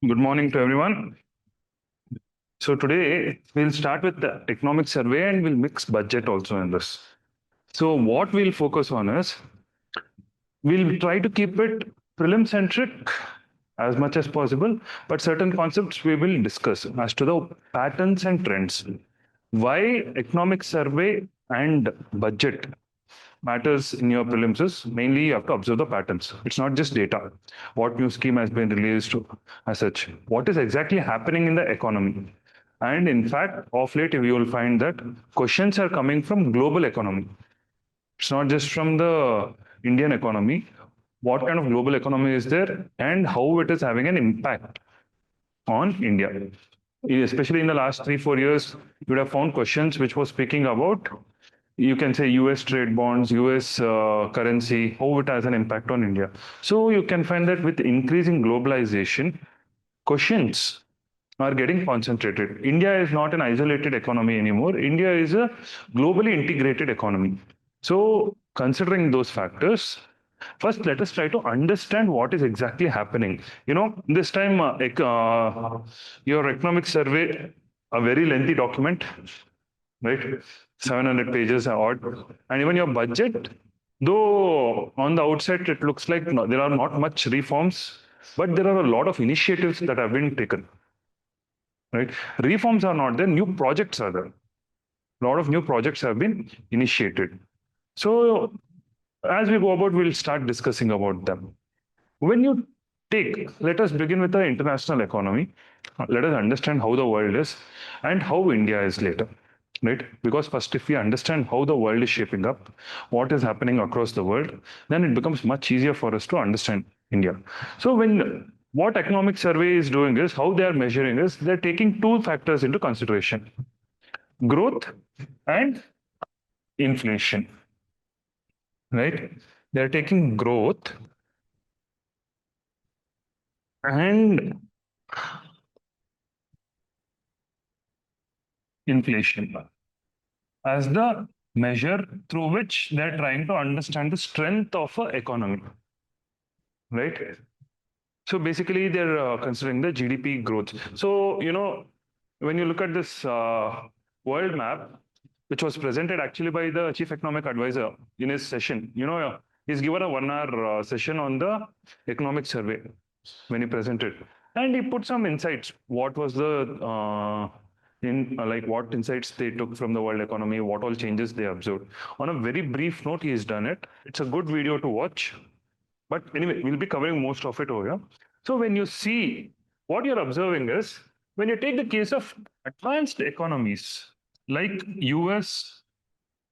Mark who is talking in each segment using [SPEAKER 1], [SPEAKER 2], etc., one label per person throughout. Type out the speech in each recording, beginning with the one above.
[SPEAKER 1] Good morning to everyone. So today we'll start with the economic survey and we'll mix budget also in this. So what we'll focus on is we'll try to keep it prelim centric as much as possible, but certain concepts we will discuss as to the patterns and trends. Why economic survey and budget matters in your prelims is mainly you have to observe the patterns. It's not just data. What new scheme has been released as such. What is exactly happening in the economy? And in fact, of late, you will find that questions are coming from global economy. It's not just from the Indian economy. What kind of global economy is there and how it is having an impact on India. Especially in the last 3-4 years, you would have found questions which was speaking about, you can say US trade bonds, US currency, how it has an impact on India. So you can find that with increasing globalization, questions are getting concentrated. India is not an isolated economy anymore. India is a globally integrated economy. So considering those factors, first let us try to understand what is exactly happening. This time your economic survey, a very lengthy document, right? 700 pages odd. And even your budget, though on the outset it looks like there are not much reforms, but there are a lot of initiatives that have been taken, right? Reforms are not there, new projects are there. A lot of new projects have been initiated. So as we go about, we'll start discussing about them. When you let us begin with the international economy. Let us understand how the world is and how India is later, right? Because first, if we understand how the world is shaping up, what is happening across the world, then it becomes much easier for us to understand India. So what economic survey is doing is how they are measuring is they're taking two factors into consideration: growth and inflation, right? They're taking growth and inflation as the measure through which they're trying to understand the strength of an economy, right? So basically, they're considering the GDP growth. So, when you look at this world map, which was presented actually by the chief economic advisor in his session, he's given a 1 hour session on the economic survey when he presented. And he put some insights. What was the like what insights they took from the world economy, what all changes they observed. On a very brief note, he has done it. It's a good video to watch. But anyway, we'll be covering most of it over here. So when you see, what you're observing is when you take the case of advanced economies like US,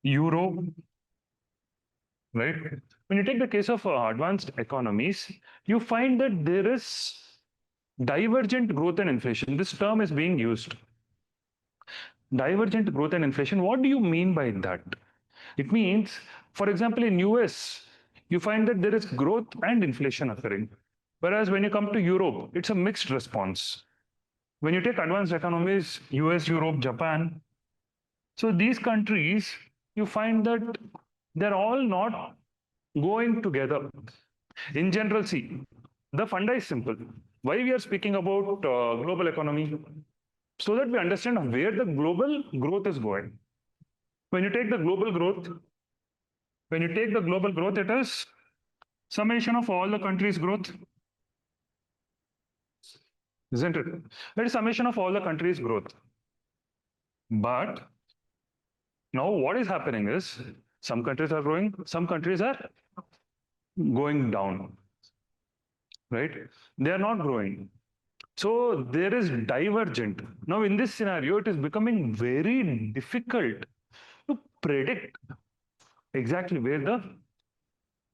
[SPEAKER 1] Europe, right? When you take the case of advanced economies, you find that there is divergent growth and inflation. This term is being used. Divergent growth and inflation. What do you mean by that? It means, for example, in US, you find that there is growth and inflation occurring. Whereas when you come to Europe, it's a mixed response. When you take advanced economies, US, Europe, Japan, so these countries, you find that they're all not going together. In general, see, the funda is simple. Why we are speaking about global economy? So that we understand where the global growth is going. When you take the global growth, it is summation of all the countries' growth, isn't it? It is summation of all the countries' growth. But now what is happening is some countries are growing, some countries are going down, right? They are not growing. So there is divergent. Now in this scenario, it is becoming very difficult to predict exactly where the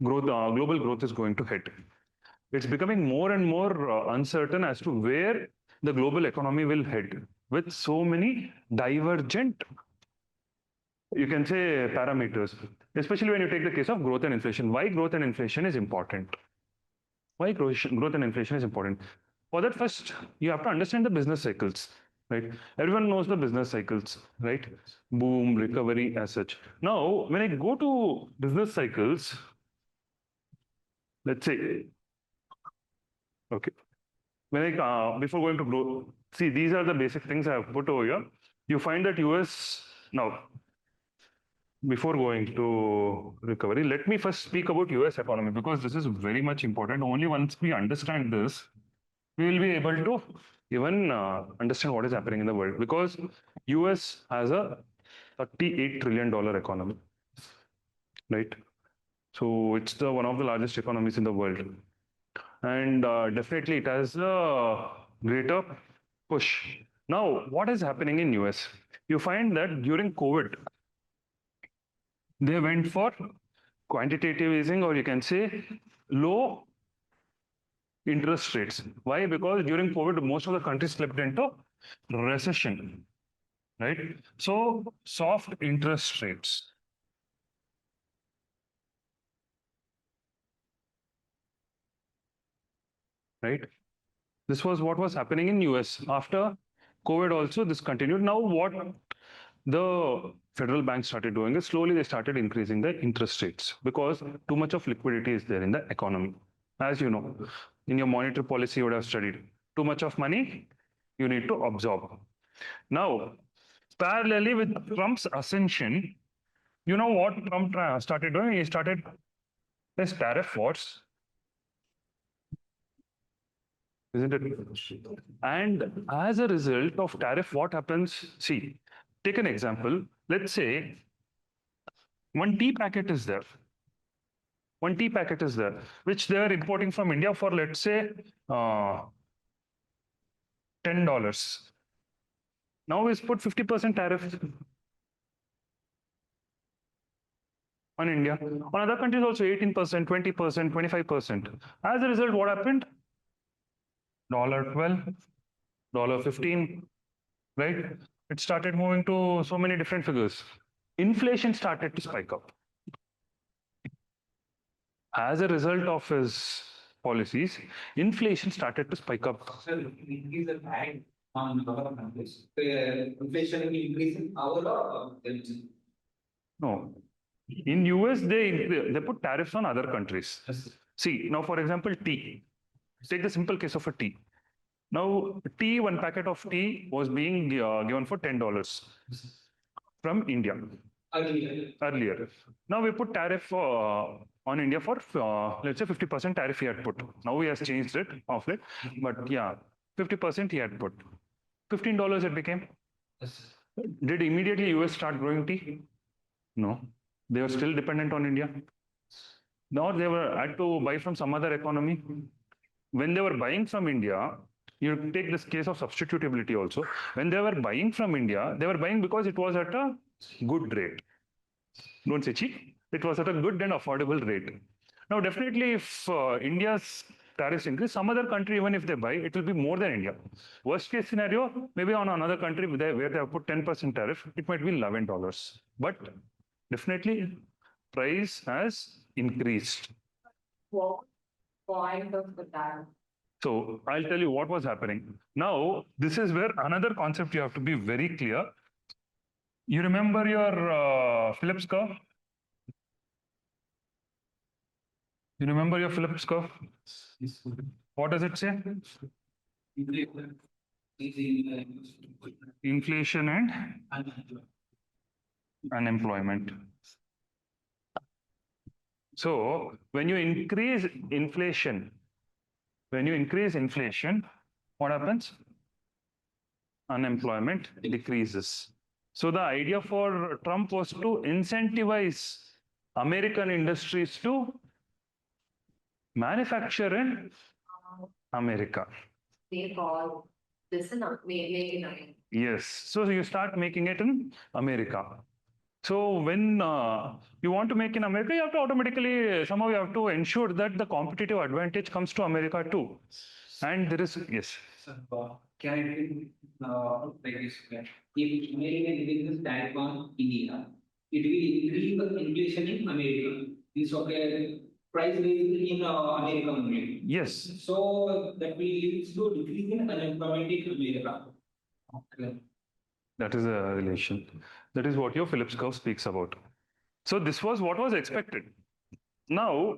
[SPEAKER 1] global growth is going to hit. It's becoming more and more uncertain as to where the global economy will head with so many divergent, you can say, parameters, especially when you take the case of growth and inflation. Why growth and inflation is important? Why growth and inflation is important? For that, first, you have to understand the business cycles, right? Everyone knows the business cycles, right? Boom, recovery, as such. Now, when I go to business cycles, let's say, okay. when before going to growth, see, these are the basic things I have put over here. You find that US now. Before going to recovery, let me first speak about US economy because this is very much important. Only once we understand this, we will be able to even understand what is happening in the world, because US has a $38 trillion economy, right? So it's the one of the largest economies in the world, and definitely it has a greater push. Now, what is happening in US? You find that during COVID, they went for quantitative easing, or you can say low interest rates. Why? Because during COVID, most of the countries slipped into recession, right? So soft interest rates, right? This was what was happening in US. After COVID also, this continued. Now what the federal bank started doing is slowly they started increasing the interest rates because too much of liquidity is there in the economy. As you know, in your monetary policy, you would have studied too much of money, you need to absorb. Now, parallelly with Trump's ascension, you know what Trump started doing? He started his tariff wars, isn't it? And as a result of tariff, what happens? See, take an example. Let's say one tea packet is there. One tea packet is there, which they are importing from India for, let's say, $10. Now he's put 50% tariff on India. On other countries also 18%, 20%, 25%. As a result, what happened? $12, $15, right? It started moving to so many different figures. Inflation started to spike up. As a result of his policies, inflation started to spike up.
[SPEAKER 2] So increase the tag on other countries. Inflation will increase in our
[SPEAKER 1] No. In US, they put tariffs on other countries. See, now for example, tea. Take the simple case of a tea. Now, tea, one packet of tea was being given for $10 from India earlier. Now we put tariff on India for let's say 50% tariff he had put. Now he has changed it of late, but yeah, 50% he had put. $15 it became. Did immediately US start growing tea? No, they were still dependent on India. Now they were had to buy from some other economy. When they were buying from India, you take this case of substitutability also. When they were buying from India, they were buying because it was at a good rate. Don't say cheap. It was at a good and affordable rate. Now, definitely, if India's tariffs increase, some other country, even if they buy, it will be more than India. Worst case scenario, maybe on another country where they have put 10% tariff, it might be $11. But definitely, price has increased.
[SPEAKER 3] What point of the tariff?
[SPEAKER 1] So I'll tell you what was happening. Now, this is where another concept you have to be very clear. You remember your Phillips curve? You remember your Phillips curve? What does it say? Inflation and unemployment. So when you increase inflation, what happens? Unemployment decreases. So the idea for Trump was to incentivize American industries to manufacture in America.
[SPEAKER 3] They call this in make in America.
[SPEAKER 1] Yes. So you start making it in America. So when you want to make in America, you have to automatically, somehow you have to ensure that the competitive advantage comes to America too. And there is, yes.
[SPEAKER 2] Can I like this? If American business tariff on India, it will increase the inflation in America. This okay, price raise in America only.
[SPEAKER 1] Yes.
[SPEAKER 2] So that will lead to decrease in unemployment in America. Okay.
[SPEAKER 1] That is a relation. That is what your Phillips curve speaks about. So this was what was expected. Now,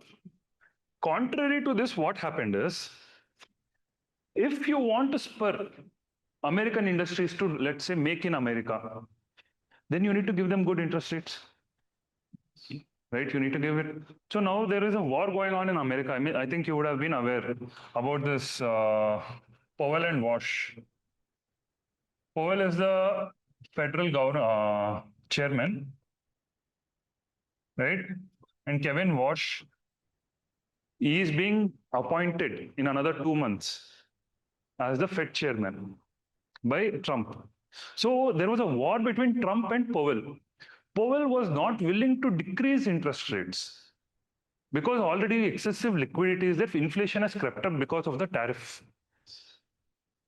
[SPEAKER 1] contrary to this, what happened is, if you want to spur American industries to, let's say, make in America, then you need to give them good interest rates, right? You need to give it. So now there is a war going on in America. I mean, I think you would have been aware about this Powell and Wash. Powell is the federal chairman, right? And Kevin Wash, he is being appointed in another 2 months as the Fed chairman by Trump. So there was a war between Trump and Powell. Powell was not willing to decrease interest rates because already excessive liquidity is there. Inflation has crept up because of the tariff.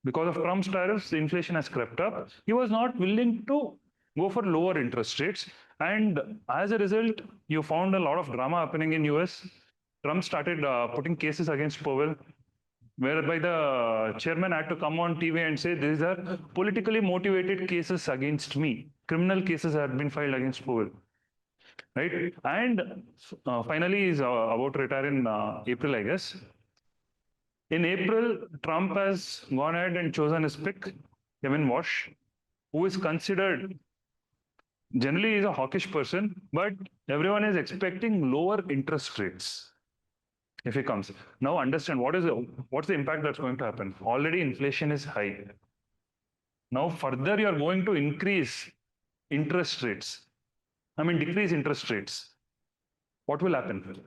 [SPEAKER 1] Because of Trump's tariffs, the inflation has crept up. He was not willing to go for lower interest rates. And as a result, you found a lot of drama happening in US. Trump started putting cases against Powell, whereby the chairman had to come on TV and say, these are politically motivated cases against me. Criminal cases have been filed against Powell. Right? And finally, he's about to retire in April, I guess. In April, Trump has gone ahead and chosen his pick, Kevin Wash, who is considered, generally he's a hawkish person, but everyone is expecting lower interest rates if he comes. Now understand what's the impact that's going to happen. Already inflation is high. Now further you are going to increase interest rates. I mean decrease interest rates. What will happen?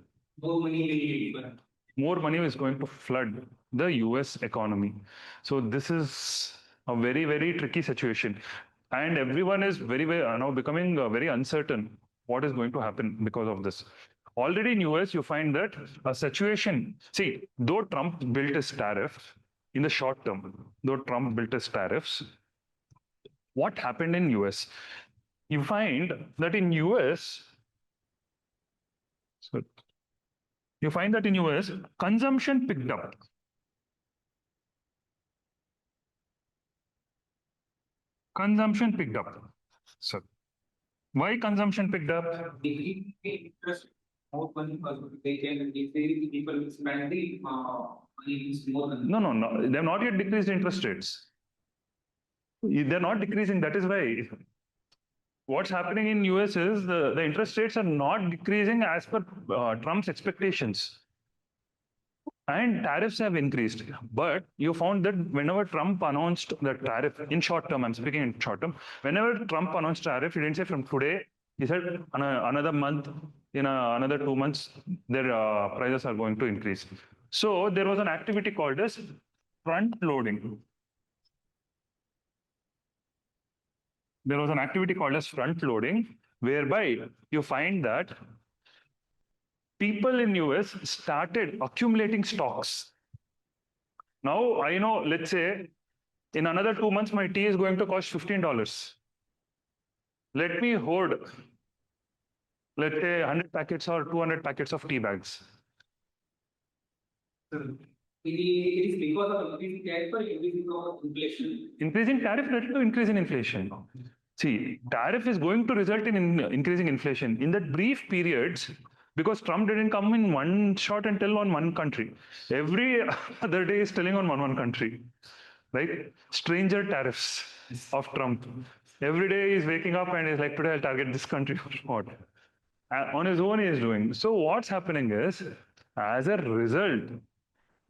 [SPEAKER 2] More money will be
[SPEAKER 1] more money is going to flood the US economy. So this is a very, very tricky situation. And everyone is now becoming very uncertain what is going to happen because of this. Already in US, you find that a situation, see, though Trump built his tariff in the short term, though Trump built his tariffs, what happened in US? You find that in US, you find that in US, consumption picked up. Consumption picked up. So, why consumption picked up?
[SPEAKER 2] interest more money because they can if they people spend the money is more than
[SPEAKER 1] No. They have not yet decreased interest rates. They're not decreasing. That is why. What's happening in US is the interest rates are not decreasing as per Trump's expectations. And tariffs have increased. But you found that whenever Trump announced the tariff, in short term, I'm speaking in short term, whenever Trump announced tariff, he didn't say from today, he said another month, in another 2 months, their prices are going to increase. So there was an activity called as front loading. There was an activity called as front loading, whereby you find that people in US started accumulating stocks. Now I know, let's say, in another 2 months, my tea is going to cost $15. Let me hoard, let's say, 100 packets or 200 packets of tea bags.
[SPEAKER 2] it is because of increasing tariff or increasing of inflation.
[SPEAKER 1] Increasing tariff led to increase in inflation. See, tariff is going to result in increasing inflation. In that brief periods, because Trump didn't come in one shot and tell on one country. Every other day is telling on one country, right? Stranger tariffs of Trump. Every day he's waking up and he's like, today I'll target this country or what. On his own he is doing. So what's happening is, as a result,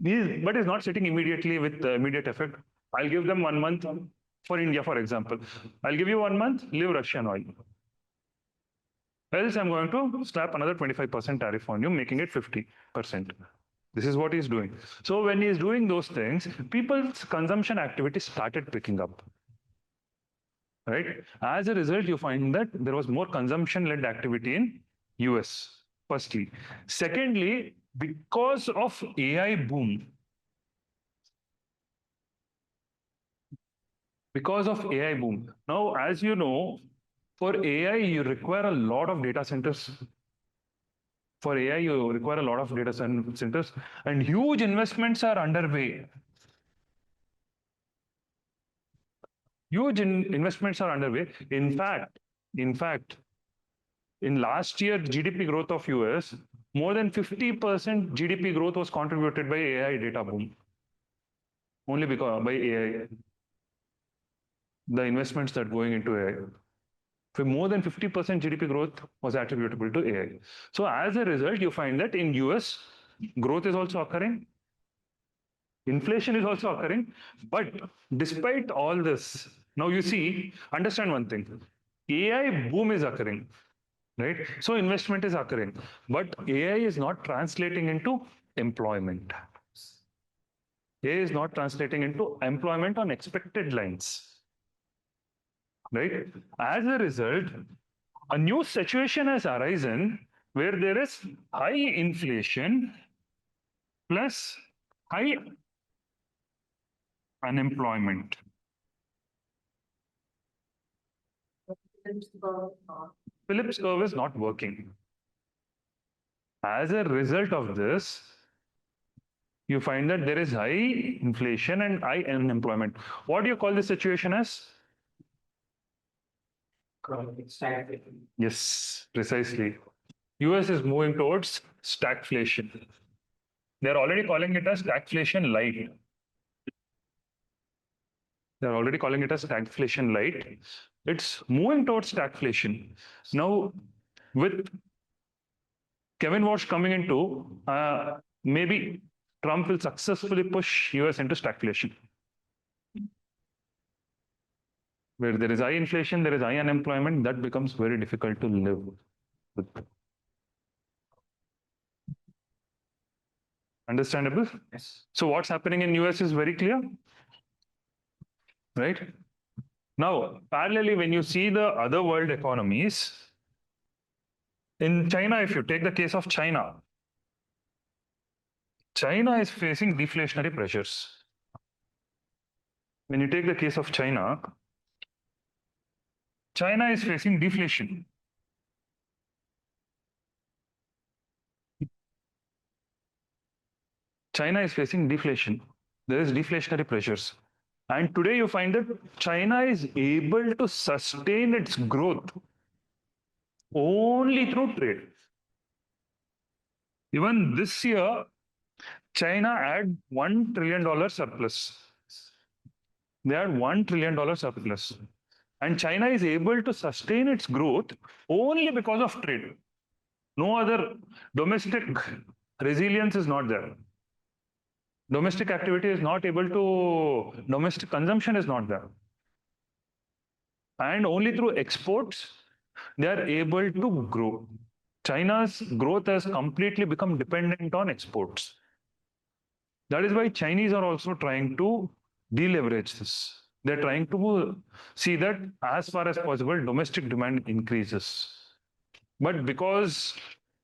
[SPEAKER 1] but he's not sitting immediately with immediate effect. I'll give them 1 month for India, for example. I'll give you 1 month, leave Russian oil. Else I'm going to slap another 25% tariff on you, making it 50%. This is what he's doing. So when he's doing those things, people's consumption activity started picking up. Right? As a result, you find that there was more consumption-led activity in US, firstly. Secondly, because of AI boom, now, as you know, for AI, you require a lot of data centers. For AI, you require a lot of data centers, and huge investments are underway. Huge investments are underway. In fact, in last year GDP growth of US, more than 50% GDP growth was contributed by AI data boom. only because by AI, the investments that going into AI. For more than 50% GDP growth was attributable to AI. So as a result, you find that in US, growth is also occurring, inflation is also occurring, but despite all this, now you see, understand one thing, AI boom is occurring, right? So investment is occurring, but AI is not translating into employment. AI is not translating into employment on expected lines, right? As a result, a new situation has arisen where there is high inflation plus high unemployment. Phillips curve is not working. As a result of this, you find that there is high inflation and high unemployment. What do you call this situation as? Yes, precisely. US is moving towards stagflation. They're already calling it as stagflation light. They're already calling it as stagflation light. It's moving towards stagflation. Now, with Kevin Walsh coming into, maybe Trump will successfully push US into stagflation. Where there is high inflation, there is high unemployment, that becomes very difficult to live with. Understandable?
[SPEAKER 2] Yes.
[SPEAKER 1] So what's happening in US is very clear, right? Now, parallelly, when you see the other world economies, in China, if you take the case of China, China is facing deflationary pressures. When you take the case of China, China is facing deflation. China is facing deflation. There is deflationary pressures. And today you find that China is able to sustain its growth only through trade. Even this year, China had $1 trillion surplus. They had $1 trillion surplus. And China is able to sustain its growth only because of trade. No other domestic resilience is not there. Domestic activity is not able to, domestic consumption is not there. And only through exports, they are able to grow. China's growth has completely become dependent on exports. That is why Chinese are also trying to deleverage this. They're trying to see that as far as possible, domestic demand increases. But because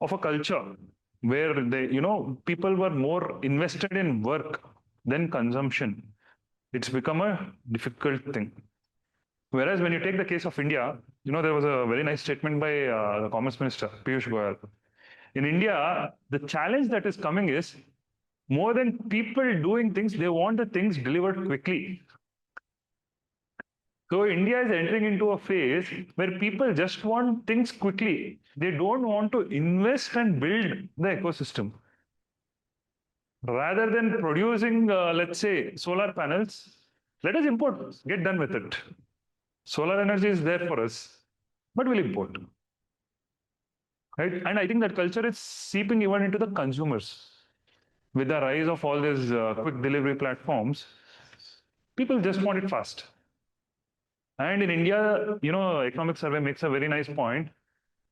[SPEAKER 1] of a culture where they, people were more invested in work than consumption, it's become a difficult thing. Whereas when you take the case of India, there was a very nice statement by the Commerce Minister, Piyush Goyal. In India, the challenge that is coming is more than people doing things, they want the things delivered quickly. So India is entering into a phase where people just want things quickly. They don't want to invest and build the ecosystem. Rather than producing, let's say, solar panels, let us import, get done with it. Solar energy is there for us, but we'll import. Right? And I think that culture is seeping even into the consumers. With the rise of all these quick delivery platforms, people just want it fast. And in India, economic survey makes a very nice point.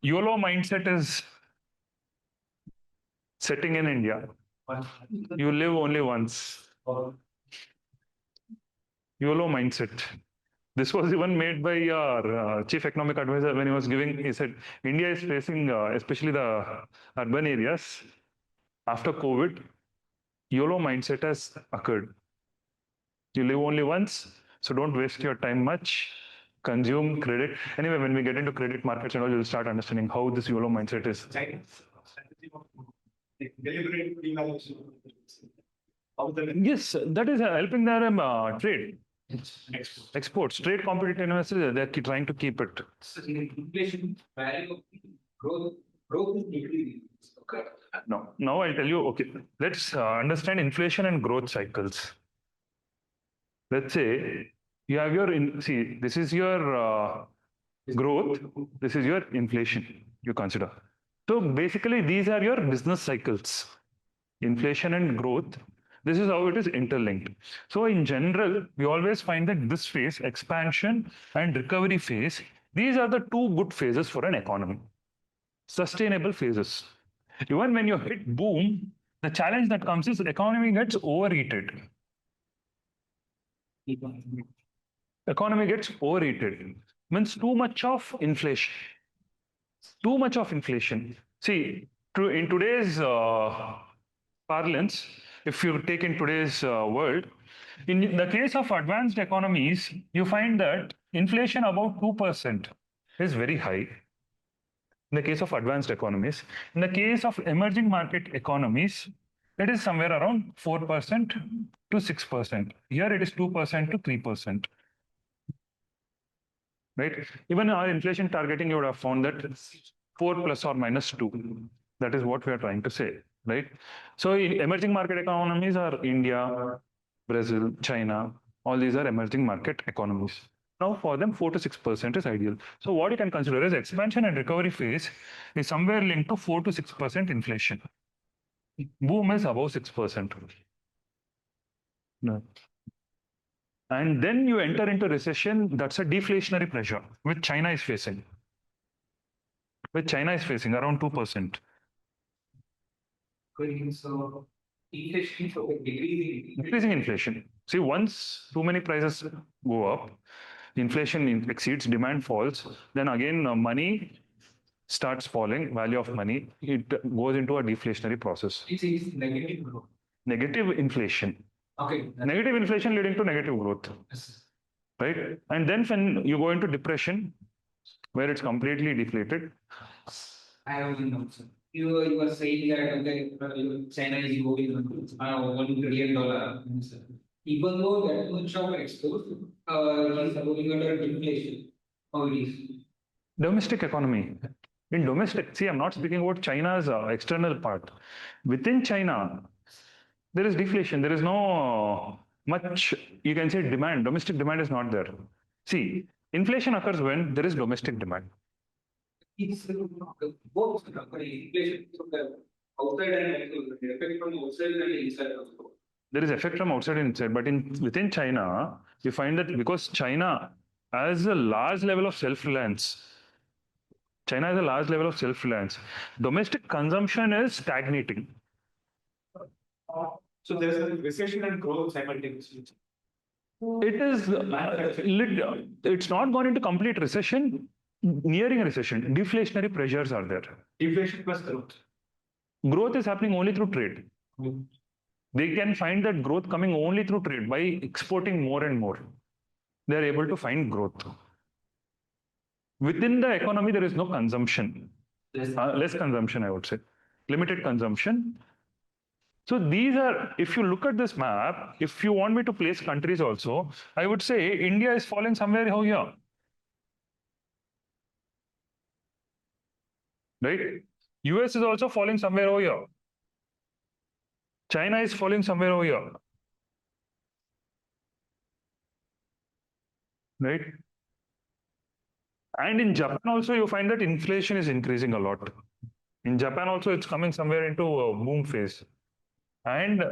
[SPEAKER 1] YOLO mindset is setting in India. You live only once. YOLO mindset. This was even made by our chief economic advisor when he was giving, he said, India is facing, especially the urban areas, after COVID, YOLO mindset has occurred. You live only once, so don't waste your time much. Consume credit. Anyway, when we get into credit markets and all, you'll start understanding how this YOLO mindset is. Yes, that is helping them trade. Exports, trade competitiveness, they're trying to keep it.
[SPEAKER 2] Inflation, value of growth is decreasing. Okay.
[SPEAKER 1] Now I'll tell you, okay, let's understand inflation and growth cycles. let's say you have your, see, this is your growth, this is your inflation, you consider. So basically, these are your business cycles, inflation and growth. This is how it is interlinked. So in general, we always find that this phase, expansion and recovery phase, these are the two good phases for an economy, sustainable phases. Even when you hit boom, the challenge that comes is the economy gets overheated. Economy gets overheated. Means too much of inflation. Too much of inflation. See, in today's parlance, if you take in today's world, in the case of advanced economies, you find that inflation above 2% is very high. In the case of advanced economies, in the case of emerging market economies, it is somewhere around 4% to 6%. Here it is 2% to 3%. Right? Even our inflation targeting, you would have found that 4 plus or minus 2. That is what we are trying to say, right? So emerging market economies are India, Brazil, China. All these are emerging market economies. Now for them, 4 to 6% is ideal. So what you can consider as expansion and recovery phase is somewhere linked to 4 to 6% inflation. Boom is above 6%. No. And then you enter into recession, that's a deflationary pressure, which China is facing. Which China is facing around 2%.
[SPEAKER 2] So inflation, so decreasing.
[SPEAKER 1] Increasing inflation. See, once too many prices go up, inflation exceeds, demand falls, then again money starts falling, value of money, it goes into a deflationary process.
[SPEAKER 2] It is negative growth.
[SPEAKER 1] Negative inflation.
[SPEAKER 2] Okay.
[SPEAKER 1] Negative inflation leading to negative growth.
[SPEAKER 2] Yes.
[SPEAKER 1] Right? And then when you go into depression, where it's completely deflated.
[SPEAKER 2] I have one answer. You were saying that okay, China is going $1 trillion. Even though that much of export is going under deflation. How it is?
[SPEAKER 1] Domestic economy. In domestic, see, I'm not speaking about China's external part. Within China, there is deflation. There is no much, you can say, demand. Domestic demand is not there. See, inflation occurs when there is domestic demand.
[SPEAKER 2] It's both inflation from the outside and the effect from outside and inside also.
[SPEAKER 1] There is effect from outside and inside, but within China, you find that because China has a large level of self-reliance, China has a large level of self-reliance. Domestic consumption is stagnating.
[SPEAKER 2] So there's a recession and growth simultaneously.
[SPEAKER 1] It is, it's not gone into complete recession, nearing a recession. Deflationary pressures are there.
[SPEAKER 2] Deflation plus growth.
[SPEAKER 1] Growth is happening only through trade. They can find that growth coming only through trade by exporting more and more. They are able to find growth. Within the economy, there is no consumption. Less consumption, I would say. Limited consumption. So these are, if you look at this map, if you want me to place countries also, I would say India is falling somewhere over here. Right? US is also falling somewhere over here. China is falling somewhere over here. Right? And in Japan also, you find that inflation is increasing a lot. In Japan also, it's coming somewhere into a boom phase. And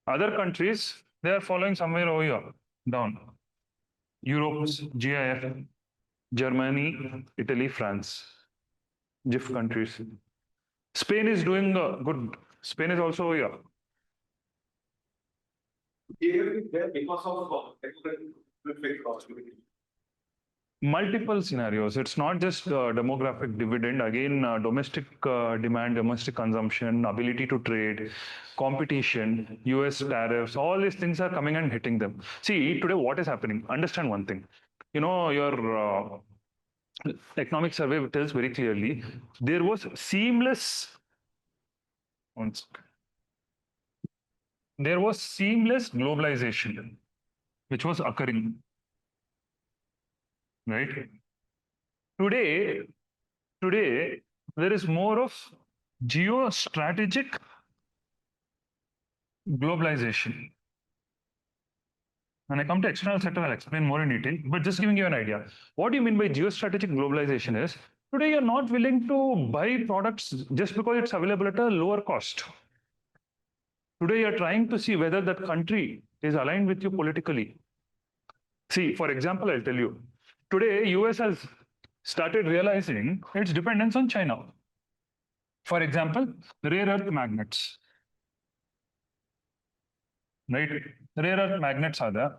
[SPEAKER 1] other countries, they are following somewhere over here, down. Europe's GIF, Germany, Italy, France, GIF countries. Spain is doing good. Spain is also over here.
[SPEAKER 2] Because of
[SPEAKER 1] Multiple scenarios. It's not just demographic dividend. Again, domestic demand, domestic consumption, ability to trade, competition, US tariffs, all these things are coming and hitting them. See, today what is happening? Understand one thing. You know, your economic survey tells very clearly there was seamless. There was seamless globalization, which was occurring. Right? Today, there is more of geostrategic globalization. When I come to external sector, I'll explain more in detail, but just giving you an idea. What do you mean by geostrategic globalization is, today you're not willing to buy products just because it's available at a lower cost. Today you're trying to see whether that country is aligned with you politically. See, for example, I'll tell you, today US has started realizing its dependence on China. For example, rare earth magnets. Right? Rare earth magnets are there.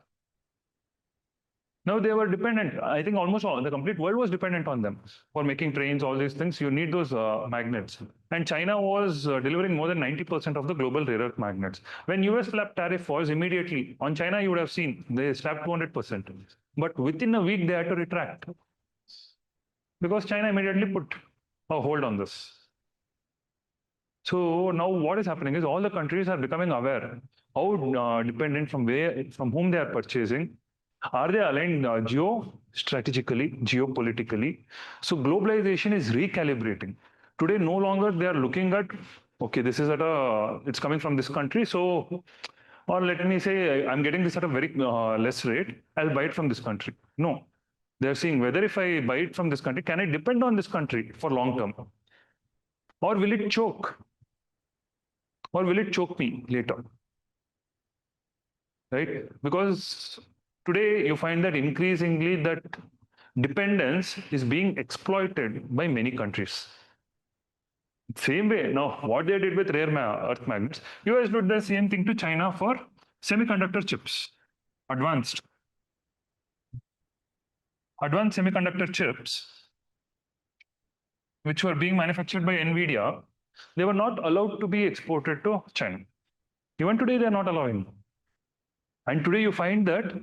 [SPEAKER 1] Now they were dependent. I think almost all the complete world was dependent on them for making trains, all these things. You need those magnets. And China was delivering more than 90% of the global rare earth magnets. When US slapped tariff was immediately on China, you would have seen they slapped 200%. But within a week, they had to retract because China immediately put a hold on this. So now what is happening is all the countries are becoming aware how dependent from whom they are purchasing. Are they aligned geo-strategically, geopolitically? So globalization is recalibrating. Today, no longer they are looking at, okay, this is it's coming from this country, so, or let me say, I'm getting this at a very less rate, I'll buy it from this country. No, they're seeing whether if I buy it from this country, can I depend on this country for long term? Or will it choke? Or will it choke me later? Right? Because today you find that increasingly that dependence is being exploited by many countries. Same way, now what they did with rare earth magnets, US did the same thing to China for semiconductor chips, advanced semiconductor chips, which were being manufactured by NVIDIA, they were not allowed to be exported to China. Even today, they're not allowing. And today you find that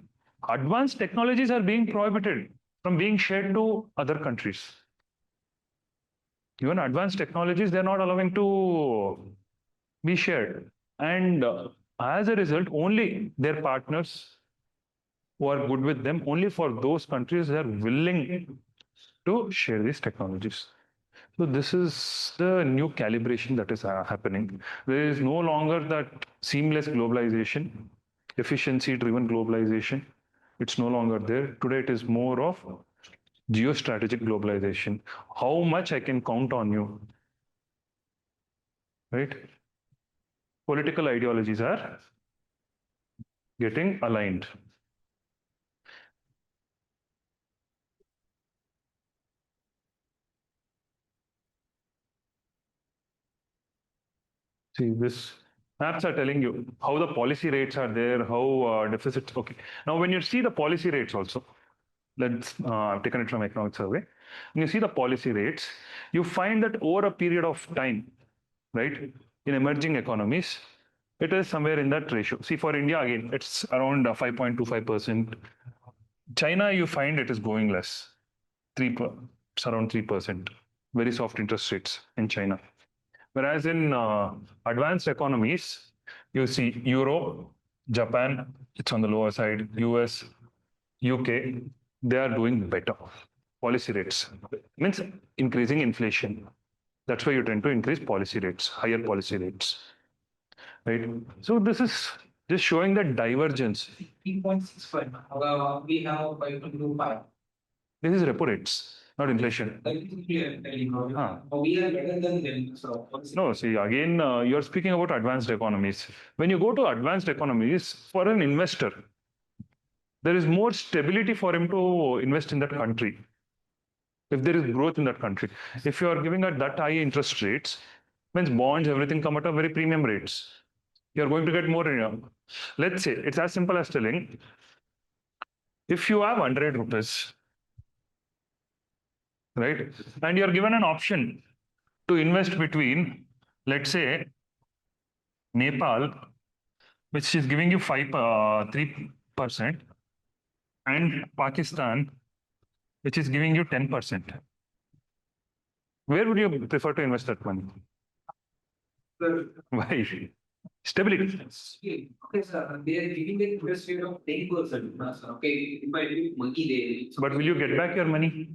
[SPEAKER 1] advanced technologies are being prohibited from being shared to other countries. Even advanced technologies, they're not allowing to be shared. And as a result, only their partners who are good with them, only for those countries are willing to share these technologies. So this is the new calibration that is happening. There is no longer that seamless globalization, efficiency-driven globalization. It's no longer there. Today, it is more of geostrategic globalization. How much I can count on you, right? Political ideologies are getting aligned. See, this maps are telling you how the policy rates are there, how deficits. Okay. Now, when you see the policy rates also, let's I've taken it from economic survey. When you see the policy rates, you find that over a period of time, right, in emerging economies, it is somewhere in that ratio. See, for India, again, it's around 5.25%. China, you find it is going less, it's around 3%. Very soft interest rates in China. Whereas in advanced economies, you see Europe, Japan, it's on the lower side, US, UK, they are doing better. Policy rates means increasing inflation. That's why you tend to increase policy rates, higher policy rates. Right? So this is just showing that divergence.
[SPEAKER 2] 3.65. We have 5.25.
[SPEAKER 1] This is repo rates, not inflation.
[SPEAKER 2] That is clear. We are better than them. So,
[SPEAKER 1] no, see, again, you're speaking about advanced economies. When you go to advanced economies, for an investor, there is more stability for him to invest in that country. If there is growth in that country. If you are giving at that high interest rates, means bonds, everything come at a very premium rates. You're going to get more in. Let's say, it's as simple as telling, if you have 100 rupees, right? And you're given an option to invest between, let's say, Nepal, which is giving you 3%, and Pakistan, which is giving you 10%. Where would you prefer to invest that money? Why? Stability.
[SPEAKER 2] Okay, sir. They are giving an interest rate of 10%. Okay, if I give money there.
[SPEAKER 1] But will you get back your money?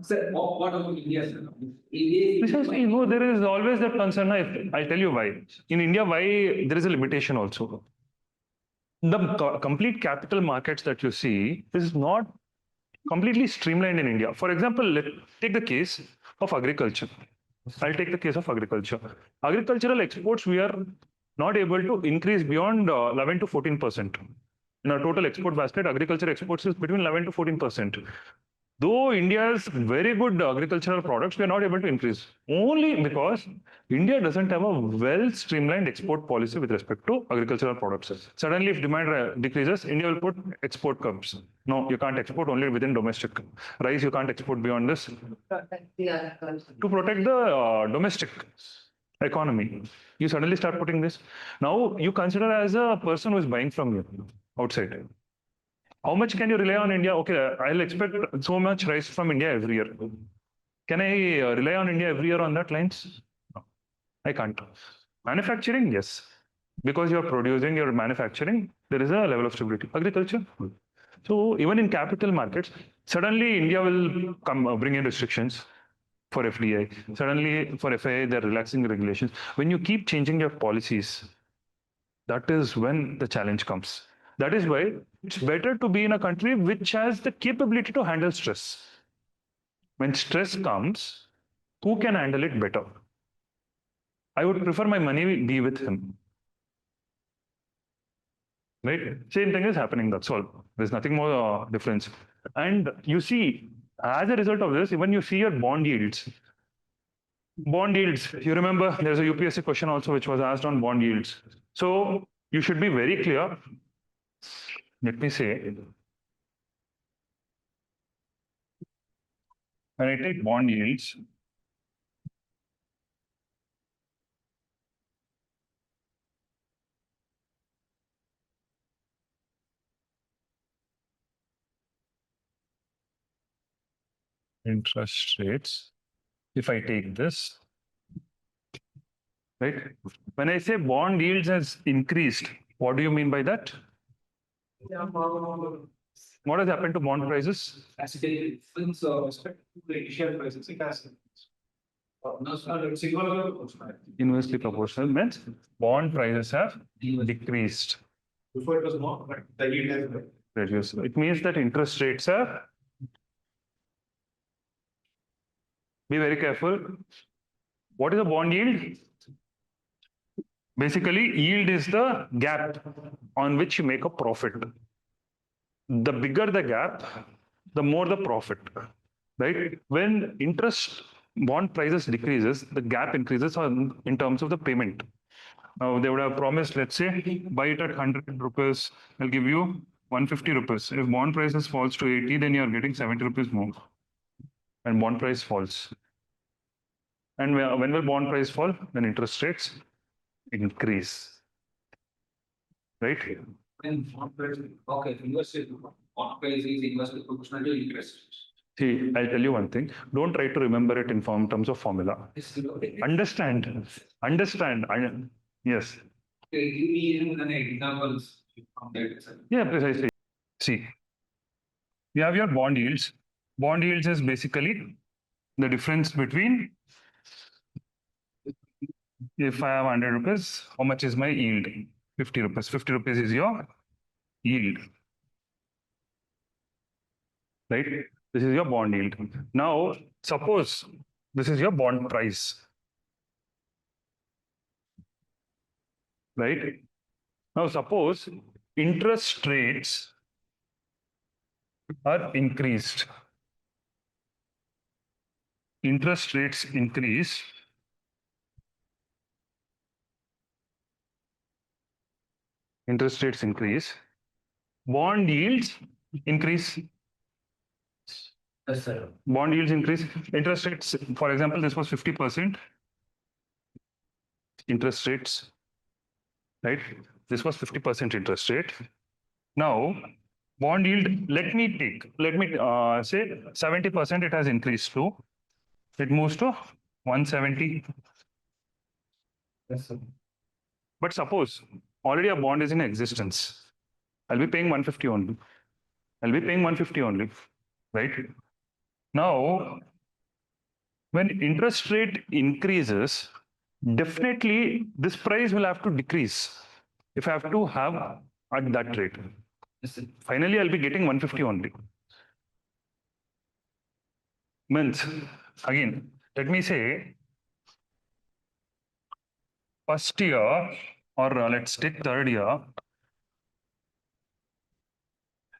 [SPEAKER 2] Sir, what about India, sir?
[SPEAKER 1] Precisely, no, there is always that concern. I'll tell you why. In India, why there is a limitation also. the complete capital markets that you see is not completely streamlined in India. For example, let's take the case of agriculture. I'll take the case of agriculture. Agricultural exports, we are not able to increase beyond 11 to 14%. In our total export basket, agriculture exports is between 11 to 14%. Though India's very good agricultural products, we are not able to increase only because India doesn't have a well streamlined export policy with respect to agricultural products. Suddenly, if demand decreases, India will put export curbs. No, you can't export only within domestic. Rice, you can't export beyond this
[SPEAKER 3] Protect the agriculture.
[SPEAKER 1] to protect the domestic economy. You suddenly start putting this. Now, you consider as a person who is buying from you outside. How much can you rely on India? Okay, I'll expect so much rice from India every year. Can I rely on India every year on that lines? No, I can't. Manufacturing, yes. Because you're producing, you're manufacturing, there is a level of stability. Agriculture. So even in capital markets, suddenly India will come bring in restrictions for FDI. Suddenly for FII, they're relaxing regulations. When you keep changing your policies, that is when the challenge comes. That is why it's better to be in a country which has the capability to handle stress. When stress comes, who can handle it better? I would prefer my money be with him. Right? Same thing is happening. That's all. There's nothing more difference. And you see, as a result of this, even you see your bond yields. Bond yields. You remember there's a UPSC question also which was asked on bond yields. So you should be very clear. Let me say, when I take bond yields, interest rates, if I take this, right? When I say bond yields has increased, what do you mean by that? What has happened to bond prices?
[SPEAKER 2] As it since respect to the initial prices, it has.
[SPEAKER 1] Inversely proportional means bond prices have decreased.
[SPEAKER 2] Before it was more, but the yield has
[SPEAKER 1] Reduced. It means that interest rates are. Be very careful. What is a bond yield? Basically, yield is the gap on which you make a profit. The bigger the gap, the more the profit, right? When interest bond prices decreases, the gap increases in terms of the payment. Now they would have promised, let's say, buy it at 100 rupees, I'll give you 150 rupees. If bond prices falls to 80, then you're getting 70 rupees more. And bond price falls. And when will bond price fall? When interest rates increase. Right?
[SPEAKER 2] and bond price. Okay, inversely, bond price is inversely proportional to interest.
[SPEAKER 1] See, I'll tell you one thing. Don't try to remember it in terms of formula. Understand. Understand. Yes.
[SPEAKER 2] Okay, give me an examples from that.
[SPEAKER 1] Yeah, precisely. See, you have your bond yields. Bond yields is basically the difference between if I have 100 rupees, how much is my yield? 50 rupees. 50 rupees is your yield. Right? This is your bond yield. Now, suppose this is your bond price. Right? Now, suppose interest rates are increased. Interest rates increase. Interest rates increase. Bond yields increase.
[SPEAKER 2] Yes, sir.
[SPEAKER 1] Bond yields increase. Interest rates, for example, this was 50%. Interest rates, right? This was 50% interest rate. Now, bond yield, let me say 70% it has increased to. It moves to 170.
[SPEAKER 2] Yes, sir.
[SPEAKER 1] But suppose already a bond is in existence. I'll be paying 150 only. I'll be paying 150 only, right? Now, when interest rate increases, definitely this price will have to decrease. If I have to have at that rate. Finally, I'll be getting 150 only. Means, again, let me say, first year, or let's take third year,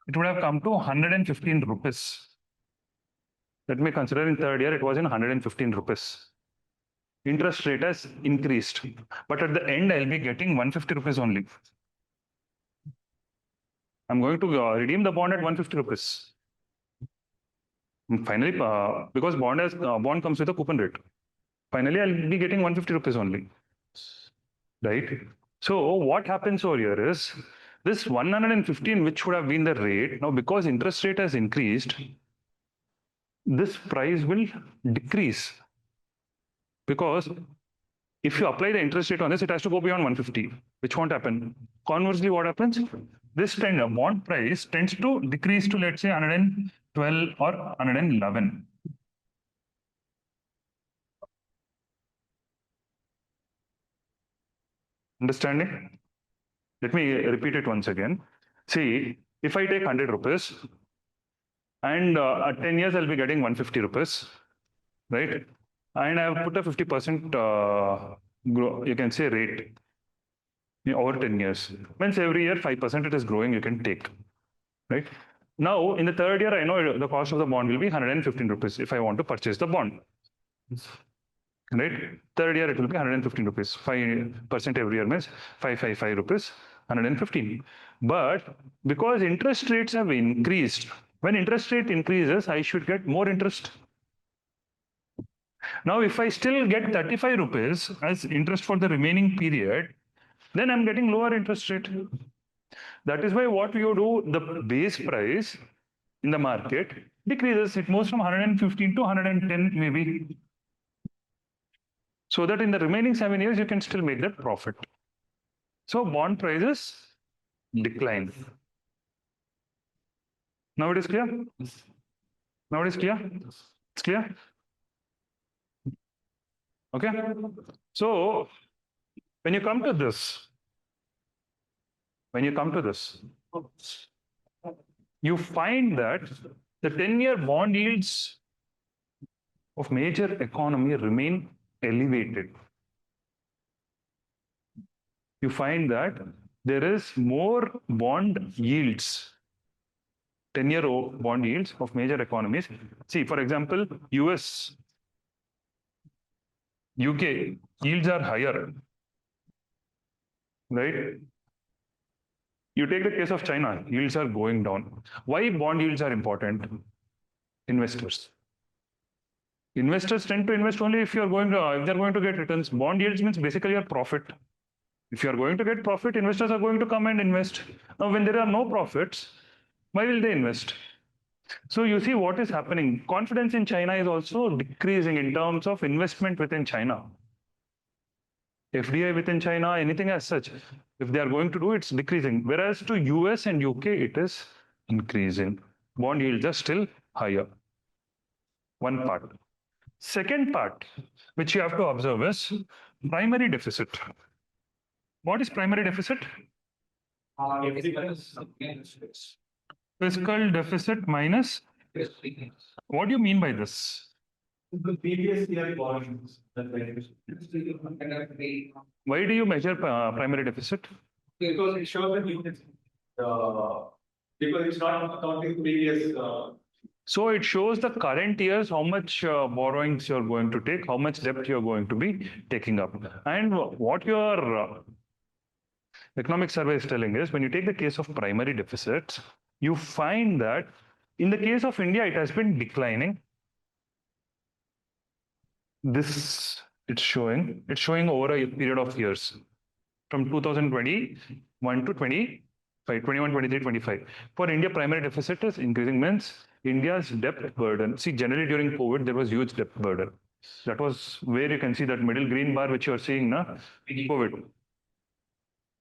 [SPEAKER 1] it would have come to 115 rupees. Let me consider in third year, it was in 115 rupees. Interest rate has increased, but at the end, I'll be getting 150 rupees only. I'm going to redeem the bond at 150 rupees. Finally, because bond comes with a coupon rate. Finally, I'll be getting 150 rupees only. Right? So what happens over here is this 115, which would have been the rate, now because interest rate has increased, this price will decrease. Because if you apply the interest rate on this, it has to go beyond 150, which won't happen. Conversely, what happens? This bond price tends to decrease to, let's say, 112 or 111. Understanding? Let me repeat it once again. See, if I take 100 rupees and at 10 years, I'll be getting 150 rupees, right? And I have put a 50%, you can say, rate over 10 years. Means every year, 5% it is growing, you can take, right? Now, in the third year, I know the cost of the bond will be 115 rupees if I want to purchase the bond. Right? Third year, it will be 115 rupees. 5% every year means 555 rupees, 115. But because interest rates have increased, when interest rate increases, I should get more interest. Now, if I still get 35 rupees as interest for the remaining period, then I'm getting lower interest rate. That is why what you do, the base price in the market decreases. It moves from 115 to 110 maybe. So that in the remaining 7 years, you can still make that profit. So bond prices decline. Now it is clear? Now it is clear? It's clear? Okay. So when you come to this, you find that the 10-year bond yields of major economy remain elevated. You find that there is more bond yields, 10-year bond yields of major economies. See, for example, US, UK yields are higher, right? You take the case of China, yields are going down. Why bond yields are important? Investors. Investors tend to invest only if they're going to get returns. Bond yields means basically your profit. If you are going to get profit, investors are going to come and invest. Now, when there are no profits, why will they invest? So you see what is happening. Confidence in China is also decreasing in terms of investment within China. FDI within China, anything as such, if they are going to do, it's decreasing. Whereas to US and UK, it is increasing. Bond yields are still higher. One part. Second part, which you have to observe is primary deficit. What is primary deficit? Fiscal deficit minus. What do you mean by this?
[SPEAKER 4] The previous year bonds.
[SPEAKER 1] Why do you measure primary deficit?
[SPEAKER 4] Because it shows that because it's not counting previous.
[SPEAKER 1] So it shows the current years, how much borrowings you're going to take, how much debt you're going to be taking up. And what your economic survey is telling is when you take the case of primary deficits, you find that in the case of India, it has been declining. This it's showing over a period of years from 2021 to 25, 21, 23, 25. For India, primary deficit is increasing, means India's debt burden. See, generally during COVID, there was huge debt burden. That was where you can see that middle green bar, which you are seeing now, COVID.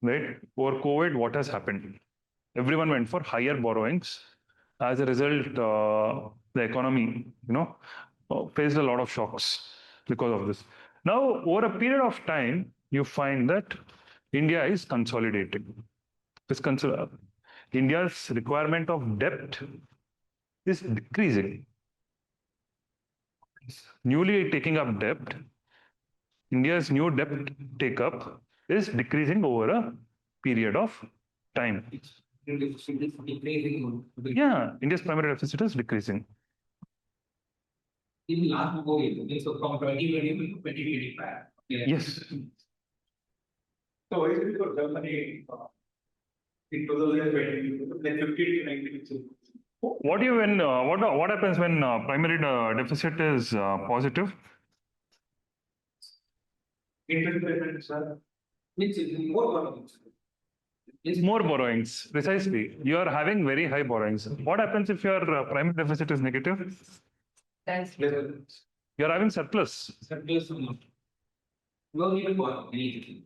[SPEAKER 1] Right? Over COVID, what has happened? Everyone went for higher borrowings. As a result, the economy, faced a lot of shocks because of this. Now, over a period of time, you find that India is consolidating. India's requirement of debt is decreasing. Newly taking up debt, India's new debt take up is decreasing over a period of time. Yeah, India's primary deficit is decreasing.
[SPEAKER 2] In last 4 years, so from 2020 to 2025.
[SPEAKER 1] Yes.
[SPEAKER 4] So why is it for Germany in 2020, like 50 to 90?
[SPEAKER 1] What do you when what happens when primary deficit is positive?
[SPEAKER 4] Interest payments are
[SPEAKER 2] Which is more borrowings.
[SPEAKER 1] More borrowings, precisely. You are having very high borrowings. What happens if your primary deficit is negative?
[SPEAKER 3] That's
[SPEAKER 4] less.
[SPEAKER 1] You are having surplus.
[SPEAKER 2] Surplus amount. You don't even borrow anything.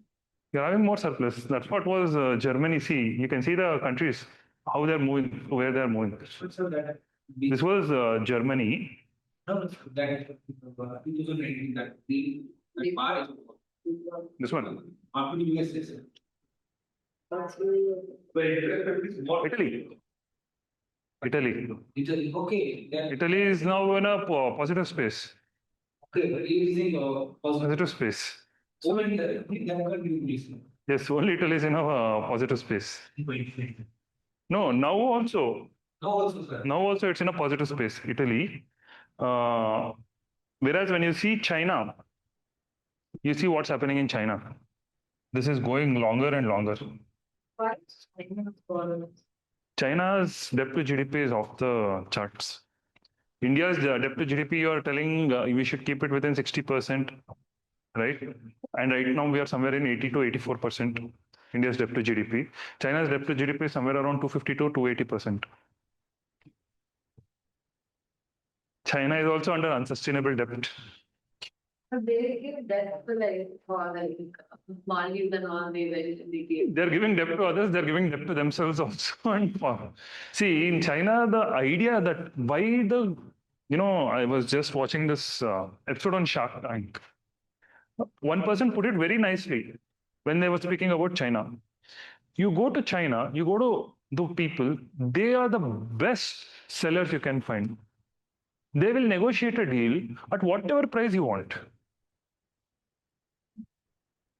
[SPEAKER 1] You are having more surplus. That's what was Germany. See, you can see the countries how they're moving, where they're moving.
[SPEAKER 2] So that
[SPEAKER 1] This was Germany.
[SPEAKER 2] no, that 2019 that the bar is
[SPEAKER 1] This one,
[SPEAKER 2] after the US.
[SPEAKER 4] The interest rate is more.
[SPEAKER 1] Italy. Italy.
[SPEAKER 2] Italy, okay.
[SPEAKER 1] Italy is now in a positive space.
[SPEAKER 2] Okay, but it is in positive.
[SPEAKER 1] Positive space.
[SPEAKER 2] So many that can be increased.
[SPEAKER 1] Yes, only Italy is in a positive space. No, now also.
[SPEAKER 2] No, also, sir.
[SPEAKER 1] Now also it's in a positive space, Italy. Whereas when you see China, you see what's happening in China. This is going longer and longer. China's debt to GDP is off the charts. India's debt to GDP, you are telling we should keep it within 60%, right? And right now we are somewhere in 80 to 84%. India's debt to GDP. China's debt to GDP is somewhere around 250 to 280%. China is also under unsustainable debt.
[SPEAKER 3] They give that for like Maldives and all, they very detailed.
[SPEAKER 1] They're giving debt to others, they're giving debt to themselves also. And see, in China, the idea that why the, I was just watching this episode on Shark Tank. One person put it very nicely when they were speaking about China. You go to China, you go to the people, they are the best sellers you can find. They will negotiate a deal at whatever price you want.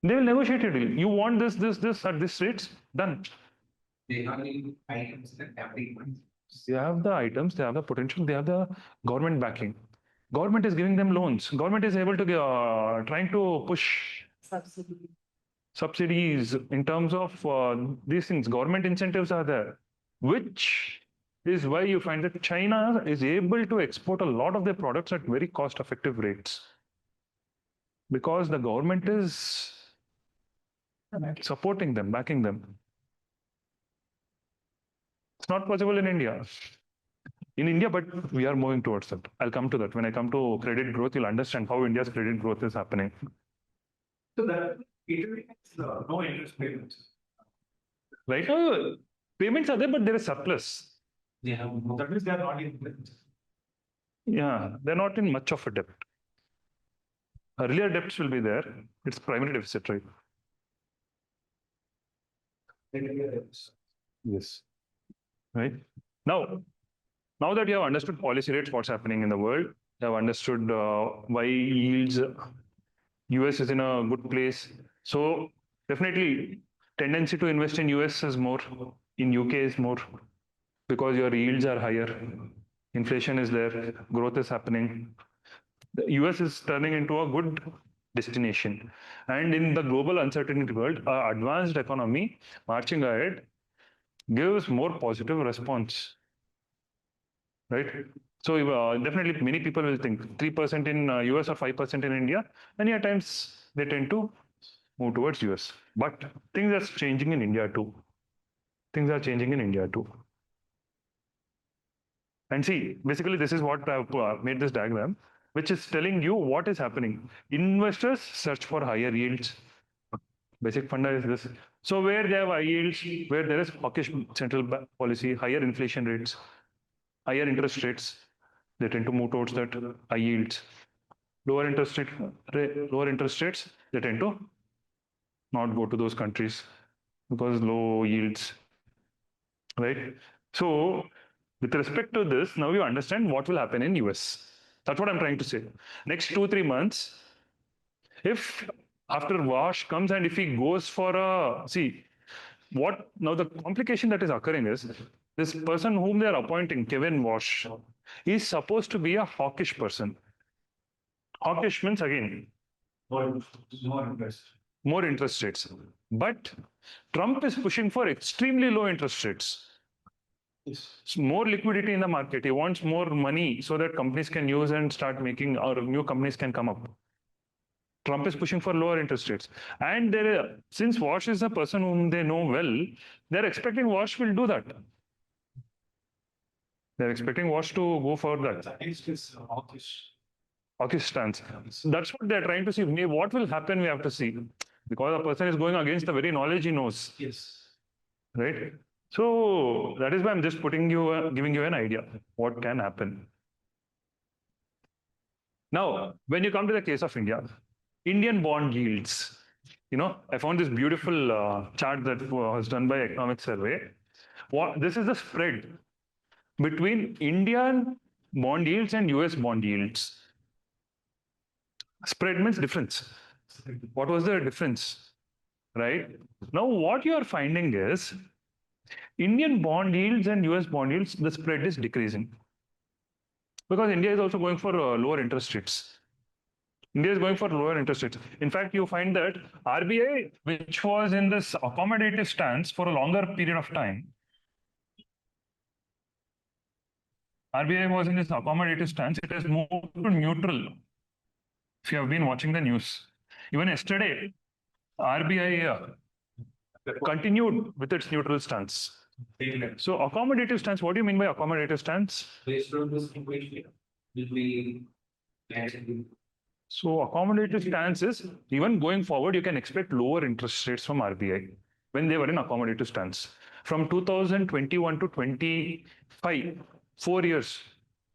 [SPEAKER 1] They will negotiate a deal. You want this at this rates, done.
[SPEAKER 2] They have the items that have the money.
[SPEAKER 1] They have the items, they have the potential, they have the government backing. Government is giving them loans. Government is able to trying to push
[SPEAKER 3] Subsidy.
[SPEAKER 1] subsidies in terms of these things. Government incentives are there, which is why you find that China is able to export a lot of their products at very cost-effective rates because the government is supporting them, backing them. It's not possible in India. In India, but we are moving towards that. I'll come to that. When I come to credit growth, you'll understand how India's credit growth is happening.
[SPEAKER 4] So that Italy has no interest payments.
[SPEAKER 1] Right now, payments are there, but there is surplus.
[SPEAKER 2] They have
[SPEAKER 4] That means they are not in.
[SPEAKER 1] Yeah, they're not in much of a debt. Earlier debts will be there. It's primary deficit, right? Yes. Right. Now that you have understood policy rates, what's happening in the world, you have understood why yields, US is in a good place. So definitely tendency to invest in US is more, in UK is more, because your yields are higher. Inflation is there, growth is happening. The US is turning into a good destination. And in the global uncertainty world, advanced economy marching ahead gives more positive response, right? So definitely many people will think 3% in US or 5% in India. Many a times they tend to move towards US. But things are changing in India too. Things are changing in India too. And see, basically this is what I've made this diagram, which is telling you what is happening. Investors search for higher yields. Basic funda is this. So where they have high yields, where there is hawkish central policy, higher inflation rates, higher interest rates, they tend to move towards that high yields. Lower interest rates, they tend to not go to those countries because low yields, right? So with respect to this, now you understand what will happen in US. That's what I'm trying to say. Next 2-3 months, if after wash comes and if he goes for a see what now the complication that is occurring is this person whom they are appointing, Kevin Wash, is supposed to be a hawkish person. Hawkish means again more interest rates. But Trump is pushing for extremely low interest rates. More liquidity in the market. He wants more money so that companies can use and start making, or new companies can come up. Trump is pushing for lower interest rates. And since Wash is a person whom they know well, they're expecting Wash will do that. They're expecting Wash to go for that. Hawkish stance. That's what they're trying to see. What will happen, we have to see. Because the person is going against the very knowledge he knows.
[SPEAKER 4] Yes.
[SPEAKER 1] Right? So that is why I'm just giving you an idea what can happen. Now, when you come to the case of India, Indian bond yields. I found this beautiful chart that was done by Economic Survey. This is the spread between Indian bond yields and US bond yields. Spread means difference. What was the difference? Right? Now, what you are finding is Indian bond yields and US bond yields, the spread is decreasing. Because India is also going for lower interest rates. India is going for lower interest rates. In fact, you find that RBI, which was in this accommodative stance for a longer period of time, RBI was in this accommodative stance, it has moved to neutral. If you have been watching the news, even yesterday, RBI continued with its neutral stance. So accommodative stance, what do you mean by accommodative stance?
[SPEAKER 2] Based on this equation, will be
[SPEAKER 1] So accommodative stance is even going forward, you can expect lower interest rates from RBI when they were in accommodative stance. From 2021 to 25, 4 years,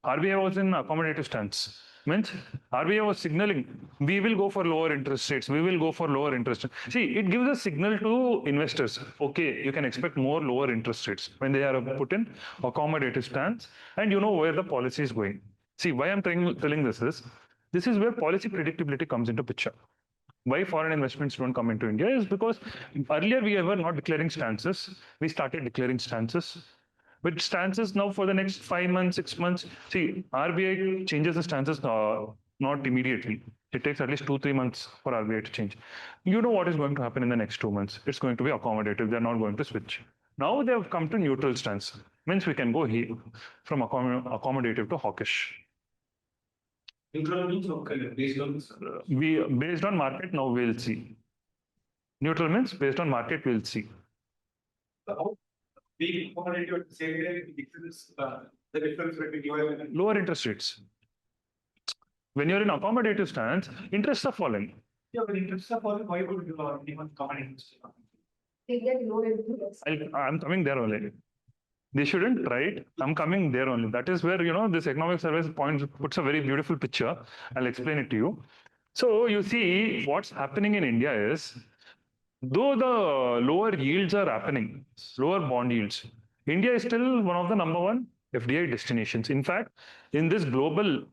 [SPEAKER 1] RBI was in accommodative stance. Means RBI was signaling, we will go for lower interest rates. We will go for lower interest rates. See, it gives a signal to investors. Okay, you can expect more lower interest rates when they are put in accommodative stance, and you know where the policy is going. See, why I'm telling this is where policy predictability comes into picture. Why foreign investments don't come into India is because earlier we were not declaring stances. We started declaring stances. With stances now for the next 5 months, 6 months, see, RBI changes the stances not immediately. It takes at least 2-3 months for RBI to change. You know what is going to happen in the next 2 months. It's going to be accommodative. They're not going to switch. Now they have come to neutral stance. Means we can go here from accommodative to hawkish.
[SPEAKER 4] Neutral means based on
[SPEAKER 1] Based on market, now we'll see. Neutral means based on market, we'll see.
[SPEAKER 4] how being accommodative at the same time decreases the difference between US and
[SPEAKER 1] Lower interest rates. When you're in accommodative stance, interests are falling.
[SPEAKER 4] yeah, but interests are falling. Why would anyone come and invest?
[SPEAKER 3] They get low interest.
[SPEAKER 1] I'm coming there only. They shouldn't, right? I'm coming there only. That is where, this economic service puts a very beautiful picture. I'll explain it to you. So you see what's happening in India is, though the lower yields are happening, lower bond yields, India is still one of the number one FDI destinations. In fact, in this global,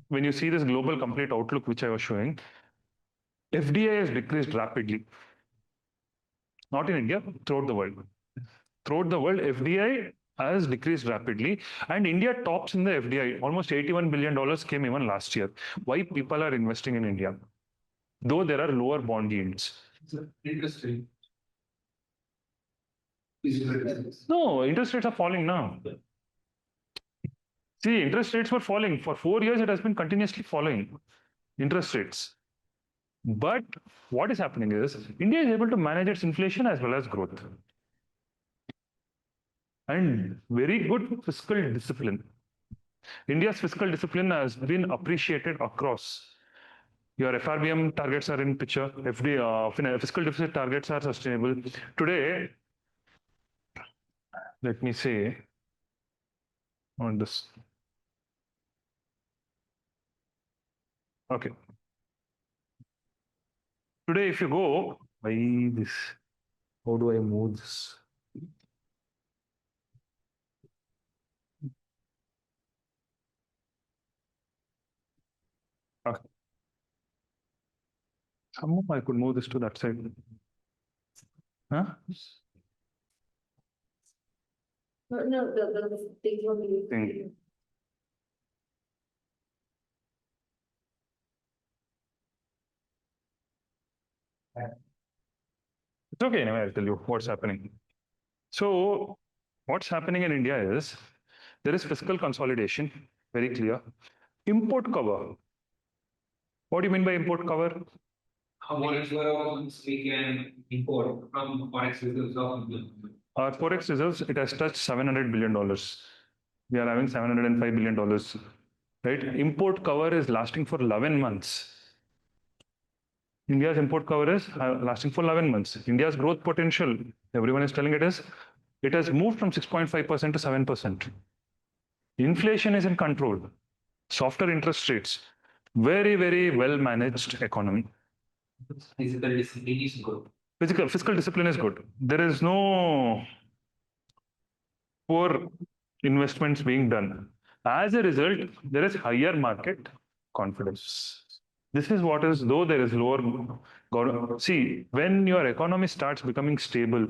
[SPEAKER 1] when you see this global complete outlook, which I was showing, FDI has decreased rapidly. Not in India, throughout the world. Throughout the world, FDI has decreased rapidly, and India tops in the FDI. Almost $81 billion came even last year. Why people are investing in India? Though there are lower bond yields.
[SPEAKER 4] Interesting.
[SPEAKER 1] No, interest rates are falling now. See, interest rates were falling. For 4 years, it has been continuously falling. Interest rates. But what is happening is, India is able to manage its inflation as well as growth. And very good fiscal discipline. India's fiscal discipline has been appreciated across. Your FRBM targets are in picture. Fiscal deficit targets are sustainable. Today, let me say on this. Okay. Today, if you go by this, how do I move this? Somehow I could move this to that side. Huh?
[SPEAKER 3] No, the thing will be.
[SPEAKER 1] Thing. It's okay, anyway, I'll tell you what's happening. So, what's happening in India is there is fiscal consolidation, very clear. Import cover. What do you mean by import cover?
[SPEAKER 2] How much we can import from forex reserves of India?
[SPEAKER 1] Our forex reserves, it has touched $700 billion. We are having $705 billion. Right? Import cover is lasting for 11 months. India's import cover is lasting for 11 months. India's growth potential, everyone is telling it has moved from 6.5% to 7%. Inflation is in control. Softer interest rates. Very, very well managed economy.
[SPEAKER 2] Physical discipline is good.
[SPEAKER 1] Fiscal discipline is good. There is no poor investments being done. As a result, there is higher market confidence. This is what is, though there is lower. See, when your economy starts becoming stable,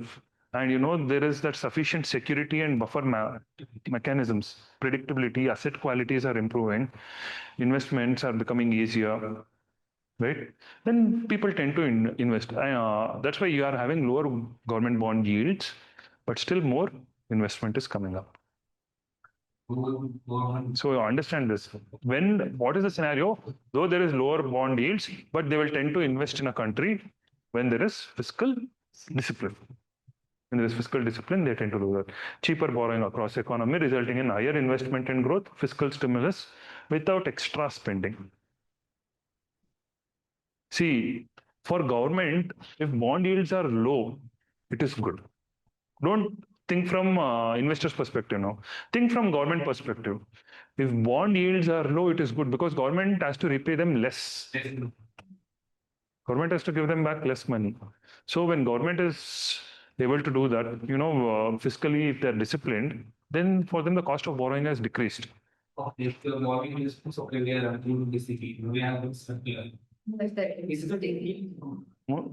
[SPEAKER 1] and there is that sufficient security and buffer mechanisms, predictability, asset qualities are improving, investments are becoming easier, right? Then people tend to invest. That's why you are having lower government bond yields, but still more investment is coming up. So understand this. What is the scenario? Though there is lower bond yields, but they will tend to invest in a country when there is fiscal discipline. When there is fiscal discipline, they tend to do that. Cheaper borrowing across economy, resulting in higher investment and growth, fiscal stimulus without extra spending. See, for government, if bond yields are low, it is good. Don't think from investors' perspective now. Think from government perspective. If bond yields are low, it is good because government has to repay them less. Government has to give them back less money. So when government is able to do that, fiscally, if they're disciplined, then for them the cost of borrowing has decreased.
[SPEAKER 2] If the borrowing is okay, we are approving discipline. We have this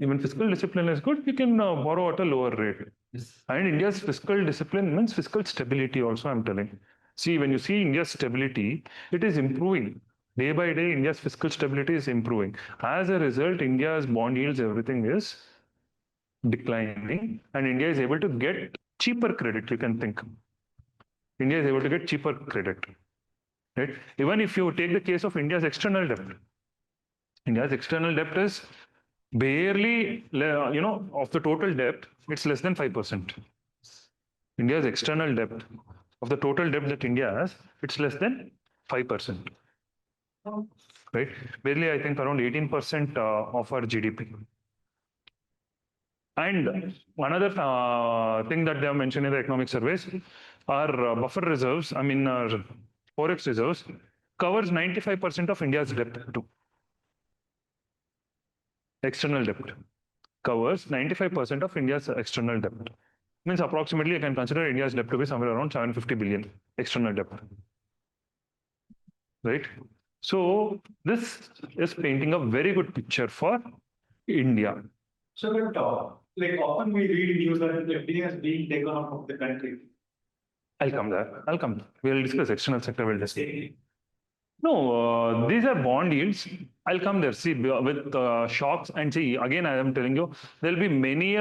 [SPEAKER 1] Even fiscal discipline is good. You can borrow at a lower rate.
[SPEAKER 2] Yes.
[SPEAKER 1] And India's fiscal discipline means fiscal stability also, I'm telling. See, when you see India's stability, it is improving. Day by day, India's fiscal stability is improving. As a result, India's bond yields, everything is declining. And India is able to get cheaper credit, you can think. India is able to get cheaper credit. Right? Even if you take the case of India's external debt, India's external debt is barely, of the total debt, it's less than 5%. India's external debt, of the total debt that India has, it's less than 5%. Right? Barely, I think, around 18% of our GDP. And another thing that they have mentioned in the economic surveys, our buffer reserves, our forex reserves, covers 95% of India's debt too. External debt covers 95% of India's external debt. Means approximately you can consider India's debt to be somewhere around 750 billion external debt. Right? So this is painting a very good picture for India.
[SPEAKER 4] So, but like often we read news that India is being taken out of the country.
[SPEAKER 1] I'll come there. We'll discuss external sector. We'll discuss. No, these are bond yields. I'll come there. See, with shocks and see, again, I am telling you, there'll be many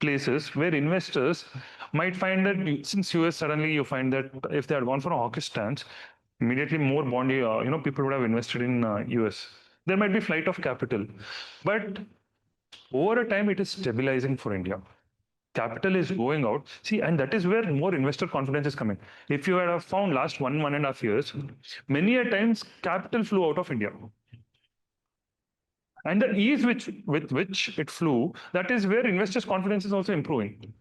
[SPEAKER 1] places where investors might find that since US suddenly you find that if they had gone for a hawkish stance, immediately more bond, people would have invested in US. There might be flight of capital, but over a time it is stabilizing for India. Capital is going out. See, and that is where more investor confidence is coming. If you had found last 1.5 years, many a times capital flew out of India. And the ease with which it flew, that is where investors' confidence is also improving.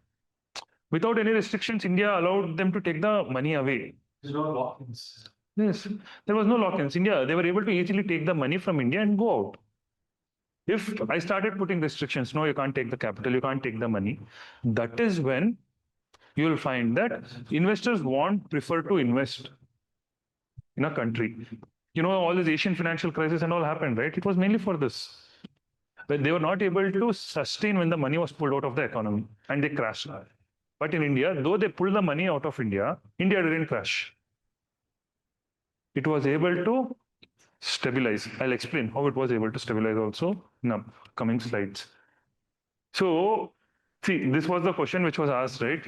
[SPEAKER 1] Without any restrictions, India allowed them to take the money away.
[SPEAKER 4] There's no lock-ins.
[SPEAKER 1] Yes, there was no lock-ins. India, they were able to easily take the money from India and go out. If I started putting restrictions, no, you can't take the capital, you can't take the money, that is when you'll find that investors prefer to invest in a country. All this Asian financial crisis and all happened, right? It was mainly for this. but they were not able to sustain when the money was pulled out of the economy and they crashed. But in India, though they pulled the money out of India, India didn't crash. It was able to stabilize. I'll explain how it was able to stabilize also in upcoming slides. So, see, this was the question which was asked, right?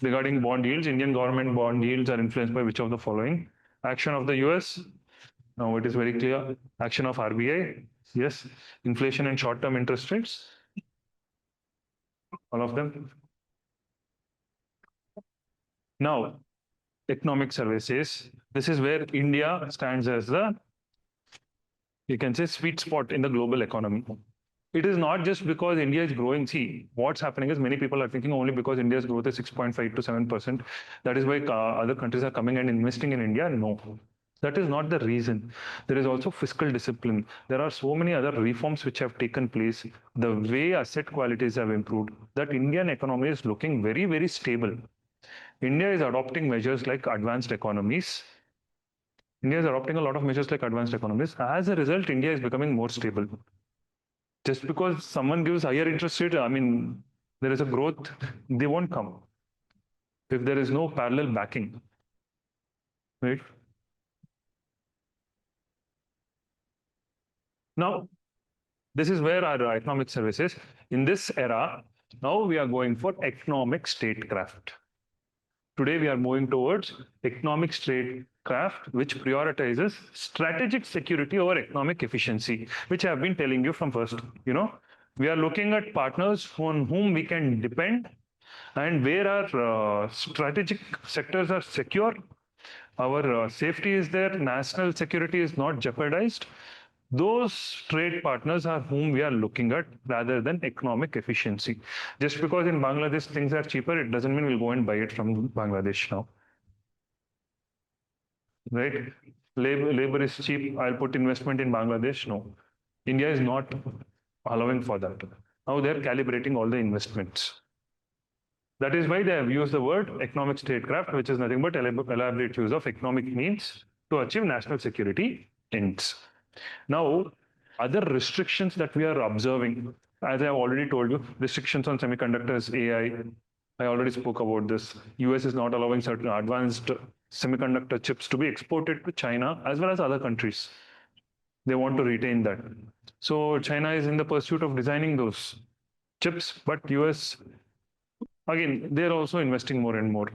[SPEAKER 1] Regarding bond yields, Indian government bond yields are influenced by which of the following? Action of the US. Now it is very clear. Action of RBI. Yes. Inflation and short-term interest rates. All of them. Now, economic survey says this is where India stands as the, you can say, sweet spot in the global economy. It is not just because India is growing. See, what's happening is many people are thinking only because India's growth is 6.5 to 7%. That is why other countries are coming and investing in India. No, that is not the reason. There is also fiscal discipline. There are so many other reforms which have taken place. The way asset qualities have improved. That Indian economy is looking very, very stable. India is adopting measures like advanced economies. India is adopting a lot of measures like advanced economies. As a result, India is becoming more stable. Just because someone gives higher interest rate, I mean, there is a growth, they won't come if there is no parallel backing, right? Now, this is where our economic services, in this era, now we are going for economic statecraft. Today, we are moving towards economic statecraft, which prioritizes strategic security over economic efficiency, which I have been telling you from first. We are looking at partners on whom we can depend and where our strategic sectors are secure, our safety is there, national security is not jeopardized. Those trade partners are whom we are looking at rather than economic efficiency. Just because in Bangladesh things are cheaper, it doesn't mean we'll go and buy it from Bangladesh now. Right? Labor is cheap. I'll put investment in Bangladesh. No. India is not allowing for that. Now they're calibrating all the investments. That is why they have used the word economic statecraft, which is nothing but elaborate use of economic means to achieve national security ends. Now, other restrictions that we are observing, as I have already told you, restrictions on semiconductors, AI, I already spoke about this. US is not allowing certain advanced semiconductor chips to be exported to China as well as other countries. They want to retain that. So China is in the pursuit of designing those chips, but US, again, they're also investing more and more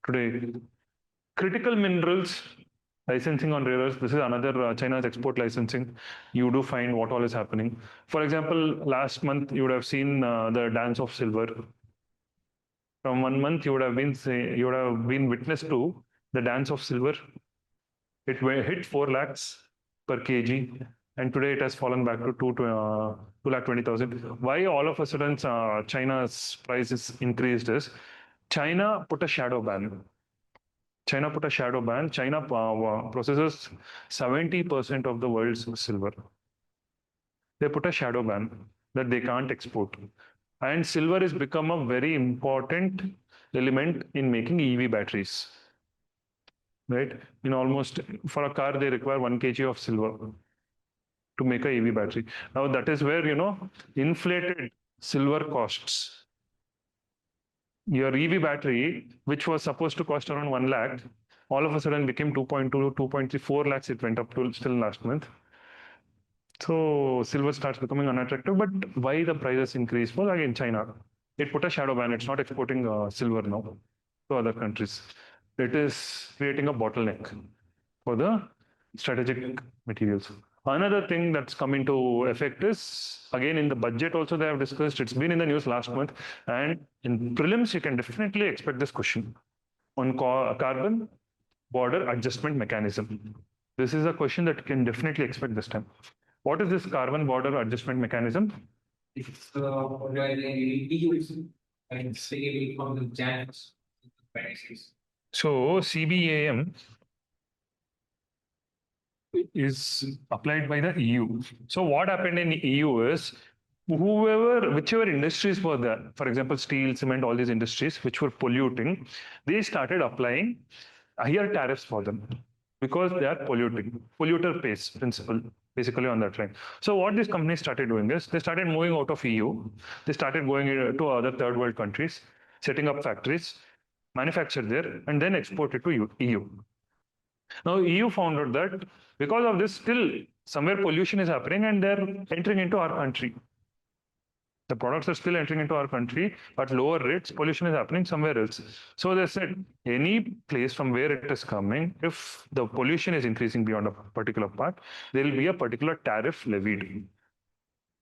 [SPEAKER 1] today. Critical minerals, licensing on rare earths, this is another China's export licensing. You do find what all is happening. For example, last month, you would have seen the dance of silver. From 1 month, you would have been witness to the dance of silver. It hit 4 lakhs per kg, and today it has fallen back to 2,20,000. Why all of a sudden China's price is increased is China put a shadow ban. China processes 70% of the world's silver. They put a shadow ban that they can't export. And silver has become a very important element in making EV batteries. Right? In almost, for a car, they require 1 kg of silver to make a EV battery. Now that is where, inflated silver costs. Your EV battery, which was supposed to cost around 1 lakh, all of a sudden became 2.2, 2.3, 4 lakhs it went up to still last month. So silver starts becoming unattractive, but why the prices increase? Well, again, China. It put a shadow ban. It's not exporting silver now to other countries. It is creating a bottleneck for the strategic materials. Another thing that's come into effect is, again, in the budget also they have discussed, it's been in the news last month, and in prelims, you can definitely expect this question on carbon border adjustment mechanism. This is a question that you can definitely expect this time. What is this carbon border adjustment mechanism?
[SPEAKER 2] It's reduce and say from the channels.
[SPEAKER 1] So CBAM is applied by the EU. So what happened in EU is whichever industries were there, for example, steel, cement, all these industries which were polluting, they started applying higher tariffs for them, because they are polluting. Polluter pays principle, basically on that line. So what these companies started doing is they started moving out of EU. They started going to other third world countries, setting up factories, manufacture there, and then export it to EU. Now EU found out that because of this, still somewhere pollution is happening and they're entering into our country. The products are still entering into our country at lower rates. Pollution is happening somewhere else. So they said any place from where it is coming, if the pollution is increasing beyond a particular part, there will be a particular tariff levied.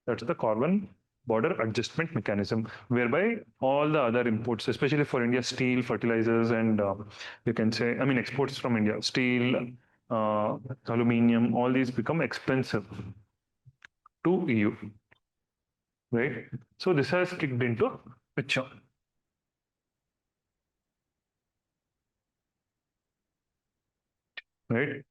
[SPEAKER 1] That's the carbon border adjustment mechanism, whereby all the other imports, especially for India, steel, fertilizers, and you can say, I mean, exports from India, steel, aluminium, all these become expensive to EU. Right? So this has kicked into picture. Right?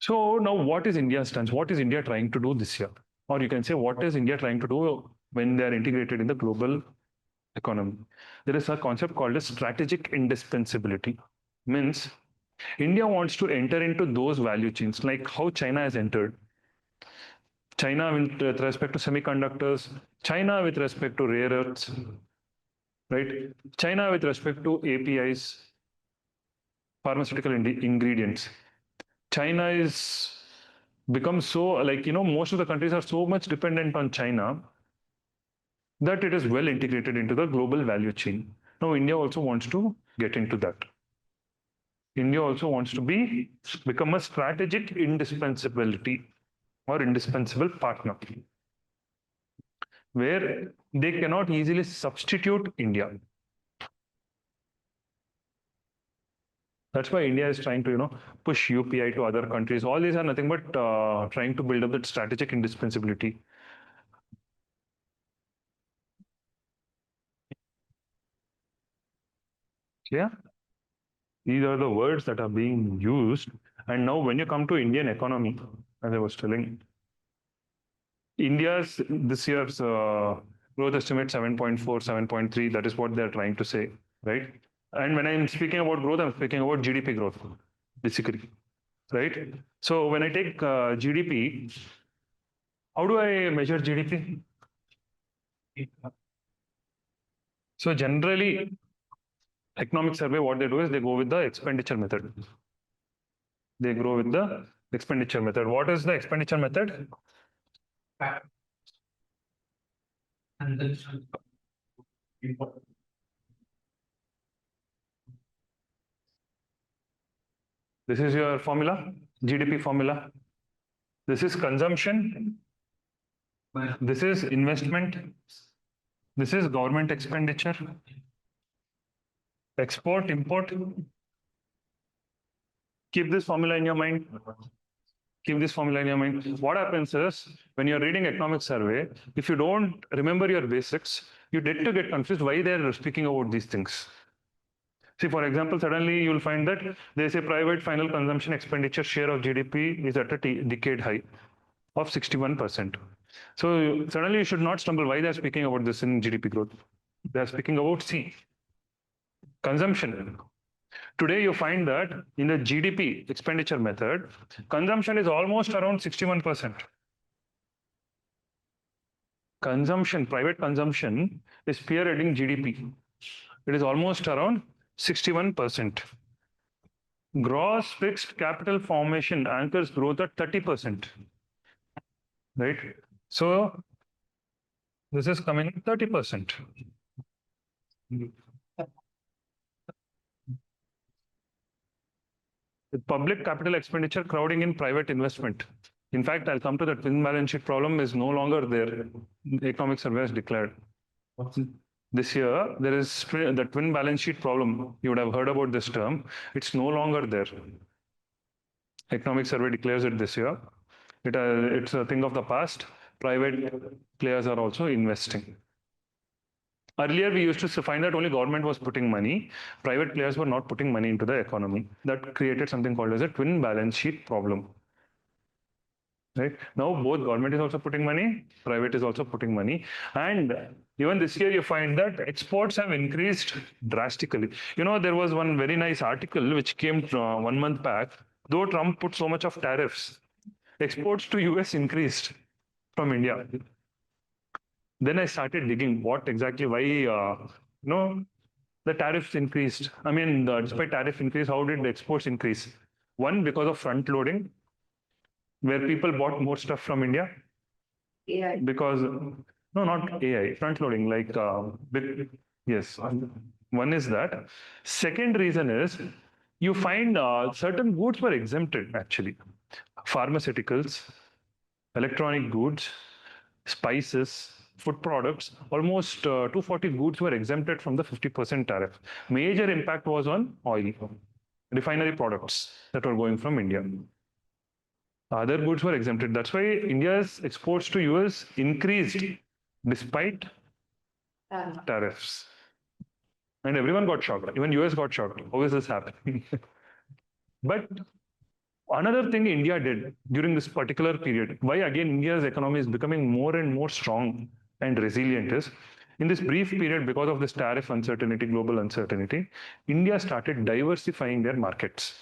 [SPEAKER 1] So now what is India's stance? What is India trying to do this year? Or you can say, what is India trying to do when they are integrated in the global economy? There is a concept called as strategic indispensability. Means India wants to enter into those value chains, like how China has entered. China with respect to semiconductors, China with respect to rare earths, right? China with respect to APIs, pharmaceutical ingredients. China is become so, like, most of the countries are so much dependent on China that it is well integrated into the global value chain. Now, India also wants to get into that. India also wants to become a strategic indispensability or indispensable partner, where they cannot easily substitute India. That's why India is trying to, push UPI to other countries. All these are nothing but trying to build up that strategic indispensability. Yeah, these are the words that are being used. And now, when you come to Indian economy, as I was telling, India's this year's growth estimate 7.4, 7.3. That is what they're trying to say, right? And when I'm speaking about growth, I'm speaking about GDP growth, basically, right? So when I take GDP, how do I measure GDP? So generally, economic survey, what they do is they go with the expenditure method. They go with the expenditure method. What is the expenditure method?
[SPEAKER 2] And then
[SPEAKER 1] This is your formula, GDP formula. This is consumption. This is investment. This is government expenditure. Export, import. Keep this formula in your mind. Keep this formula in your mind. What happens is, when you're reading economic survey, if you don't remember your basics, you tend to get confused why they're speaking about these things. See, for example, suddenly you'll find that they say private final consumption expenditure share of GDP is at a decade high of 61%. So suddenly you should not stumble why they're speaking about this in GDP growth. They're speaking about consumption. Today you find that in the GDP expenditure method, consumption is almost around 61%. Consumption, private consumption is spearheading GDP. It is almost around 61%. Gross fixed capital formation anchors growth at 30%. Right? So this is coming at 30%. With public capital expenditure crowding in private investment. In fact, I'll come to the twin balance sheet problem is no longer there. The economic survey has declared. This year, there is the twin balance sheet problem. You would have heard about this term. It's no longer there. Economic survey declares it this year. It's a thing of the past. Private players are also investing. Earlier, we used to find that only government was putting money. Private players were not putting money into the economy. That created something called as a twin balance sheet problem. right? Now both government is also putting money, private is also putting money, and even this year you find that exports have increased drastically. There was one very nice article which came 1 month back. Though Trump put so much of tariffs, exports to US increased from India. Then I started digging what exactly, why, the tariffs increased. I mean, despite tariff increase, how did the exports increase? One, because of front loading, where people bought more stuff from India.
[SPEAKER 3] AI.
[SPEAKER 1] Because, no, not AI, front loading, like, yes, one is that. Second reason is you find certain goods were exempted actually. Pharmaceuticals, electronic goods, spices, food products, almost 240 goods were exempted from the 50% tariff. Major impact was on oil, refinery products that were going from India. Other goods were exempted. That's why India's exports to US increased despite tariffs. And everyone got shocked. Even US got shocked. How is this happening? But another thing India did during this particular period, why again India's economy is becoming more and more strong and resilient is, in this brief period, because of this tariff uncertainty, global uncertainty, India started diversifying their markets.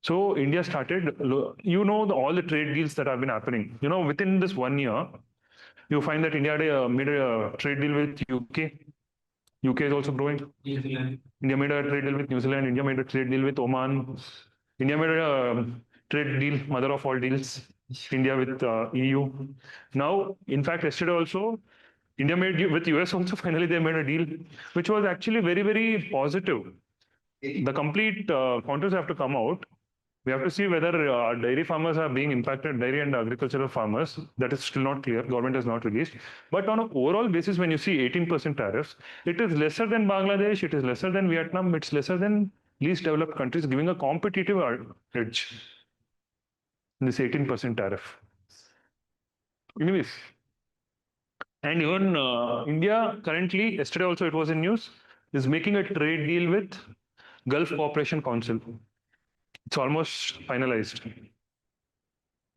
[SPEAKER 1] So India started, all the trade deals that have been happening. Within this 1 year, you find that India made a trade deal with UK. UK is also growing.
[SPEAKER 2] New Zealand.
[SPEAKER 1] India made a trade deal with New Zealand. India made a trade deal with Oman. India made a trade deal, mother of all deals, India with EU. Now, in fact, yesterday also, India made with US also, finally they made a deal, which was actually very, very positive. The complete contours have to come out. We have to see whether dairy farmers are being impacted, dairy and agricultural farmers. That is still not clear. Government has not released. But on an overall basis, when you see 18% tariffs, it is lesser than Bangladesh, it is lesser than Vietnam, it's lesser than least developed countries, giving a competitive edge. This 18% tariff. Anyways, and even India currently, yesterday also it was in news, is making a trade deal with Gulf Cooperation Council. It's almost finalized.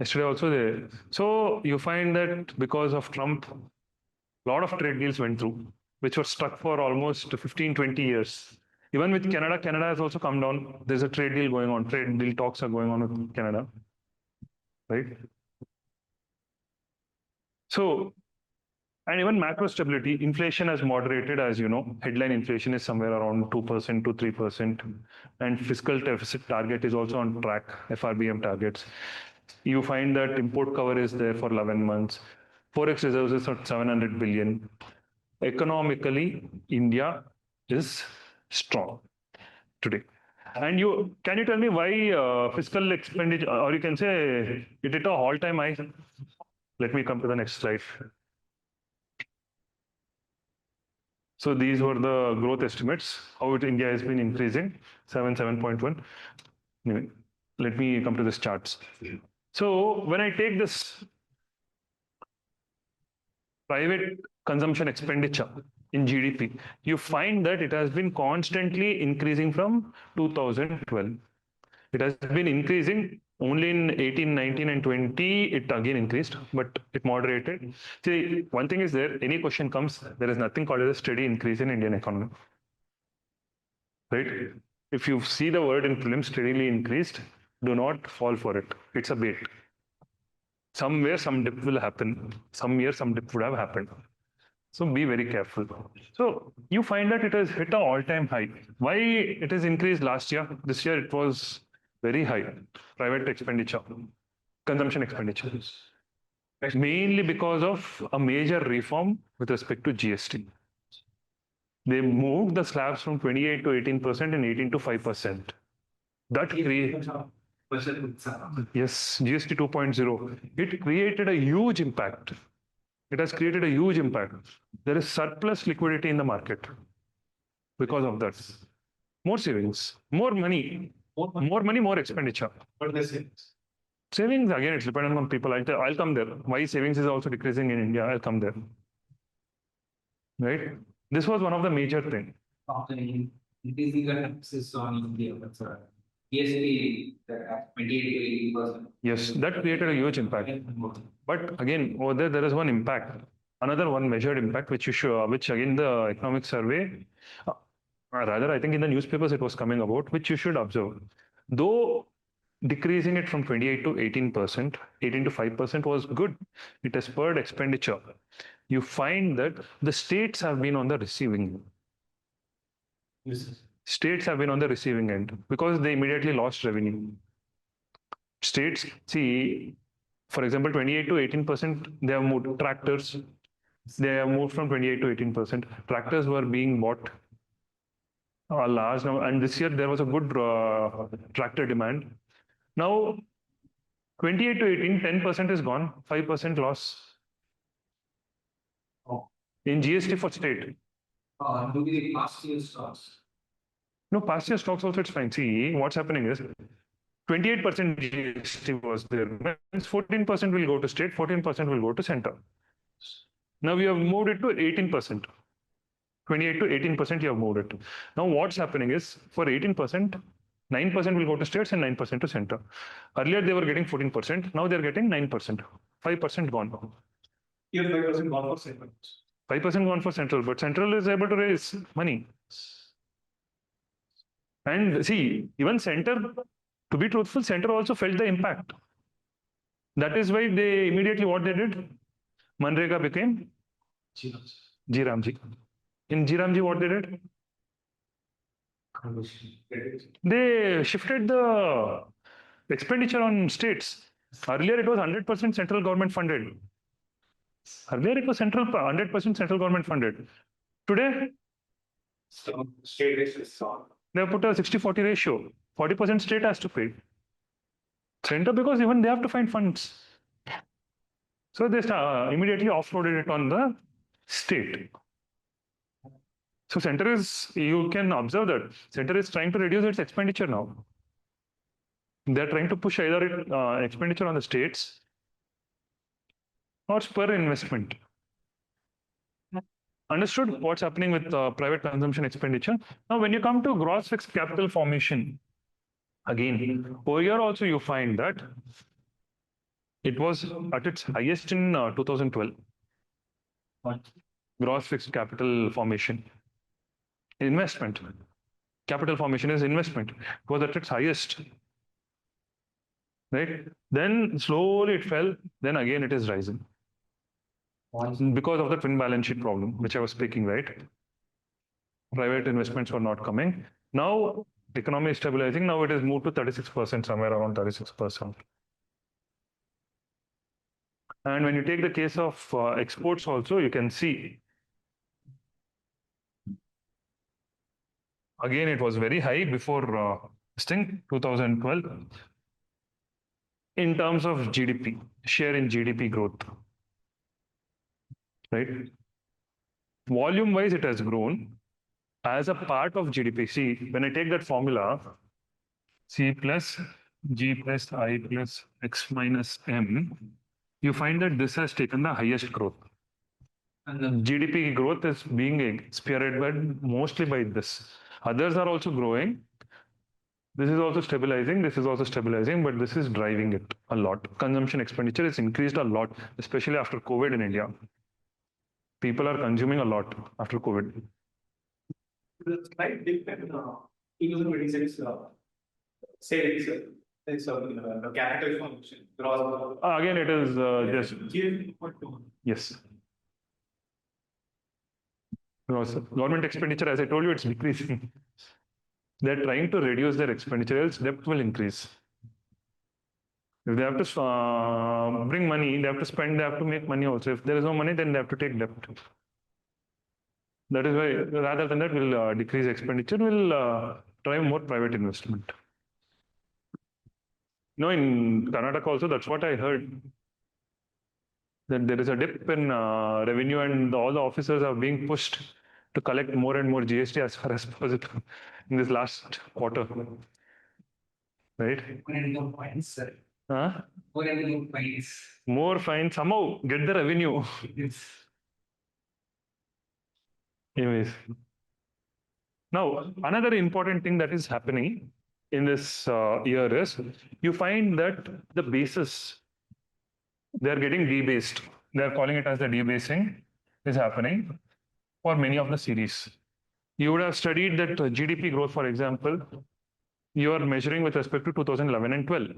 [SPEAKER 1] Yesterday also so you find that because of Trump, a lot of trade deals went through, which were stuck for almost 15, 20 years. Even with Canada, Canada has also come down. There's a trade deal going on. Trade deal talks are going on with Canada, right? So, and even macro stability, inflation has moderated, as you know. Headline inflation is somewhere around 2% to 3%. And fiscal deficit target is also on track, FRBM targets. You find that import cover is there for 11 months. Forex reserves is at 700 billion. Economically, India is strong today. And can you tell me why fiscal expenditure, or you can say it hit a all-time high? Let me come to the next slide. So these were the growth estimates, how India has been increasing, 7.1. Anyway, let me come to this charts. So when I take this private consumption expenditure in GDP, you find that it has been constantly increasing from 2012. It has been increasing only in 18, 19, and 20. It again increased, but it moderated. See, one thing is there, any question comes, there is nothing called as a steady increase in Indian economy. Right? If you see the word in prelims steadily increased, do not fall for it. It's a bait. Somewhere some dip will happen. Some year some dip would have happened. So be very careful. So you find that it has hit an all-time high. Why it has increased last year? This year it was very high. Private expenditure, consumption expenditure. Mainly because of a major reform with respect to GST. They moved the slabs from 28 to 18% and 18 to 5%. That created, yes, GST 2.0. It created a huge impact. It has created a huge impact. There is surplus liquidity in the market because of that. More savings, more money, more expenditure.
[SPEAKER 4] But the savings.
[SPEAKER 1] Savings, again, it's dependent on people. I'll come there. Why savings is also decreasing in India, I'll come there. Right? This was one of the major things.
[SPEAKER 2] Increasing the taxes on India. That's right. PSC, 28 to 80%.
[SPEAKER 1] Yes, that created a huge impact. But again, over there is one impact, another one measured impact, which you show, which again the economic survey, rather I think in the newspapers it was coming about, which you should observe. Though decreasing it from 28 to 18%, 18 to 5% was good. It has spurred expenditure. You find that the states have been on the receiving end. States have been on the receiving end because they immediately lost revenue. States, see, for example, 28 to 18%, they have moved tractors. They have moved from 28 to 18%. Tractors were being bought a large number, and this year there was a good tractor demand. Now, 28 to 18, 10% is gone, 5% loss in GST for state.
[SPEAKER 2] Do the past year stocks?
[SPEAKER 1] No, past year stocks also it's fine. See, what's happening is 28% GST was there. Means 14% will go to state, 14% will go to center. Now we have moved it to 18%. 28 to 18% you have moved it. Now what's happening is for 18%, 9% will go to states and 9% to center. Earlier they were getting 14%, now they're getting 9%. 5% gone.
[SPEAKER 4] Here 5% gone for central.
[SPEAKER 1] 5% gone for central, but central is able to raise money. And see, even center, to be truthful, center also felt the impact. That is why they immediately what they did? Manrega became Jiramji. In Jiramji, what they did? They shifted the expenditure on states. Earlier, it was 100% central government funded. Earlier, it was 100% central government funded. Today,
[SPEAKER 4] State races on.
[SPEAKER 1] they have put a 60-40 ratio. 40% state has to pay. Center, because even they have to find funds. So they immediately offloaded it on the state. So center is, you can observe that center is trying to reduce its expenditure now. They're trying to push either expenditure on the states or spur investment. Understood what's happening with private consumption expenditure? Now, when you come to gross fixed capital formation, again, over here also you find that it was at its highest in 2012. Gross fixed capital formation. Investment. Capital formation is investment. It was at its highest. Right? Then slowly it fell. Then again it is rising. Because of the twin balance sheet problem, which I was speaking, right? Private investments were not coming. Now, economy is stabilizing. Now it is moved to 36%, somewhere around 36%. And when you take the case of exports also, you can see, again, it was very high before this thing, 2012, in terms of GDP, share in GDP growth. Right? Volume-wise, it has grown as a part of GDP. See, when I take that formula, C plus G plus I plus X minus M, you find that this has taken the highest growth. And the GDP growth is being spearheaded mostly by this. Others are also growing. This is also stabilizing. This is also stabilizing, but this is driving it a lot. Consumption expenditure has increased a lot, especially after COVID in India. People are consuming a lot after COVID.
[SPEAKER 4] The slight dip in 2026 savings, the capital formation, gross.
[SPEAKER 1] Again, it is just, yes. Government expenditure, as I told you, it's decreasing. They're trying to reduce their expenditure, else debt will increase. If they have to bring money, they have to spend, they have to make money also. If there is no money, then they have to take debt. That is why, rather than that, we'll decrease expenditure, we'll drive more private investment. No, in Karnataka also, that's what I heard. That there is a dip in revenue and all the officers are being pushed to collect more and more GST as far as possible in this last quarter. Right?
[SPEAKER 2] More fines, sir.
[SPEAKER 1] Huh?
[SPEAKER 2] More and more fines.
[SPEAKER 1] More fines, somehow get the revenue.
[SPEAKER 2] Yes.
[SPEAKER 1] Anyways. Now, another important thing that is happening in this year is you find that the basis they are getting debased. They are calling it as the debasing is happening for many of the series. You would have studied that GDP growth, for example, you are measuring with respect to 2011 and 12.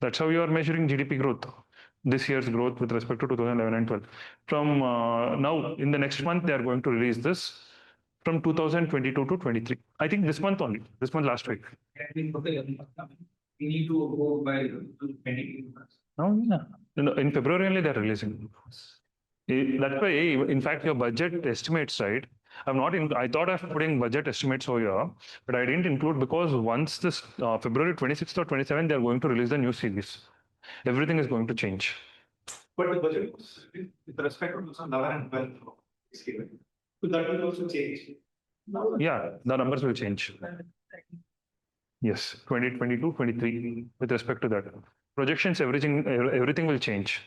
[SPEAKER 1] That's how you are measuring GDP growth. This year's growth with respect to 2011 and 12. From now, in the next month, they are going to release this from 2022 to 23. I think this month only, this month last week.
[SPEAKER 2] We need to go by 20.
[SPEAKER 1] No, yeah. No, in February only they're releasing. That's why, in fact, your budget estimates, right? I thought of putting budget estimates over here, but I didn't include because once this February 26th or 27th, they're going to release the new series. Everything is going to change.
[SPEAKER 4] But the budget was with respect to 2011 and 12 is given. So that will also change.
[SPEAKER 1] Yeah, the numbers will change. Yes, 2022, 23 with respect to that. Projections, everything will change.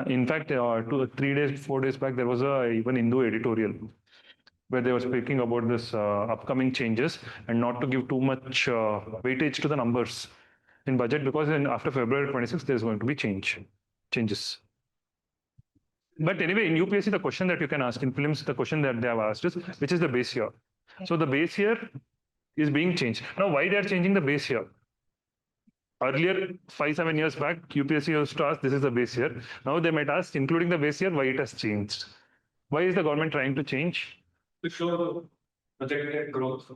[SPEAKER 1] In fact, 3 days, 4 days back, there was a even Hindu editorial where they were speaking about this upcoming changes and not to give too much weightage to the numbers in budget because after February 26th, there's going to be changes. But anyway, in UPSC, the question that you can ask in prelims, the question that they have asked is, which is the base year? So the base year is being changed. Now, why they are changing the base year? Earlier, 5-7 years back, UPSC used to ask, this is the base year. Now they might ask, including the base year, why it has changed. Why is the government trying to change?
[SPEAKER 4] To show the projected growth.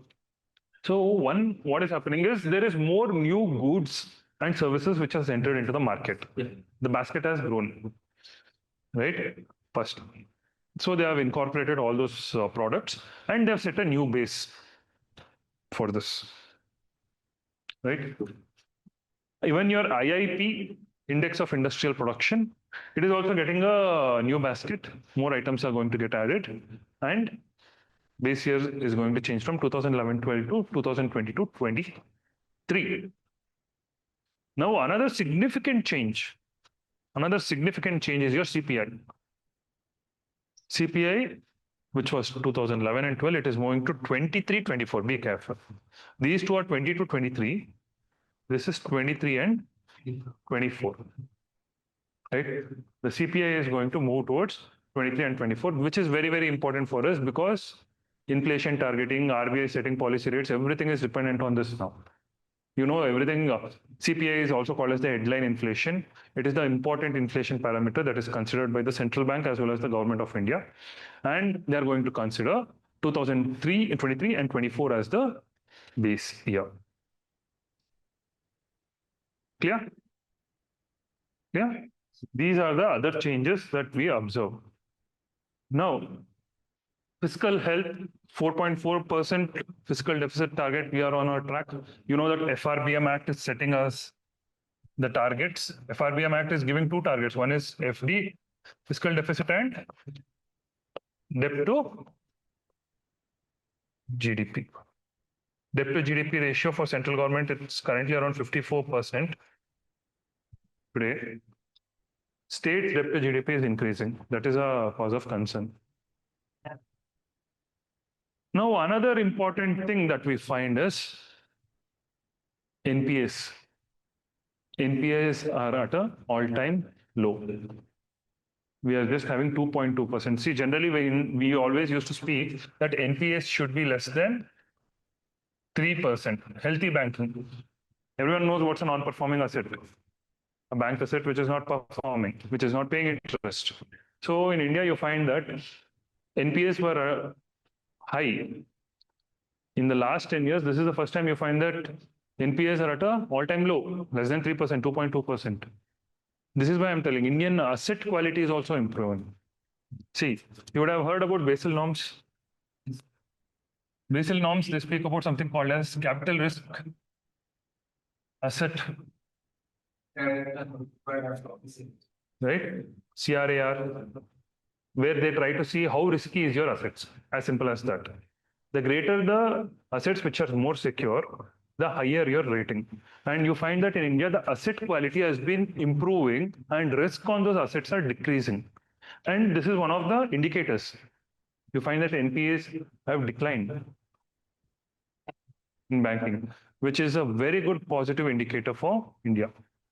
[SPEAKER 1] So what is happening is there is more new goods and services which has entered into the market. The basket has grown, right? First. So they have incorporated all those products and they have set a new base for this, right? Even your IIP, Index of Industrial Production, it is also getting a new basket. More items are going to get added. And base year is going to change from 2011-12 to 2022-23. Now, another significant change is your CPI. CPI, which was 2011 and 12, it is moving to 23-24. Be careful. These two are 22-23. This is 23 and 24, right? The CPI is going to move towards 23 and 24, which is very, very important for us because inflation targeting, RBI setting policy rates, everything is dependent on this now. You know, everything, CPI is also called as the headline inflation. It is the important inflation parameter that is considered by the central bank as well as the government of India. And they are going to consider 2023 and 24 as the base year. Clear? Yeah. These are the other changes that we observe. Now, fiscal health, 4.4% fiscal deficit target, we are on our track. You know that FRBM Act is setting us the targets. FRBM Act is giving two targets. One is FD, fiscal deficit, and debt to GDP. Debt to GDP ratio for central government, it's currently around 54%. Today, state debt to GDP is increasing. That is a cause of concern. Now, another important thing that we find is NPAs. NPAs are at an all-time low. We are just having 2.2%. See, generally, we always used to speak that NPAs should be less than 3%. Healthy banking. Everyone knows what's a non-performing asset. A bank asset which is not performing, which is not paying interest. So in India, you find that NPAs were high. In the last 10 years, this is the first time you find that NPAs are at an all-time low, less than 3%, 2.2%. This is why I'm telling Indian asset quality is also improving. See, you would have heard about Basel norms. Basel norms, they speak about something called as capital risk asset, right? CRAR, where they try to see how risky is your assets, as simple as that. The greater the assets which are more secure, the higher your rating. And you find that in India, the asset quality has been improving and risk on those assets are decreasing. And this is one of the indicators. You find that NPAs have declined. in banking, which is a very good positive indicator for India.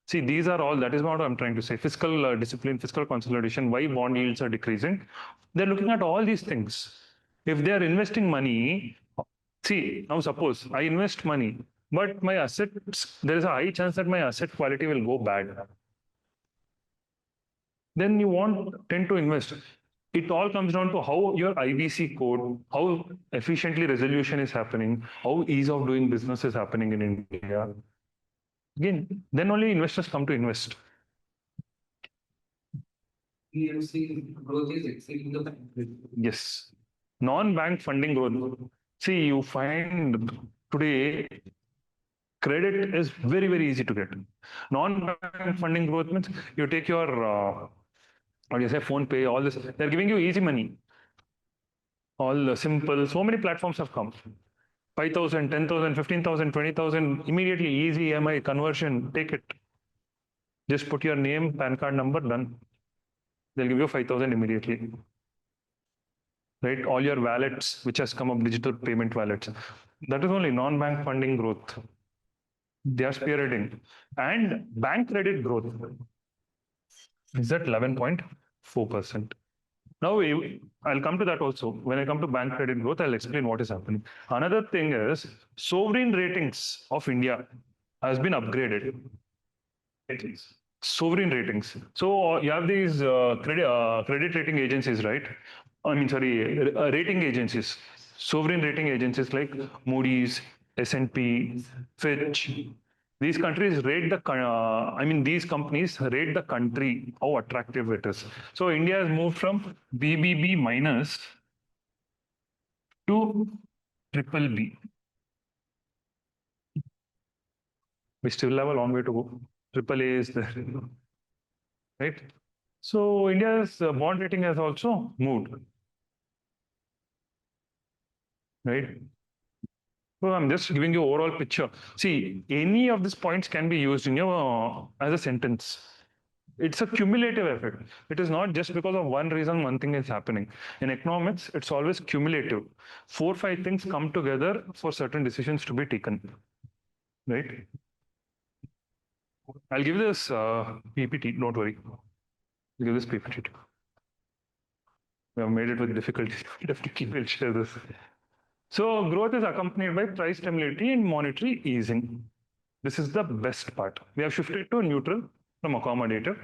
[SPEAKER 1] See, these are all, that is what I'm trying to say. Fiscal discipline, fiscal consolidation, why bond yields are decreasing. They're looking at all these things. If they are investing money, see, now suppose I invest money, but my assets, there is a high chance that my asset quality will go bad. Then you won't tend to invest. It all comes down to how your IBC code, how efficiently resolution is happening, how ease of doing business is happening in India. Again, then only investors come to invest.
[SPEAKER 2] We have seen growth is exceeding the bank.
[SPEAKER 1] Yes. Non-bank funding growth. See, you find today credit is very, very easy to get. Non-bank funding growth means you take your, what do you say, phone pay, all this. They're giving you easy money. All simple. So many platforms have come. 5,000, 10,000, 15,000, 20,000, immediately easy EMI conversion, take it. Just put your name, PAN card number, done. They'll give you 5,000 immediately. Right? All your wallets, which has come up, digital payment wallets. That is only non-bank funding growth. They are spearheading. And bank credit growth is at 11.4%. Now, I'll come to that also. When I come to bank credit growth, I'll explain what is happening. Another thing is sovereign ratings of India has been upgraded. Sovereign ratings. So you have these credit rating agencies, right? I mean, sorry, rating agencies, sovereign rating agencies like Moody's, S&P, Fitch. These countries rate these companies rate the country, how attractive it is. So India has moved from BBB minus to triple B. We still have a long way to go. Triple A is there, right? So India's bond rating has also moved, right? So I'm just giving you overall picture. See, any of these points can be used in your as a sentence. It's a cumulative effect. It is not just because of one reason one thing is happening. In economics, it's always cumulative. 4, 5 things come together for certain decisions to be taken, right? I'll give this PPT. Don't worry. I'll give this PPT. We have made it with difficulty. Definitely will share this. So growth is accompanied by price stability and monetary easing. This is the best part. We have shifted to neutral from accommodative,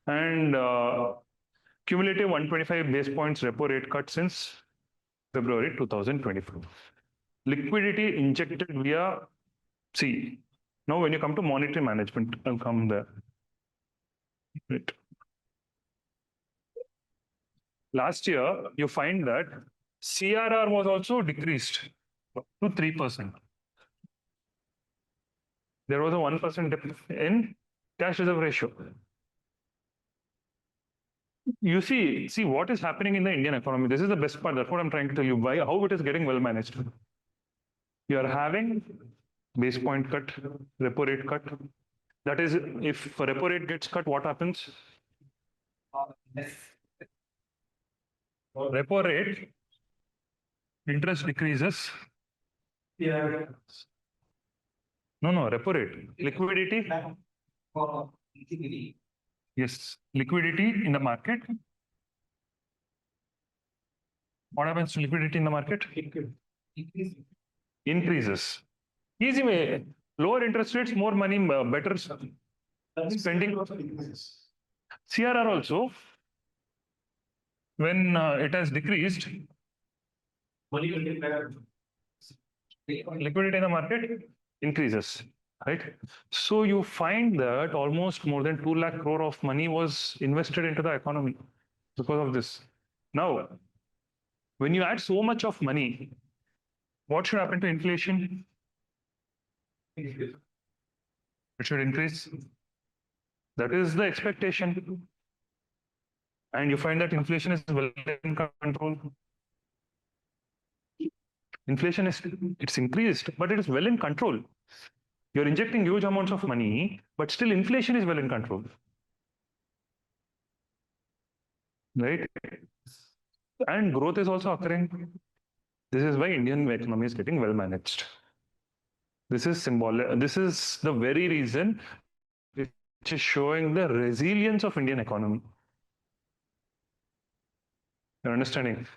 [SPEAKER 1] and cumulative 125 base points repo rate cut since February 2024. Liquidity injected via C. Now, when you come to monetary management, I'll come there. Right. Last year, you find that CRR was also decreased to 3%. There was a 1% dip in cash reserve ratio. You see what is happening in the Indian economy. This is the best part. That's what I'm trying to tell you. Why, how it is getting well managed. You are having base point cut, repo rate cut. That is, if repo rate gets cut, what happens? Repo rate, interest decreases.
[SPEAKER 4] Yeah.
[SPEAKER 1] No, repo rate. Liquidity. Yes, liquidity in the market. What happens to liquidity in the market? Increases. Easy way. Lower interest rates, more money, better spending. CRR also, when it has decreased, liquidity in the market increases, right? So you find that almost more than 2 lakh crore of money was invested into the economy because of this. Now, when you add so much of money, what should happen to inflation? It should increase. That is the expectation. And you find that inflation is well in control. Inflation it's increased, but it is well in control. You're injecting huge amounts of money, but still inflation is well in control. Right? And growth is also occurring. This is why Indian economy is getting well managed. This is symbolic. This is the very reason which is showing the resilience of Indian economy. You're understanding?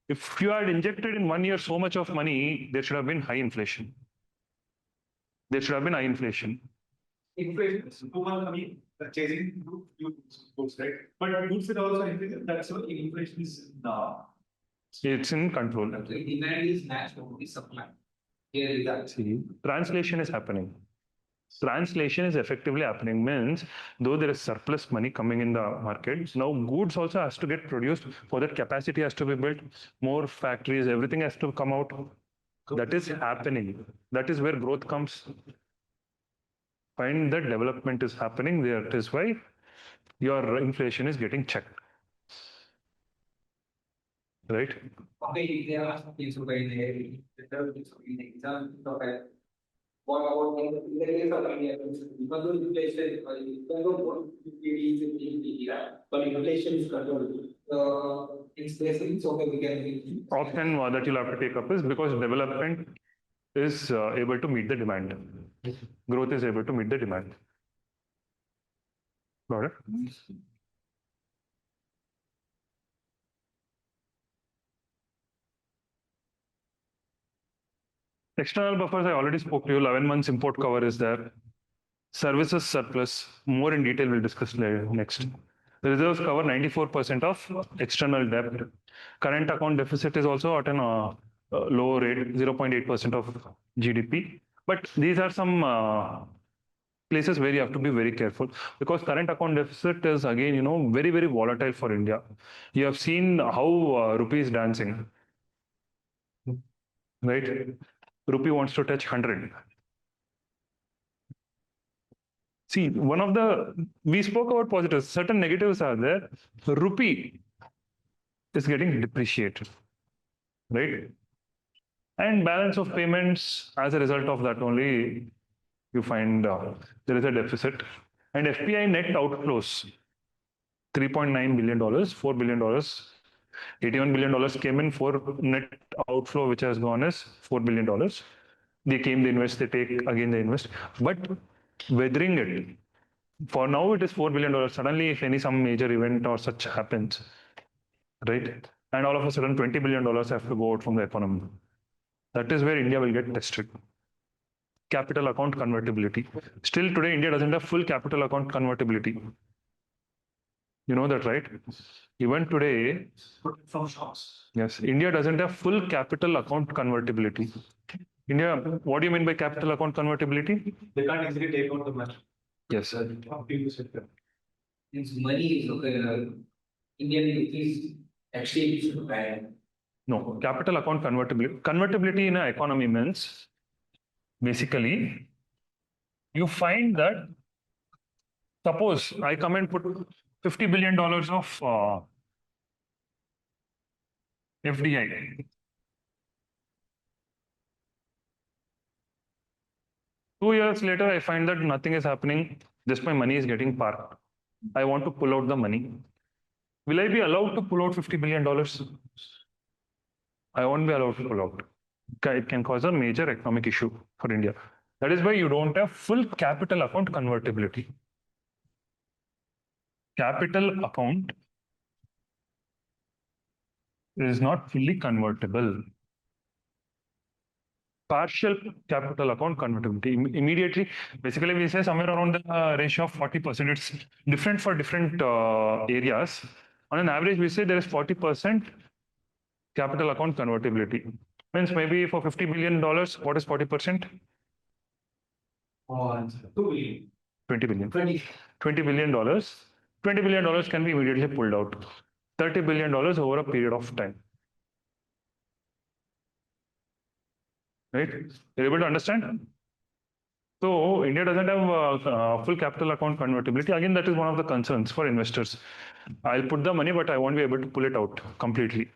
[SPEAKER 1] If you had injected in 1 year so much of money, there should have been high inflation. There should have been high inflation.
[SPEAKER 4] Inflation is chasing goods, right? But goods are also increasing. That's why inflation is
[SPEAKER 1] It's in control.
[SPEAKER 2] The demand is matched with the supply. Here is that.
[SPEAKER 1] See, translation is happening. Translation is effectively happening means though there is surplus money coming in the market, now goods also has to get produced. For that, capacity has to be built, more factories, everything has to come out. That is happening. That is where growth comes. Find that development is happening. That is why your inflation is getting checked. Right?
[SPEAKER 2] Okay, there are some things over in the exam. What about in the case of India? Because of inflation, but inflation is controlled. It's basically it's okay. We can.
[SPEAKER 1] Option that you'll have to take up is because development is able to meet the demand. Growth is able to meet the demand. Got it? External buffers, I already spoke to you. 11 months import cover is there. Services surplus, more in detail, we'll discuss next. The reserves cover 94% of external debt. Current account deficit is also at an low rate, 0.8% of GDP. But these are some places where you have to be very careful because current account deficit is again, very, very volatile for India. You have seen how rupee is dancing, right? Rupee wants to touch 100. See, we spoke about positives, certain negatives are there. Rupee is getting depreciated, right? And balance of payments, as a result of that only, you find there is a deficit. And FPI net outflows, $3.9 billion, $4 billion, $81 billion came in for net outflow, which has gone as $4 billion. They came, they invest, they take, again they invest. But weathering it, for now it is $4 billion. Suddenly, if some major event or such happens, right? And all of a sudden $20 billion have to go out from the economy. That is where India will get tested. Capital account convertibility. Still today, India doesn't have full capital account convertibility. You know that, right? Even today,
[SPEAKER 4] from shocks.
[SPEAKER 1] yes, India doesn't have full capital account convertibility. India, what do you mean by capital account convertibility?
[SPEAKER 4] They can't easily take out the money.
[SPEAKER 1] Yes.
[SPEAKER 2] Its money is okay. Indian rupees exchange bad.
[SPEAKER 1] No, capital account convertibility. Convertibility in an economy means basically you find that suppose I come and put $50 billion of FDI. 2 years later, I find that nothing is happening. Just my money is getting parked. I want to pull out the money. Will I be allowed to pull out $50 billion? I won't be allowed to pull out. It can cause a major economic issue for India. That is why you don't have full capital account convertibility. Capital account is not fully convertible. Partial capital account convertibility. Immediately, basically, we say somewhere around the ratio of 40%. It's different for different areas. On an average, we say there is 40% capital account convertibility. Means maybe for $50 billion, what is 40%?
[SPEAKER 2] 2 billion.
[SPEAKER 1] 20 billion.
[SPEAKER 2] 20.
[SPEAKER 1] $20 billion. $20 billion can be immediately pulled out. $30 billion over a period of time. Right? You're able to understand? So India doesn't have full capital account convertibility. Again, that is one of the concerns for investors. I'll put the money, but I won't be able to pull it out completely.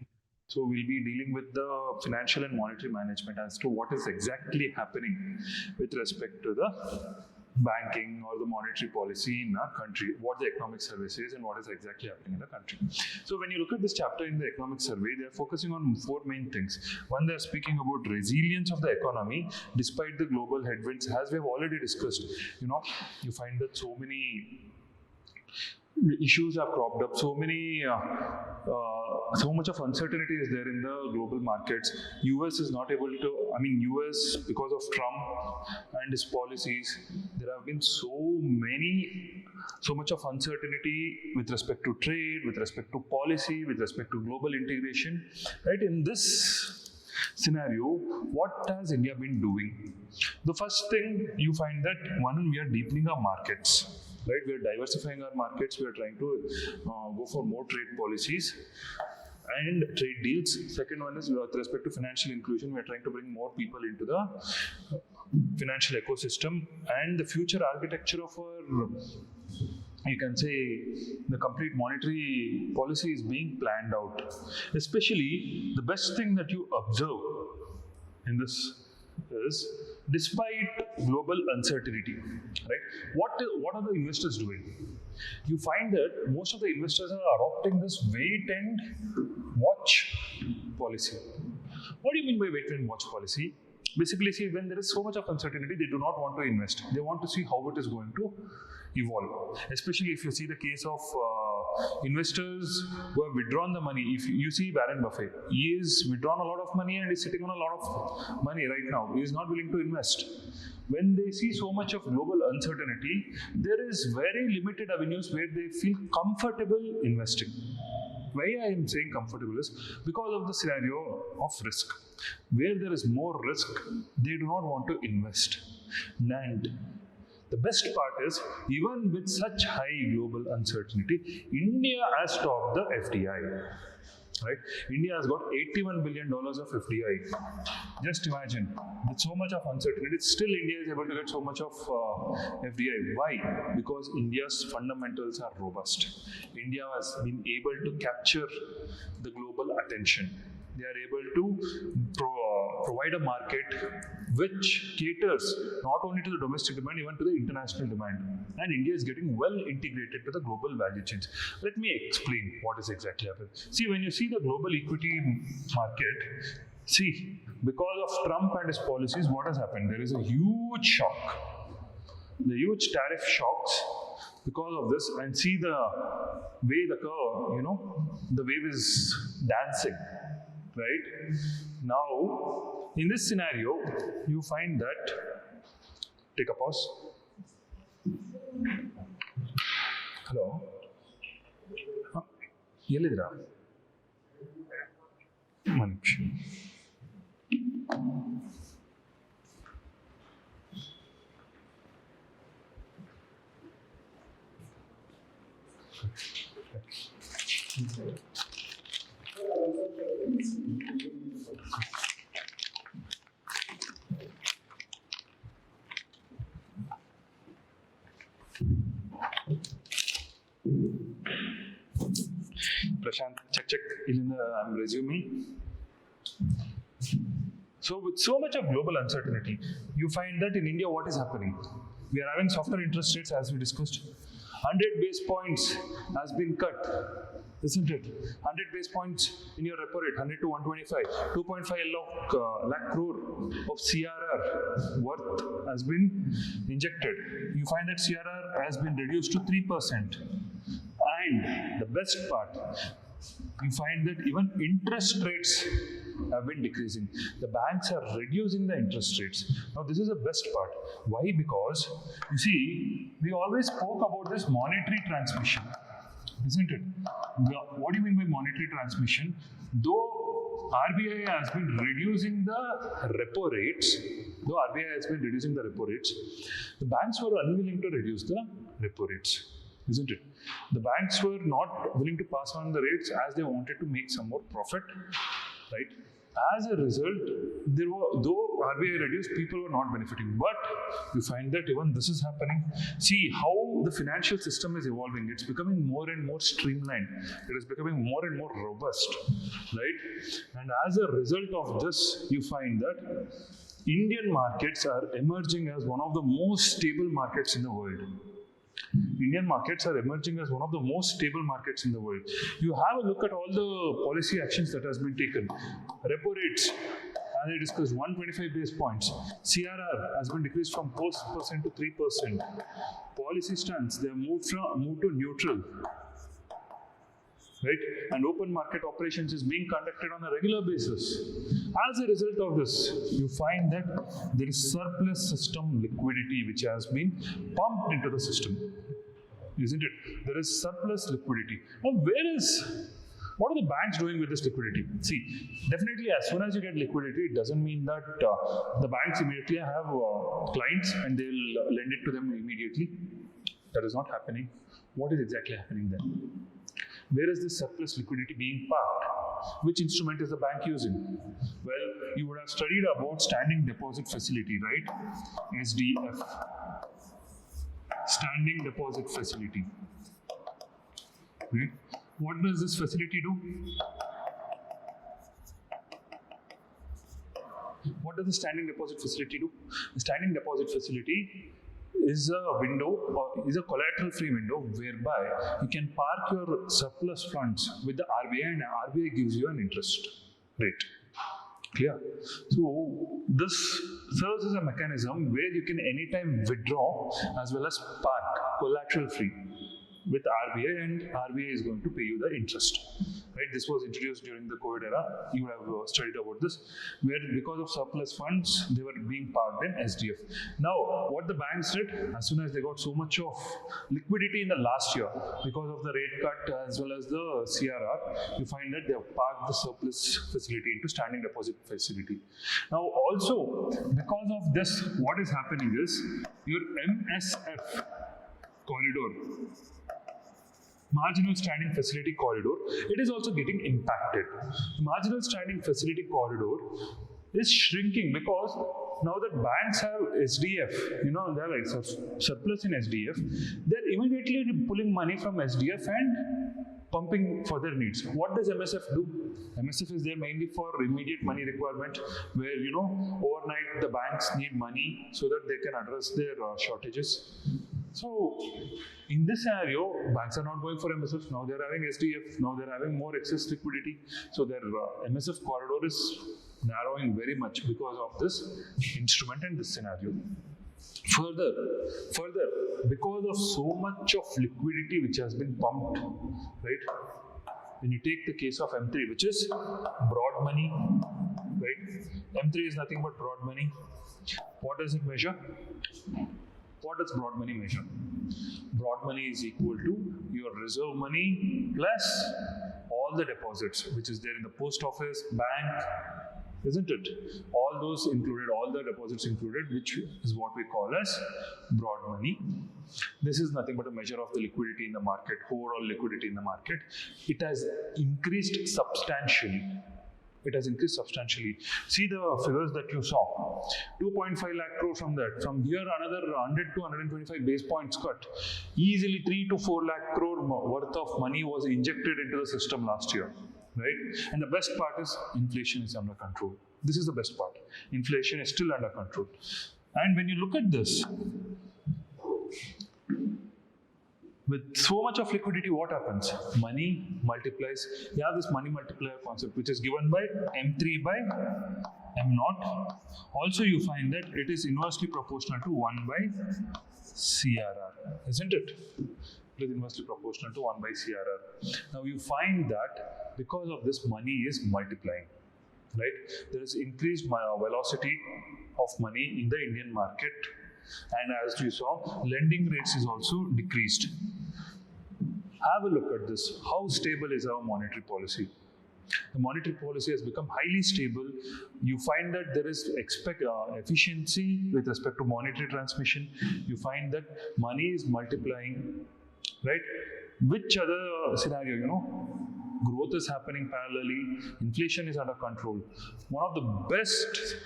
[SPEAKER 1] So we'll be dealing with the financial and monetary management as to what is exactly happening with respect to the banking or the monetary policy in our country, what the economic survey says and what is exactly happening in the country. So when you look at this chapter in the economic survey, they are focusing on four main things. One, they are speaking about resilience of the economy despite the global headwinds. As we have already discussed, you find that so many issues have cropped up, so much of uncertainty is there in the global markets. US is not able to, US, because of Trump and his policies, there have been so much of uncertainty with respect to trade, with respect to policy, with respect to global integration, right? In this scenario, what has India been doing? The first thing you find that, one, we are deepening our markets. Right, we are diversifying our markets. We are trying to go for more trade policies and trade deals. Second one is with respect to financial inclusion. We are trying to bring more people into the financial ecosystem, and the future architecture of our, you can say, the complete monetary policy is being planned out. Especially, the best thing that you observe in this is, despite global uncertainty, right? What are the investors doing? You find that most of the investors are adopting this wait and watch policy. What do you mean by wait and watch policy? Basically, see, when there is so much of uncertainty, they do not want to invest. They want to see how it is going to evolve. Especially if you see the case of investors who have withdrawn the money. If you see Warren Buffett, he is withdrawn a lot of money and is sitting on a lot of money right now. He is not willing to invest. When they see so much of global uncertainty, there is very limited avenues where they feel comfortable investing. Why I am saying comfortable is because of the scenario of risk. Where there is more risk, they do not want to invest. And the best part is, even with such high global uncertainty, India has stopped the FDI. Right? India has got $81 billion of FDI. Just imagine, with so much of uncertainty, still India is able to get so much of FDI. Why? Because India's fundamentals are robust. India has been able to capture the global attention. They are able to provide a market which caters not only to the domestic demand, even to the international demand. And India is getting well integrated to the global value chains. Let me explain what is exactly happening. See, when you see the global equity market, see, because of Trump and his policies, what has happened? There is a huge shock. The huge tariff shocks because of this, and see the way the curve, the wave is dancing. Right? Now, in this scenario, you find that, take a pause. Hello? Yelidra? One. Prashant, check. I'm resuming. So with so much of global uncertainty, you find that in India, what is happening? We are having softer interest rates, as we discussed. 100 base points has been cut, isn't it? 100 base points in your repo rate, 100 to 125, 2.5 lakh crore of CRR worth has been injected. You find that CRR has been reduced to 3%. And the best part, you find that even interest rates have been decreasing. The banks are reducing the interest rates. Now, this is the best part. Why? Because, you see, we always spoke about this monetary transmission, isn't it? What do you mean by monetary transmission? Though RBI has been reducing the repo rates, the banks were unwilling to reduce the repo rates, isn't it? The banks were not willing to pass on the rates as they wanted to make some more profit, right? As a result, though RBI reduced, people were not benefiting. But you find that even this is happening. See how the financial system is evolving. It's becoming more and more streamlined. It is becoming more and more robust, right? And as a result of this, you find that Indian markets are emerging as one of the most stable markets in the world. Indian markets are emerging as one of the most stable markets in the world. You have a look at all the policy actions that has been taken. Repo rates, as I discussed, 125 base points. CRR has been decreased from 4% to 3%. Policy stance, they have moved to neutral. Right? And open market operations is being conducted on a regular basis. As a result of this, you find that there is surplus system liquidity which has been pumped into the system. Isn't it? There is surplus liquidity. Now, what are the banks doing with this liquidity? See, definitely as soon as you get liquidity, it doesn't mean that the banks immediately have clients and they'll lend it to them immediately. That is not happening. What is exactly happening then? Where is this surplus liquidity being parked? Which instrument is the bank using? Well, you would have studied about standing deposit facility, right? SDF. Standing deposit facility. Right? What does this facility do? What does the standing deposit facility do? The standing deposit facility is a window or is a collateral free window whereby you can park your surplus funds with the RBI and RBI gives you an interest rate. Clear? So this serves as a mechanism where you can anytime withdraw as well as park collateral free with RBI and RBI is going to pay you the interest. Right? This was introduced during the COVID era. You have studied about this, where because of surplus funds, they were being parked in SDF. Now, what the banks did, as soon as they got so much of liquidity in the last year, because of the rate cut as well as the CRR, you find that they have parked the surplus facility into standing deposit facility. Now, also, because of this, what is happening is your MSF corridor, marginal standing facility corridor, it is also getting impacted. The marginal standing facility corridor is shrinking because now that banks have SDF, they have like surplus in SDF, they're immediately pulling money from SDF and pumping for their needs. What does MSF do? MSF is there mainly for immediate money requirement where, overnight the banks need money so that they can address their shortages. So, in this scenario, banks are not going for MSF. Now they're having SDF. Now they're having more excess liquidity. So their MSF corridor is narrowing very much because of this instrument and this scenario. Further, because of so much of liquidity which has been pumped, right? When you take the case of M3, which is broad money, right? M3 is nothing but broad money. What does it measure? What does broad money measure? Broad money is equal to your reserve money plus all the deposits, which is there in the post office, bank, isn't it? All those included, all the deposits included, which is what we call as broad money. This is nothing but a measure of the liquidity in the market, overall liquidity in the market. It has increased substantially. It has increased substantially. See the figures that you saw. 2.5 lakh crore from that. From here, another 100 to 125 base points cut. Easily 3 to 4 lakh crore worth of money was injected into the system last year. Right? And the best part is inflation is under control. This is the best part. Inflation is still under control. And when you look at this, with so much of liquidity, what happens? Money multiplies. You have this money multiplier concept, which is given by M3 by M0. Also, you find that it is inversely proportional to 1 by CRR, isn't it? It is inversely proportional to 1 by CRR. Now, you find that because of this, money is multiplying, right? There is increased velocity of money in the Indian market. And as you saw, lending rates is also decreased. Have a look at this. How stable is our monetary policy? The monetary policy has become highly stable. You find that there is efficiency with respect to monetary transmission. You find that money is multiplying, right? Which other scenario, growth is happening parallelly, inflation is under control. One of the best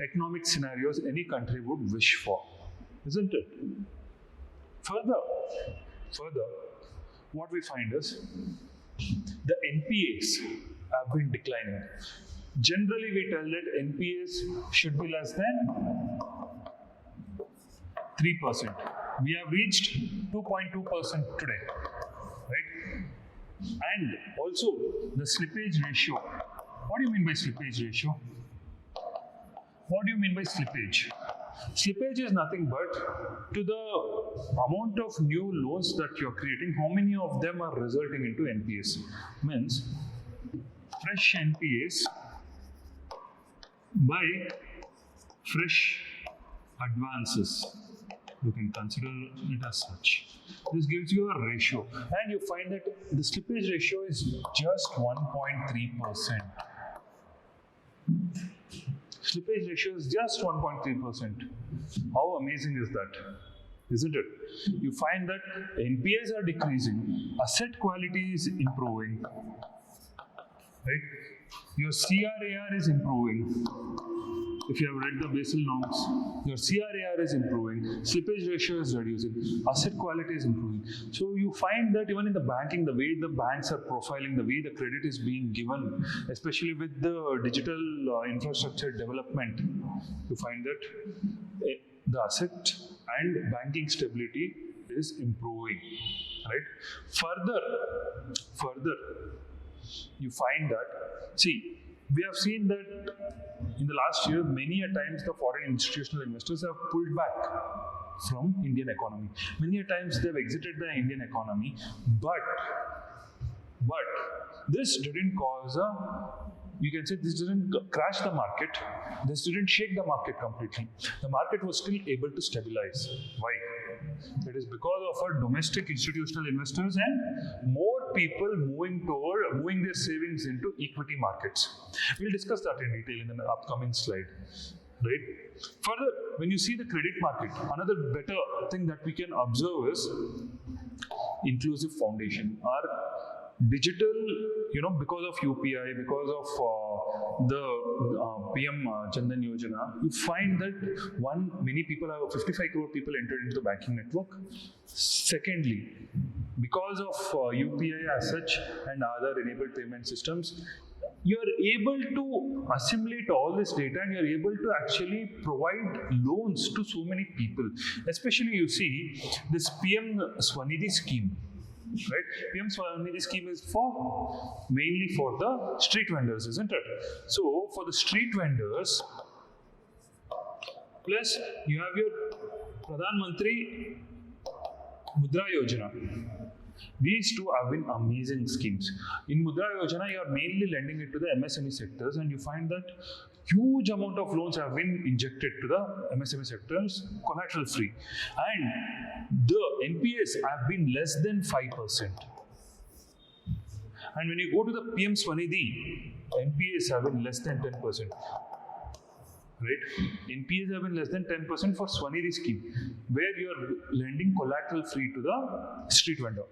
[SPEAKER 1] economic scenarios any country would wish for, isn't it? Further, what we find is the NPAs have been declining. Generally, we tell that NPAs should be less than 3%. We have reached 2.2% today, right? And also the slippage ratio. What do you mean by slippage ratio? What do you mean by slippage? Slippage is nothing but to the amount of new loans that you're creating, how many of them are resulting into NPAs. Means fresh NPAs by fresh advances. You can consider it as such. This gives you a ratio, and you find that the slippage ratio is just 1.3%. Slippage ratio is just 1.3%. How amazing is that? Isn't it? You find that NPAs are decreasing, asset quality is improving, right? Your CRAR is improving. If you have read the Basel norms, your CRAR is improving, slippage ratio is reducing, asset quality is improving. So you find that even in the banking, the way the banks are profiling, the way the credit is being given, especially with the digital infrastructure development, you find that the asset and banking stability is improving, right? Further, you find that, see, we have seen that in the last year, many a times the foreign institutional investors have pulled back from Indian economy. Many a times they've exited the Indian economy, but this didn't cause you can say this didn't crash the market, this didn't shake the market completely. The market was still able to stabilize. Why? It is because of our domestic institutional investors and more people moving their savings into equity markets. We'll discuss that in detail in the upcoming slide. Right? Further, when you see the credit market, another better thing that we can observe is inclusive foundation. Our digital, because of UPI, because of the PM Chandan Yojana, you find that many people 55 crore people entered into the banking network. Secondly, because of UPI as such and other enabled payment systems, you are able to assimilate all this data and you are able to actually provide loans to so many people. Especially you see this PM Swanidhi scheme. Right? PM Swanidhi scheme is mainly for the street vendors, isn't it? So for the street vendors, plus you have your Pradhan Mantri Mudra Yojana. These two have been amazing schemes. In Mudra Yojana, you are mainly lending it to the MSME sectors, and you find that huge amount of loans have been injected to the MSME sectors, collateral free. And the NPAs have been less than 5%. And when you go to the PM Swanidhi, NPAs have been less than 10%. Right? NPAs have been less than 10% for Swanidhi scheme, where you are lending collateral free to the street vendor.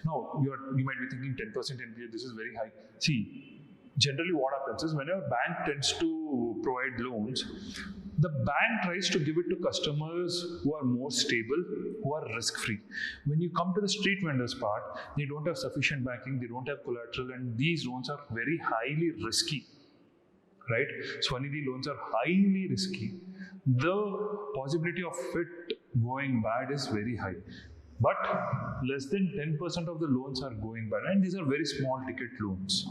[SPEAKER 1] Now, you might be thinking 10% NPA, this is very high. See, generally what happens is whenever bank tends to provide loans, the bank tries to give it to customers who are more stable, who are risk-free. When you come to the street vendors part, they don't have sufficient backing, they don't have collateral, and these loans are very highly risky. Right? Swanidhi loans are highly risky. The possibility of it going bad is very high. But less than 10% of the loans are going bad, and these are very small ticket loans.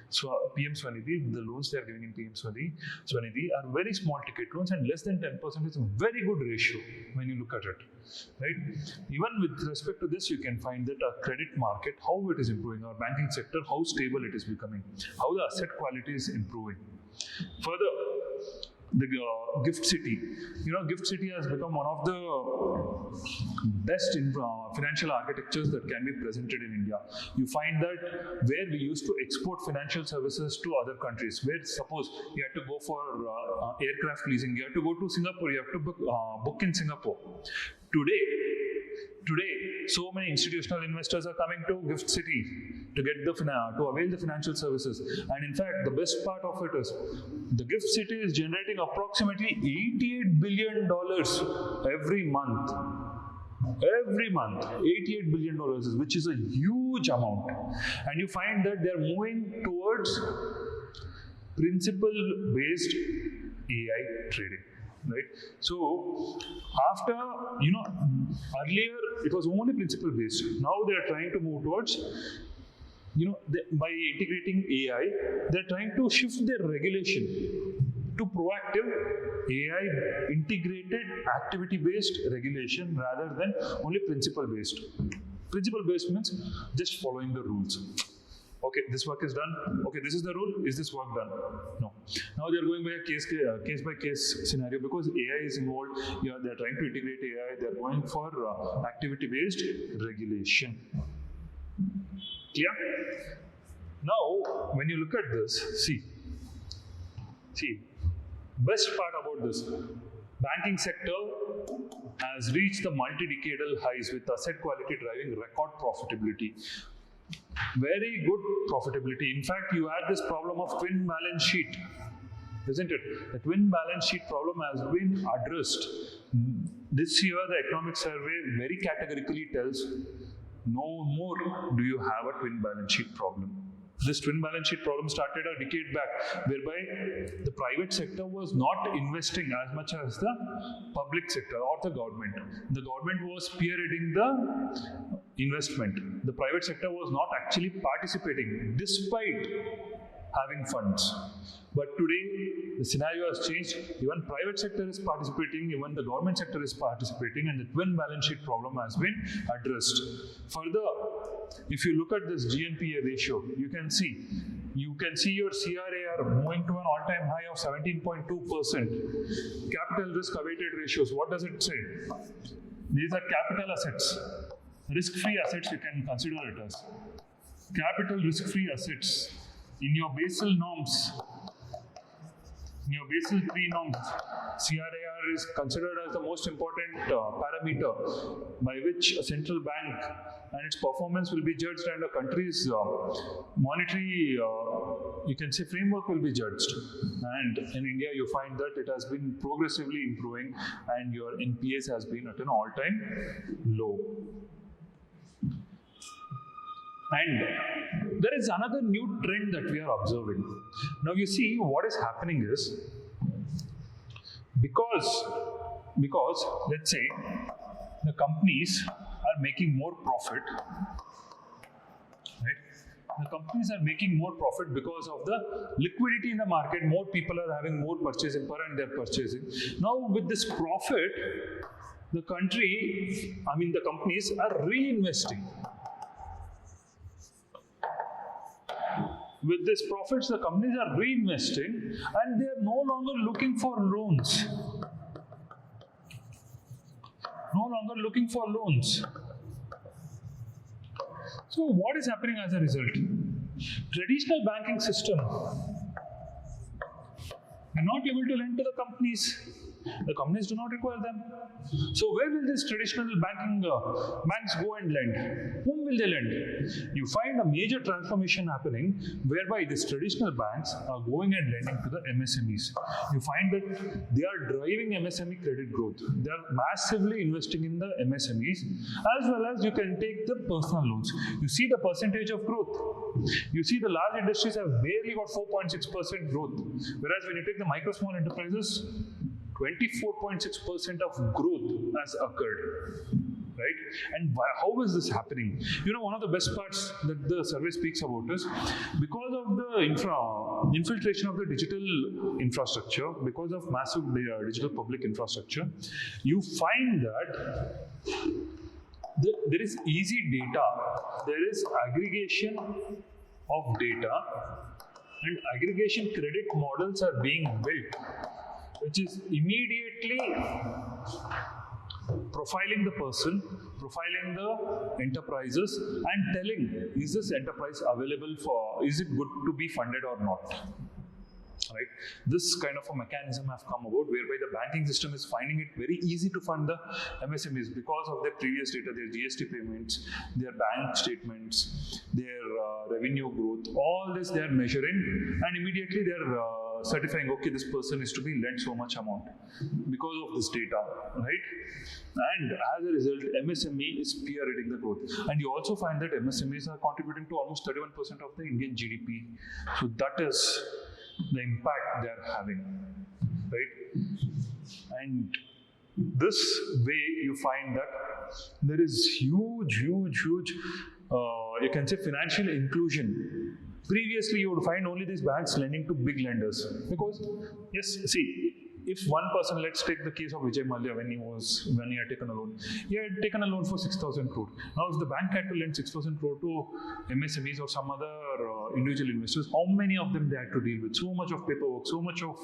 [SPEAKER 1] So PM Swanidhi, the loans they are giving in PM Swanidhi are very small ticket loans, and less than 10% is a very good ratio when you look at it. Right? Even with respect to this, you can find that our credit market, how it is improving, our banking sector, how stable it is becoming, how the asset quality is improving. Further, the Gift City. Gift City has become one of the best in financial architectures that can be presented in India. You find that where we used to export financial services to other countries, where suppose you had to go for aircraft leasing, you have to go to Singapore, you have to book in Singapore. Today, so many institutional investors are coming to Gift City to get to avail the financial services. And in fact, the best part of it is the Gift City is generating approximately $88 billion every month. Every month, $88 billion, which is a huge amount. And you find that they're moving towards
[SPEAKER 5] principle-based AI trading, right? So after, earlier it was only principle-based. Now they are trying to move towards, by integrating AI, they're trying to shift their regulation to proactive AI integrated activity-based regulation rather than only principle-based. Principle-based means just following the rules. Okay, this work is done. Okay, this is the rule. Is this work done? No. Now they are going by a case by case scenario because AI is involved. Yeah, they are trying to integrate AI. They are going for activity-based regulation. Clear? Now, when you look at this, see, best part about this, banking sector has reached the multi-decadal highs with asset quality driving record profitability. Very good profitability. In fact, you had this problem of twin balance sheet, isn't it? The twin balance sheet problem has been addressed. This year, the economic survey very categorically tells no more do you have a twin balance sheet problem. This twin balance sheet problem started a decade back, whereby the private sector was not investing as much as the public sector or the government. The government was spearheading the investment. The private sector was not actually participating despite having funds. But today, the scenario has changed. Even private sector is participating, even the government sector is participating, and the twin balance sheet problem has been addressed. Further, if you look at this GNPA ratio, you can see your CRAR moving to an all-time high of 17.2%. Capital risk awaited ratios, what does it say? These are capital assets. Risk-free assets, you can consider it as. Capital risk-free assets. In your Basel norms, in your Basel III norms, CRAR is considered as the most important parameter by which a central bank and its performance will be judged, and a country's monetary, you can say, framework will be judged. And in India, you find that it has been progressively improving, and your NPS has been at an all-time low. And there is another new trend that we are observing. Now you see what is happening is, because let's say the companies are making more profit, right? The companies are making more profit because of the liquidity in the market. More people are having more purchasing power and they're purchasing. Now with this profit, the companies are reinvesting. With this profits, the companies are reinvesting and they are no longer looking for loans. So what is happening as a result? Traditional banking system are not able to lend to the companies. The companies do not require them. So where will this traditional banks go and lend? Whom will they lend? You find a major transformation happening whereby these traditional banks are going and lending to the MSMEs. You find that they are driving MSME credit growth. They are massively investing in the MSMEs, as well as you can take the personal loans. You see the percentage of growth. You see the large industries have barely got 4.6% growth, whereas when you take the micro small enterprises, 24.6% of growth has occurred, right? And how is this happening? One of the best parts that the survey speaks about is because of the infiltration of the digital infrastructure, because of massive digital public infrastructure, you find that there is easy data, there is aggregation of data, and aggregation credit models are being built, which is immediately profiling the person, profiling the enterprises, and telling, is this enterprise available is it good to be funded or not? Right? This kind of a mechanism have come about whereby the banking system is finding it very easy to fund the MSMEs because of their previous data, their GST payments, their bank statements, their revenue growth. All this they are measuring, and immediately they are certifying, okay, this person is to be lent so much amount because of this data, right? And as a result, MSME is spearheading the growth. And you also find that MSMEs are contributing to almost 31% of the Indian GDP. So that is the impact they are having, right? And this way you find that there is huge, you can say financial inclusion. Previously, you would find only these banks lending to big lenders because, yes, see, if one person, let's take the case of Vijay Mallya when he had taken a loan. He had taken a loan for 6,000 crore. Now, if the bank had to lend 6,000 crore to MSMEs or some other individual investors, how many of them they had to deal with? So much of paperwork, so much of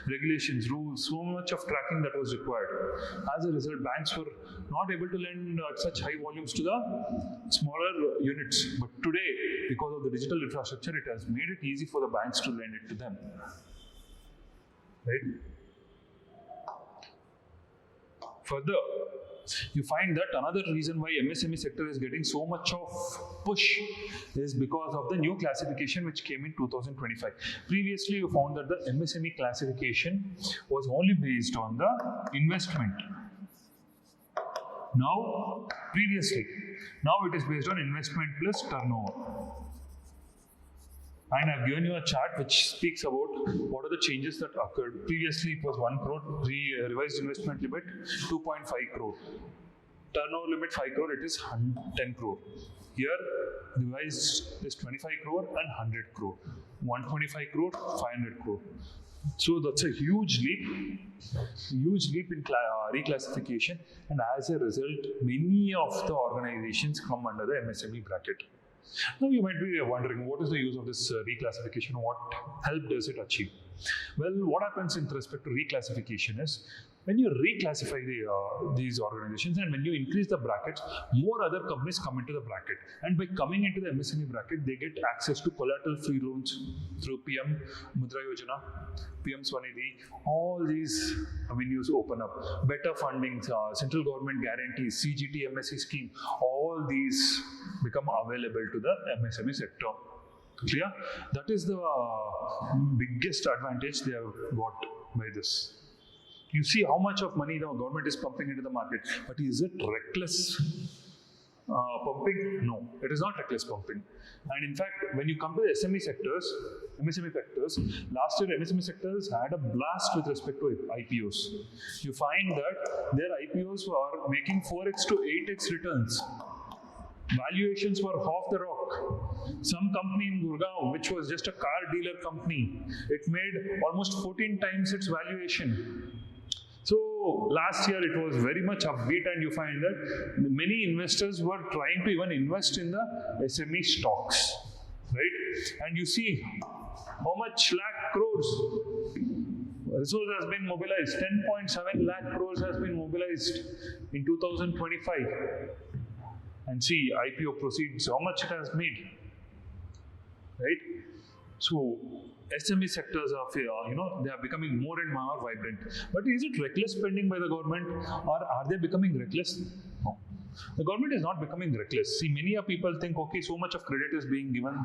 [SPEAKER 5] regulations, rules, so much of tracking that was required. As a result, banks were not able to lend at such high volumes to the smaller units. But today, because of the digital infrastructure, it has made it easy for the banks to lend it to them. Right? Further, you find that another reason why MSME sector is getting so much of push is because of the new classification which came in 2025. Previously, you found that the MSME classification was only based on the investment. Now it is based on investment plus turnover. And I've given you a chart which speaks about what are the changes that occurred. Previously, it was 1 crore, revised investment limit 2.5 crore. Turnover limit 5 crore, it is 10 crore. Here, revised is 25 crore and 100 crore. 125 crore, 500 crore. So that's a huge leap in reclassification, and as a result, many of the organizations come under the MSME bracket. Now you might be wondering, what is the use of this reclassification? What help does it achieve? Well, what happens in respect to reclassification is, when you reclassify these organizations and when you increase the brackets, more other companies come into the bracket. And by coming into the MSME bracket, they get access to collateral-free loans through PM Mudra Yojana, PM Swanidhi. All these avenues open up. Better funding, central government guarantees, CGT, MSE scheme, all these become available to the MSME sector. Clear? That is the biggest advantage they have got by this. You see how much of money the government is pumping into the market, but is it reckless pumping? No, it is not reckless pumping. And in fact, when you come to the MSME sectors, last year MSME sectors had a blast with respect to IPOs. You find that their IPOs were making 4x to 8x returns. Valuations were off the rock. Some company in Gurgaon, which was just a car dealer company, it made almost 14 times its valuation. So last year it was very much upbeat, and you find that many investors were trying to even invest in the SME stocks, right? And you see how much lakh crores resource has been mobilized. 10.7 lakh crores has been mobilized in 2025. And see IPO proceeds, how much it has made, right? So SME sectors are, they are becoming more and more vibrant. But is it reckless spending by the government, or are they becoming reckless? No. The government is not becoming reckless. See, many people think, okay, so much of credit is being given.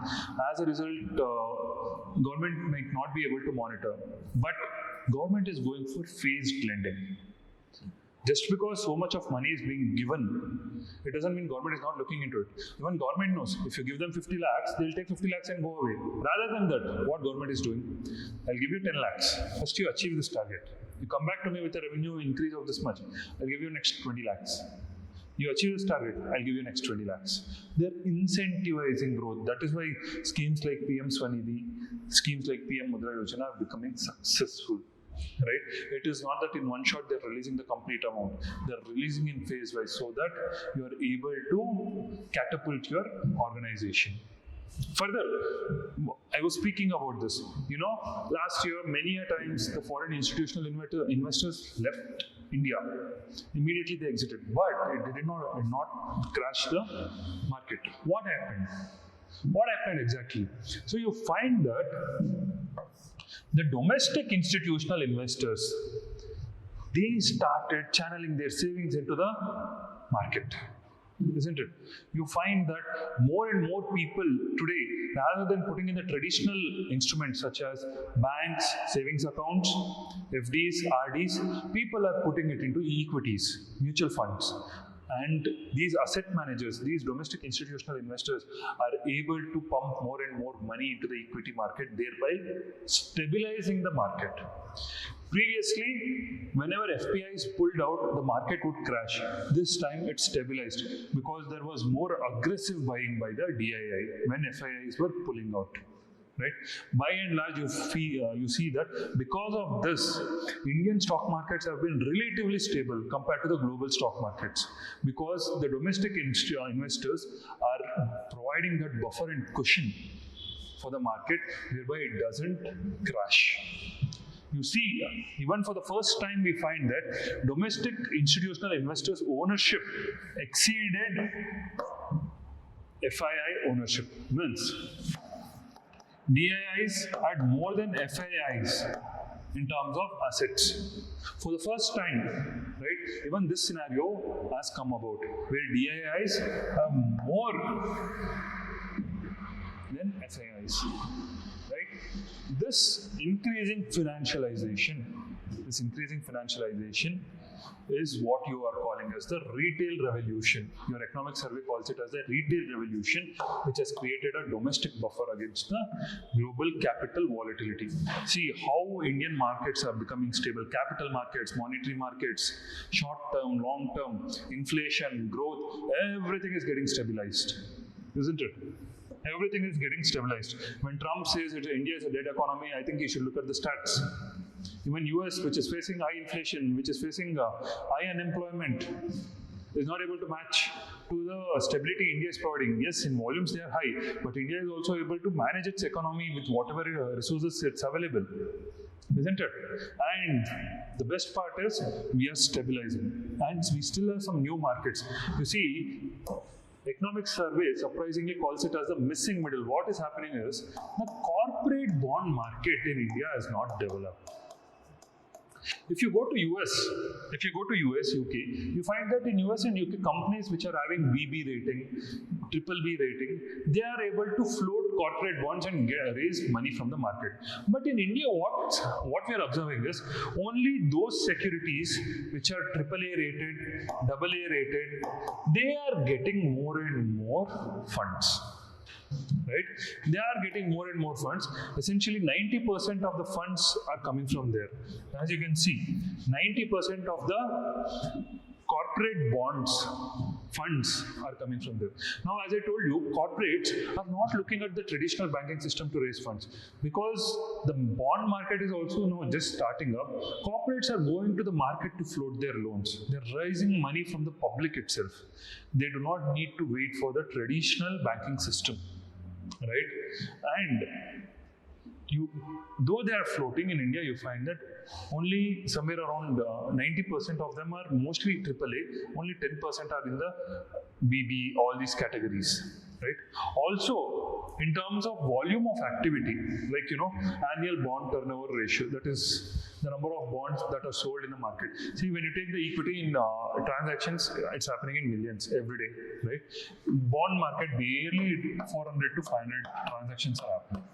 [SPEAKER 5] As a result, government might not be able to monitor. But government is going for phased lending. Just because so much of money is being given, it doesn't mean government is not looking into it. Even government knows, if you give them 50 lakhs, they'll take 50 lakhs and go away. Rather than that, what government is doing, I'll give you 10 lakhs. First you achieve this target. You come back to me with a revenue increase of this much. I'll give you next 20 lakhs. You achieve this target, I'll give you next 20 lakhs. They're incentivizing growth. That is why schemes like PM Swanidhi, schemes like PM Mudra Yojana are becoming successful. Right? It is not that in one shot they're releasing the complete amount. They're releasing in phase wise so that you are able to catapult your organization. Further, I was speaking about this. Last year, many a times the foreign institutional investors left India. Immediately they exited, but it did not crash the market. What happened? What happened exactly? So you find that the domestic institutional investors, they started channeling their savings into the market, isn't it? You find that more and more people today, rather than putting in the traditional instruments such as banks, savings accounts, FDs, RDs, people are putting it into equities, mutual funds. And these asset managers, these domestic institutional investors are able to pump more and more money into the equity market, thereby stabilizing the market. Previously, whenever FPIs pulled out, the market would crash. This time it stabilized because there was more aggressive buying by the DII when FIIs were pulling out. Right? By and large, you see that because of this, Indian stock markets have been relatively stable compared to the global stock markets, because the domestic investors are providing that buffer and cushion for the market, whereby it doesn't crash. You see, even for the first time, we find that domestic institutional investors' ownership exceeded FII ownership. Means DIIs had more than FIIs in terms of assets. For the first time, right, even this scenario has come about where DIIs have more than FIIs, right? This increasing financialization is what you are calling as the retail revolution. Your economic survey calls it as the retail revolution, which has created a domestic buffer against the global capital volatility. See how Indian markets are becoming stable. Capital markets, monetary markets, short term, long term, inflation, growth, everything is getting stabilized, isn't it? Everything is getting stabilized. When Trump says that India is a dead economy, I think you should look at the stats. Even US, which is facing high inflation, which is facing high unemployment, is not able to match to the stability India is providing. Yes, in volumes they are high, but India is also able to manage its economy with whatever resources it's available, isn't it? And the best part is we are stabilizing, and we still have some new markets. You see, economic survey surprisingly calls it as the missing middle. What is happening is the corporate bond market in India is not developed. If you go to US, UK, you find that in US and UK, companies which are having BB rating, triple B rating, they are able to float corporate bonds and raise money from the market. But in India, what we are observing is only those securities which are AAA rated, AA rated, they are getting more and more funds. Right? They are getting more and more funds. Essentially, 90% of the funds are coming from there. As you can see, 90% of the corporate bonds funds are coming from there. Now, as I told you, corporates are not looking at the traditional banking system to raise funds, because the bond market is also just starting up. Corporates are going to the market to float their loans. They're raising money from the public itself. They do not need to wait for the traditional banking system. Right? And though they are floating in India, you find that only somewhere around 90% of them are mostly AAA, only 10% are in the BB, all these categories. Right? Also, in terms of volume of activity, like annual bond turnover ratio, that is the number of bonds that are sold in the market. See, when you take the equity in transactions, it's happening in millions every day, right? Bond market, barely 400 to 500 transactions are happening.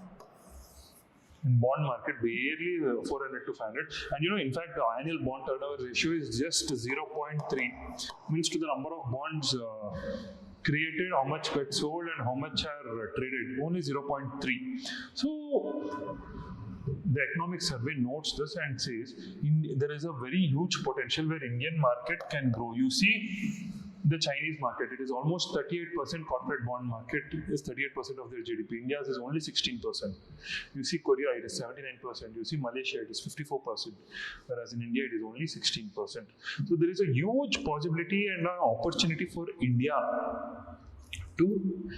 [SPEAKER 5] In bond market, barely 400 to 500. And in fact, the annual bond turnover ratio is just 0.3. Means to the number of bonds created, how much get sold and how much are traded, only 0.3. So the economic survey notes this and says there is a very huge potential where Indian market can grow. You see the Chinese market, it is almost 38%. Corporate bond market is 38% of their GDP. India's is only 16%. You see Korea, it is 79%. You see Malaysia, it is 54%. Whereas in India, it is only 16%. So there is a huge possibility and an opportunity for India to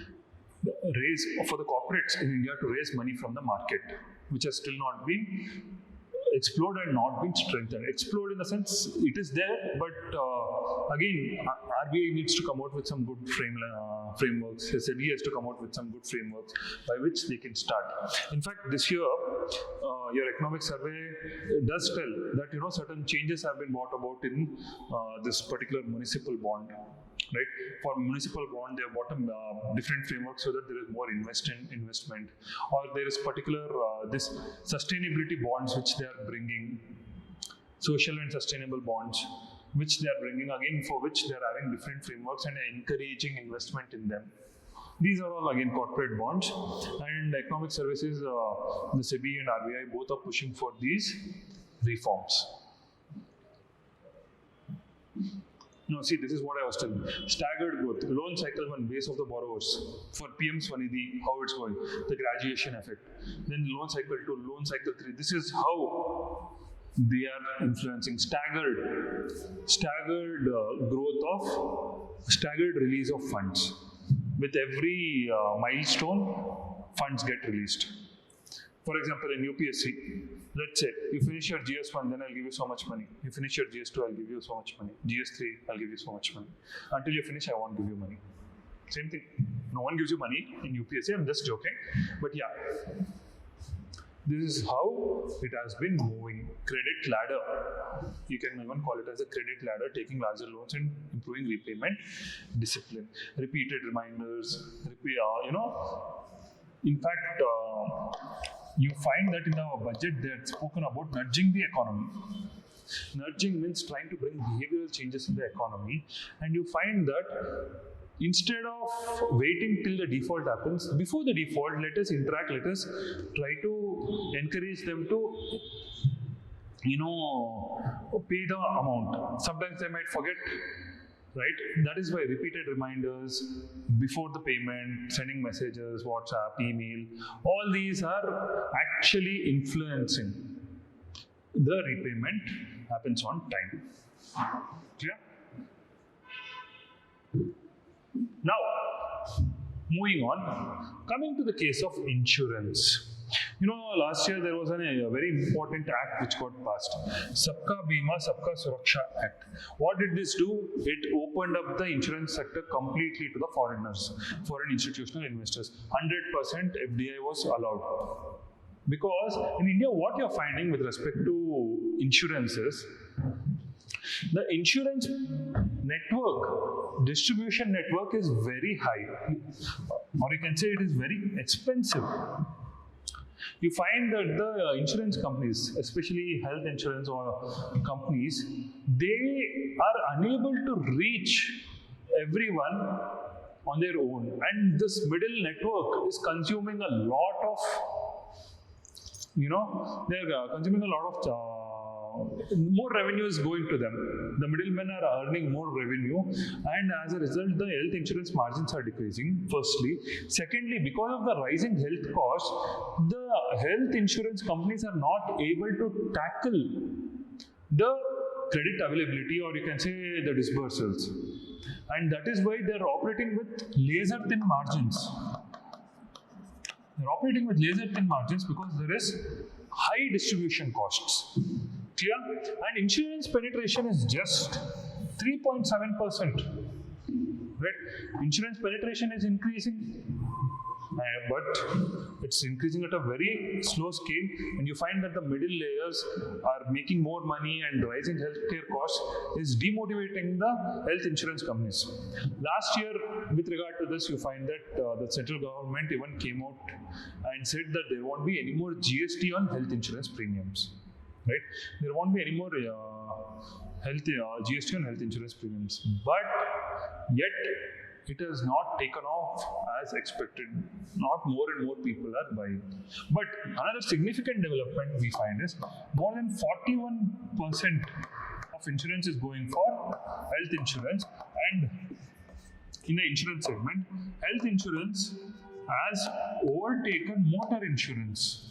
[SPEAKER 5] raise, for the corporates in India to raise money from the market, which has still not been explored and not been strengthened. Explored in the sense it is there, but again, RBI needs to come out with some good frameworks. SEBI has to come out with some good frameworks by which they can start. In fact, this year, your economic survey does tell that certain changes have been brought about in this particular municipal bond. Right? For municipal bond, they have bought different frameworks so that there is more investment, or there is particular this sustainability bonds which they are bringing, social and sustainable bonds, which they are bringing again, for which they are having different frameworks and encouraging investment in them. These are all again corporate bonds, and economic services, the SEBI and RBI both are pushing for these reforms. No, see, this is what I was telling. Staggered growth, loan cycle one, base of the borrowers. For PM Swanidhi, how it's going, the graduation effect. Then loan cycle 2, loan cycle 3. This is how they are influencing staggered growth of, staggered release of funds. With every milestone, funds get released. For example, in UPSC, let's say you finish your GS1, then I'll give you so much money. You finish your GS2, I'll give you so much money. GS3, I'll give you so much money. Until you finish, I won't give you money. Same thing. No one gives you money in UPSC, I'm just joking. But yeah, this is how it has been moving. Credit ladder. You can even call it as a credit ladder, taking larger loans and improving repayment discipline. Repeated reminders, in fact, you find that in our budget they had spoken about nudging the economy. Nudging means trying to bring behavioral changes in the economy, and you find that instead of waiting till the default happens, before the default, let us interact, let us try to encourage them to, pay the amount. Sometimes they might forget, right? That is why repeated reminders before the payment, sending messages, WhatsApp, email, all these are actually influencing the repayment happens on time. Clear? Now, moving on, coming to the case of insurance. Last year there was a very important act which got passed, Sabka Bima Sabka Suraksha Act. What did this do? It opened up the insurance sector completely to the foreigners, foreign institutional investors. 100% FDI was allowed. Because in India, what you're finding with respect to insurances, the insurance network, distribution network is very high, or you can say it is very expensive. You find that the insurance companies, especially health insurance or companies, they are unable to reach everyone on their own, and this middle network is consuming a lot of, they're consuming a lot of more revenue is going to them. The middlemen are earning more revenue, and as a result, the health insurance margins are decreasing, firstly. Secondly, because of the rising health costs, the health insurance companies are not able to tackle the credit availability, or you can say the disbursals. And that is why they're operating with laser thin margins. They're operating with laser thin margins because there is high distribution costs. Clear? And insurance penetration is just 3.7%. Right? Insurance penetration is increasing, but it's increasing at a very slow scale, and you find that the middle layers are making more money, and rising healthcare costs is demotivating the health insurance companies. Last year, with regard to this, you find that the central government even came out and said that there won't be any more GST on health insurance premiums. Right? There won't be any more GST on health insurance premiums, but yet it has not taken off as expected. Not more and more people are buying. But another significant development we find is more than 41% of insurance is going for health insurance, and in the insurance segment, health insurance has overtaken motor insurance.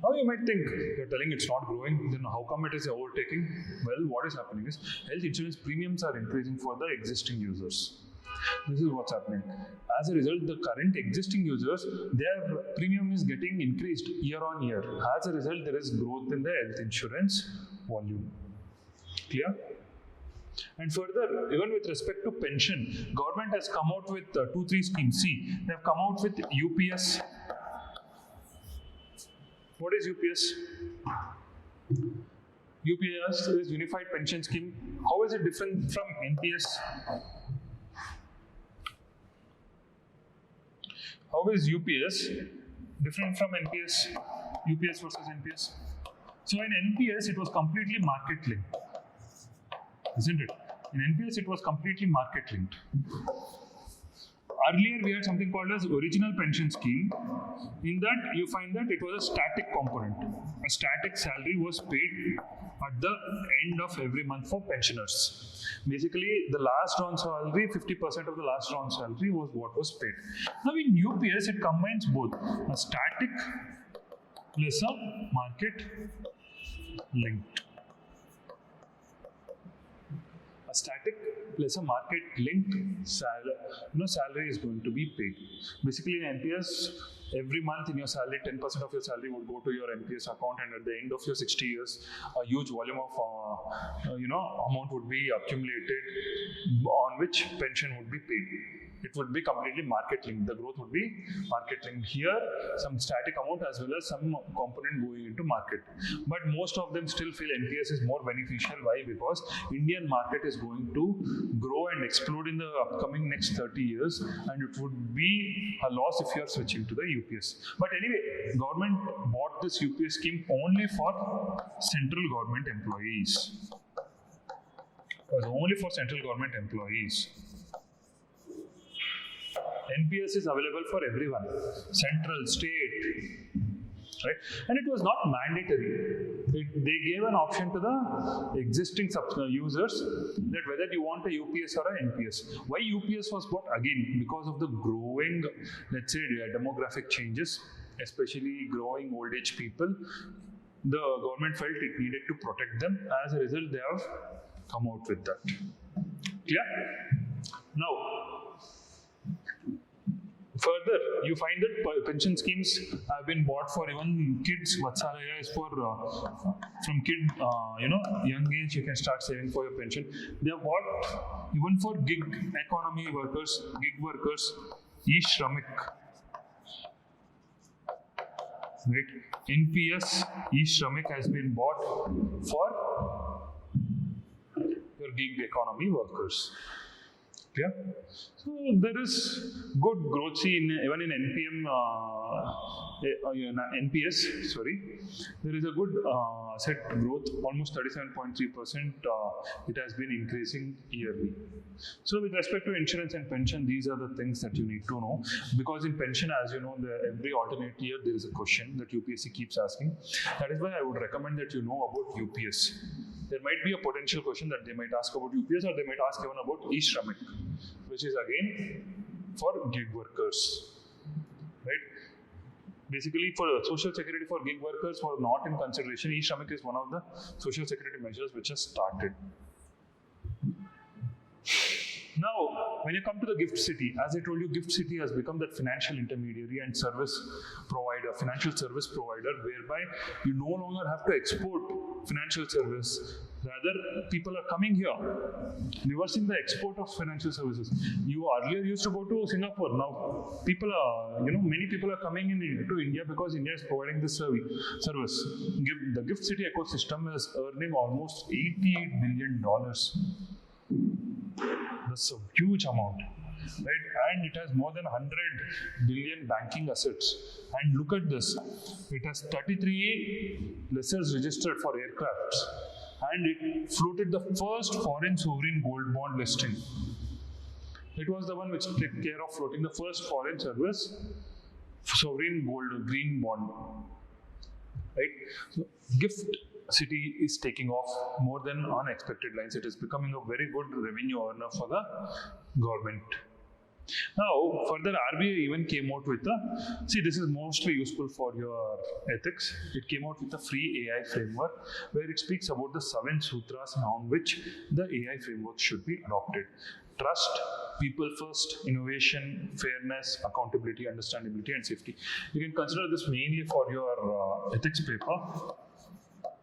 [SPEAKER 5] Now you might think, you're telling it's not growing, then how come it is overtaking? Well, what is happening is health insurance premiums are increasing for the existing users. This is what's happening. As a result, the current existing users, their premium is getting increased year on year. As a result, there is growth in the health insurance volume. Clear? And further, even with respect to pension, government has come out with 2-3 schemes. See, they have come out with UPS. What is UPS? UPS is Unified Pension Scheme. How is it different from NPS? How is UPS different from NPS? UPS versus NPS? So in NPS, it was completely market linked, isn't it? In NPS, it was completely market linked. Earlier, we had something called as original pension scheme. In that, you find that it was a static component. A static salary was paid at the end of every month for pensioners. Basically, the last drawn salary, 50% of the last drawn salary was what was paid. Now, in UPS, it combines both a static plus a market linked. A static plus a market linked salary is going to be paid. Basically, in NPS, every month in your salary, 10% of your salary would go to your NPS account, and at the end of your 60 years, a huge volume of amount would be accumulated on which pension would be paid. It would be completely market linked. The growth would be market linked. Here, some static amount as well as some component going into market. But most of them still feel NPS is more beneficial. Why? Because Indian market is going to grow and explode in the upcoming next 30 years, and it would be a loss if you are switching to the UPS. But anyway, government bought this UPS scheme only for central government employees. It was only for central government employees. NPS is available for everyone, central, state, right? And it was not mandatory. They gave an option to the existing users that whether you want a UPS or an NPS. Why UPS was bought? Again, because of the growing, let's say, demographic changes, especially growing old age people. The government felt it needed to protect them. As a result, they have come out with that. Clear? Now, further, you find that pension schemes have been bought for even kids. Vatsalaya is for from kid, young age you can start saving for your pension. They are bought even for gig economy workers, gig workers, e-shramik. Right? NPS e-shramik has been bought for your gig economy workers. Yeah. So there is good growth. See, even in NPS, sorry, there is a good asset growth, almost 37.3%. It has been increasing yearly. So with respect to insurance and pension, these are the things that you need to know. Because in pension, as you know, every alternate year there is a question that UPSC keeps asking. That is why I would recommend that you know about UPS. There might be a potential question that they might ask about UPS, or they might ask even about e-shramik, which is again for gig workers, right? Basically, for social security for gig workers were not in consideration. E-shramik is one of the social security measures which has started. Now, when you come to the GIFT City, as I told you, GIFT City has become that financial intermediary and service provider, financial service provider, whereby you no longer have to export financial service. Rather, people are coming here, reversing the export of financial services. You earlier used to go to Singapore. Now, people are, many people are coming to India because India is providing this service. The GIFT City ecosystem is earning almost $88 billion. That's a huge amount, right? And it has more than 100 billion banking assets. And look at this, it has 33 lessors registered for aircrafts, and it floated the first foreign sovereign gold bond listing. It was the one which took care of floating the first foreign service sovereign gold green bond, right? So GIFT City is taking off more than unexpected lines. It is becoming a very good revenue earner for the government. Now, further, RBI even came out with this is mostly useful for your ethics. It came out with a free AI framework where it speaks about the 7 sutras on which the AI framework should be adopted. Trust, people first, innovation, fairness, accountability, understandability, and safety. You can consider this mainly for your ethics paper.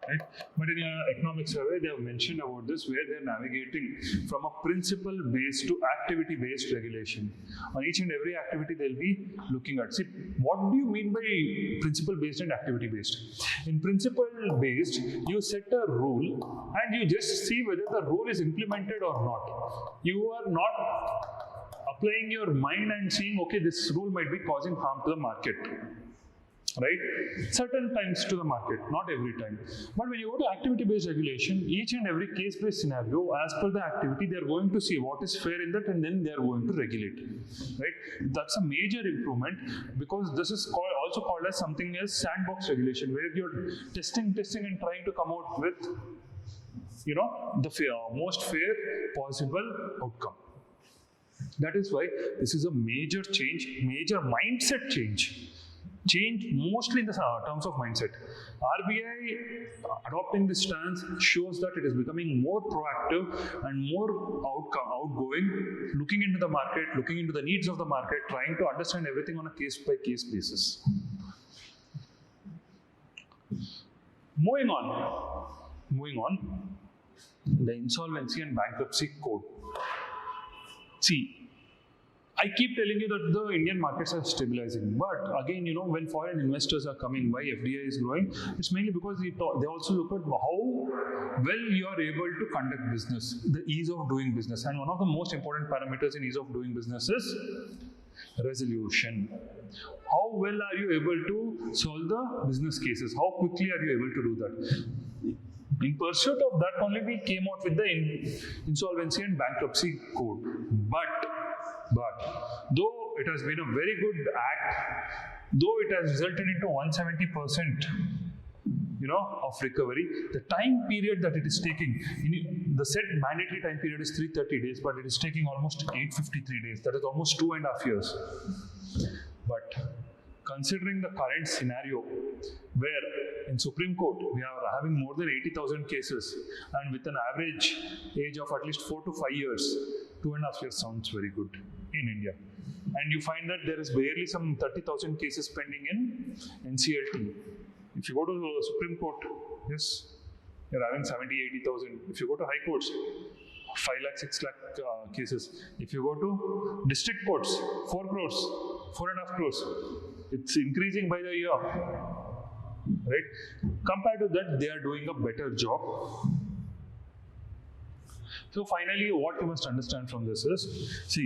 [SPEAKER 5] Right? But in an economic survey, they have mentioned about this where they are navigating from a principle-based to activity-based regulation. On each and every activity, they'll be looking at. See, what do you mean by principle-based and activity-based? In principle-based, you set a rule and you just see whether the rule is implemented or not. You are not applying your mind and seeing, okay, this rule might be causing harm to the market. right? Certain times to the market, not every time. But when you go to activity-based regulation, each and every case-based scenario, as per the activity, they are going to see what is fair in that, and then they are going to regulate, right? That's a major improvement, because this is also called as something as sandbox regulation, where you're testing and trying to come out with, the most fair possible outcome. That is why this is a major change, major mindset change mostly in the terms of mindset. RBI adopting this stance shows that it is becoming more proactive and more outgoing, looking into the market, looking into the needs of the market, trying to understand everything on a case-by-case basis. Moving on, the Insolvency and Bankruptcy Code. See, I keep telling you that the Indian markets are stabilizing, but again, when foreign investors are coming, why FDI is growing, it's mainly because they also look at how well you are able to conduct business, the ease of doing business. And one of the most important parameters in ease of doing business is resolution. How well are you able to solve the business cases? How quickly are you able to do that? In pursuit of that only, we came out with the Insolvency and Bankruptcy Code. But though it has been a very good act, though it has resulted into 170%, of recovery, the time period that it is taking, the set mandatory time period is 330 days, but it is taking almost 853 days. That is almost 2.5 years. But considering the current scenario, where in Supreme Court we are having more than 80,000 cases, and with an average age of at least 4 to 5 years, 2.5 years sounds very good in India. And you find that there is barely some 30,000 cases pending in NCLT. If you go to the Supreme Court, yes, you're having 70,000-80,000. If you go to high courts, 5 lakh, 6 lakh cases. If you go to district courts, 4 crores, 4.5 crores. It's increasing by the year, right? Compared to that, they are doing a better job. So finally, what you must understand from this is, see,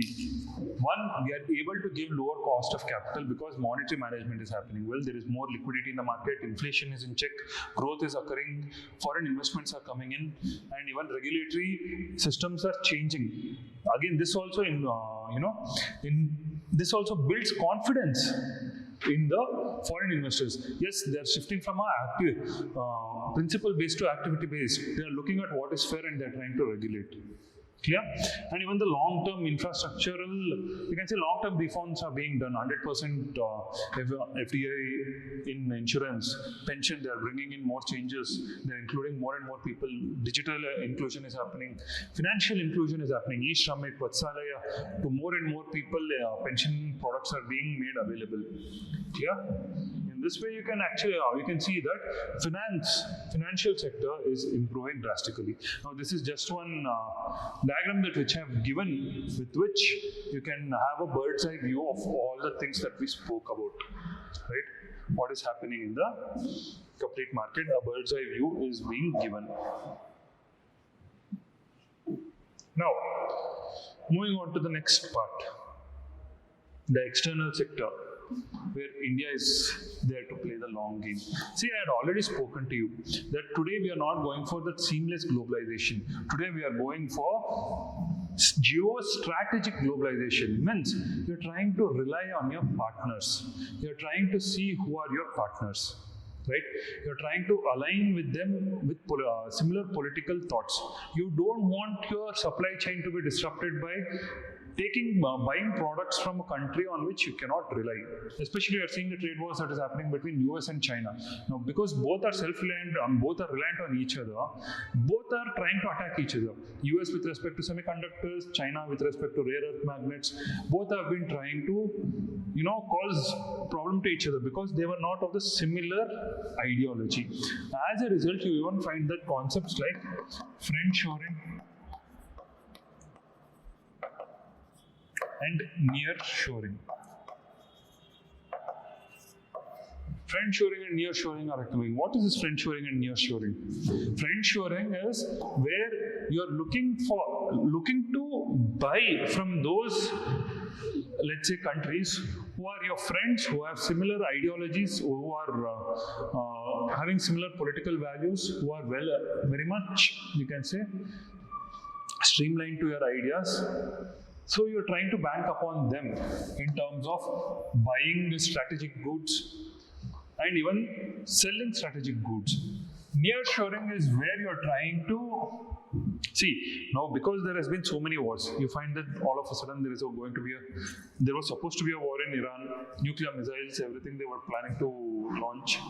[SPEAKER 5] one, we are able to give lower cost of capital because monetary management is happening well. There is more liquidity in the market, inflation is in check, growth is occurring, foreign investments are coming in, and even regulatory systems are changing. Again, this also this also builds confidence in the foreign investors. Yes, they are shifting from a principle-based to activity-based. They are looking at what is fair and they are trying to regulate. Clear? And even the long-term infrastructural, you can say long-term reforms are being done. 100% FDI in insurance, pension, they are bringing in more changes. They are including more and more people. Digital inclusion is happening. Financial inclusion is happening. E-Shramik, Vatsalaya, to more and more people, pension products are being made available. Clear? In this way, you can actually, you can see that financial sector is improving drastically. Now, this is just one diagram which I have given, with which you can have a bird's eye view of all the things that we spoke about, right? What is happening in the complete market, a bird's eye view is being given. Now, moving on to the next part, the external sector, where India is there to play the long game. See, I had already spoken to you that today we are not going for that seamless globalization. Today we are going for geostrategic globalization. It means you're trying to rely on your partners. You're trying to see who are your partners, right? You're trying to align with them with similar political thoughts. You don't want your supply chain to be disrupted by buying products from a country on which you cannot rely. Especially, you are seeing the trade wars that is happening between US and China. Now, because both are self-reliant, both are reliant on each other, both are trying to attack each other. US with respect to semiconductors, China with respect to rare earth magnets, both have been trying to, cause problem to each other because they were not of the similar ideology. As a result, you even find that concepts like friendshoring and nearshoring. Friendshoring and nearshoring are coming. What is this friendshoring and nearshoring? Friendshoring is where you are looking to buy from those let's say, countries who are your friends, who have similar ideologies, who are having similar political values, who are very much, you can say, streamlined to your ideas. So you're trying to bank upon them in terms of buying strategic goods and even selling strategic goods. Nearshoring is where you're trying to see now, because there has been so many wars. You find that all of a sudden there was supposed to be a war in Iran, nuclear missiles, everything they were planning to launch.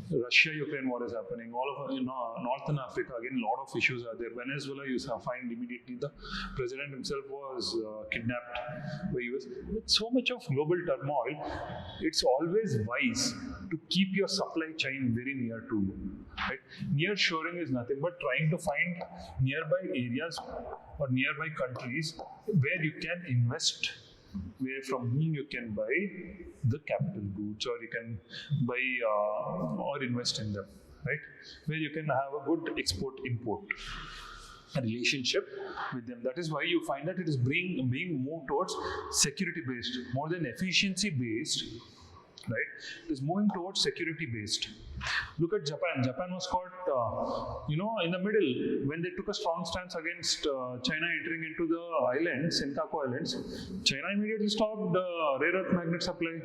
[SPEAKER 5] Russia-Ukraine war is happening. All of Northern Africa, again, a lot of issues are there. Venezuela, you find immediately the president himself was kidnapped by US. With so much of global turmoil, it's always wise to keep your supply chain very near to you. Right? Nearshoring is nothing but trying to find nearby areas or nearby countries where you can invest, where from whom you can buy the capital goods, or you can buy or invest in them, right? Where you can have a good export-import relationship with them. That is why you find that it is being moved towards security-based more than efficiency-based, right? It is moving towards security-based. Look at Japan. Japan was caught, in the middle when they took a strong stance against China entering into the islands, Senkaku Islands. China immediately stopped rare earth magnet supply.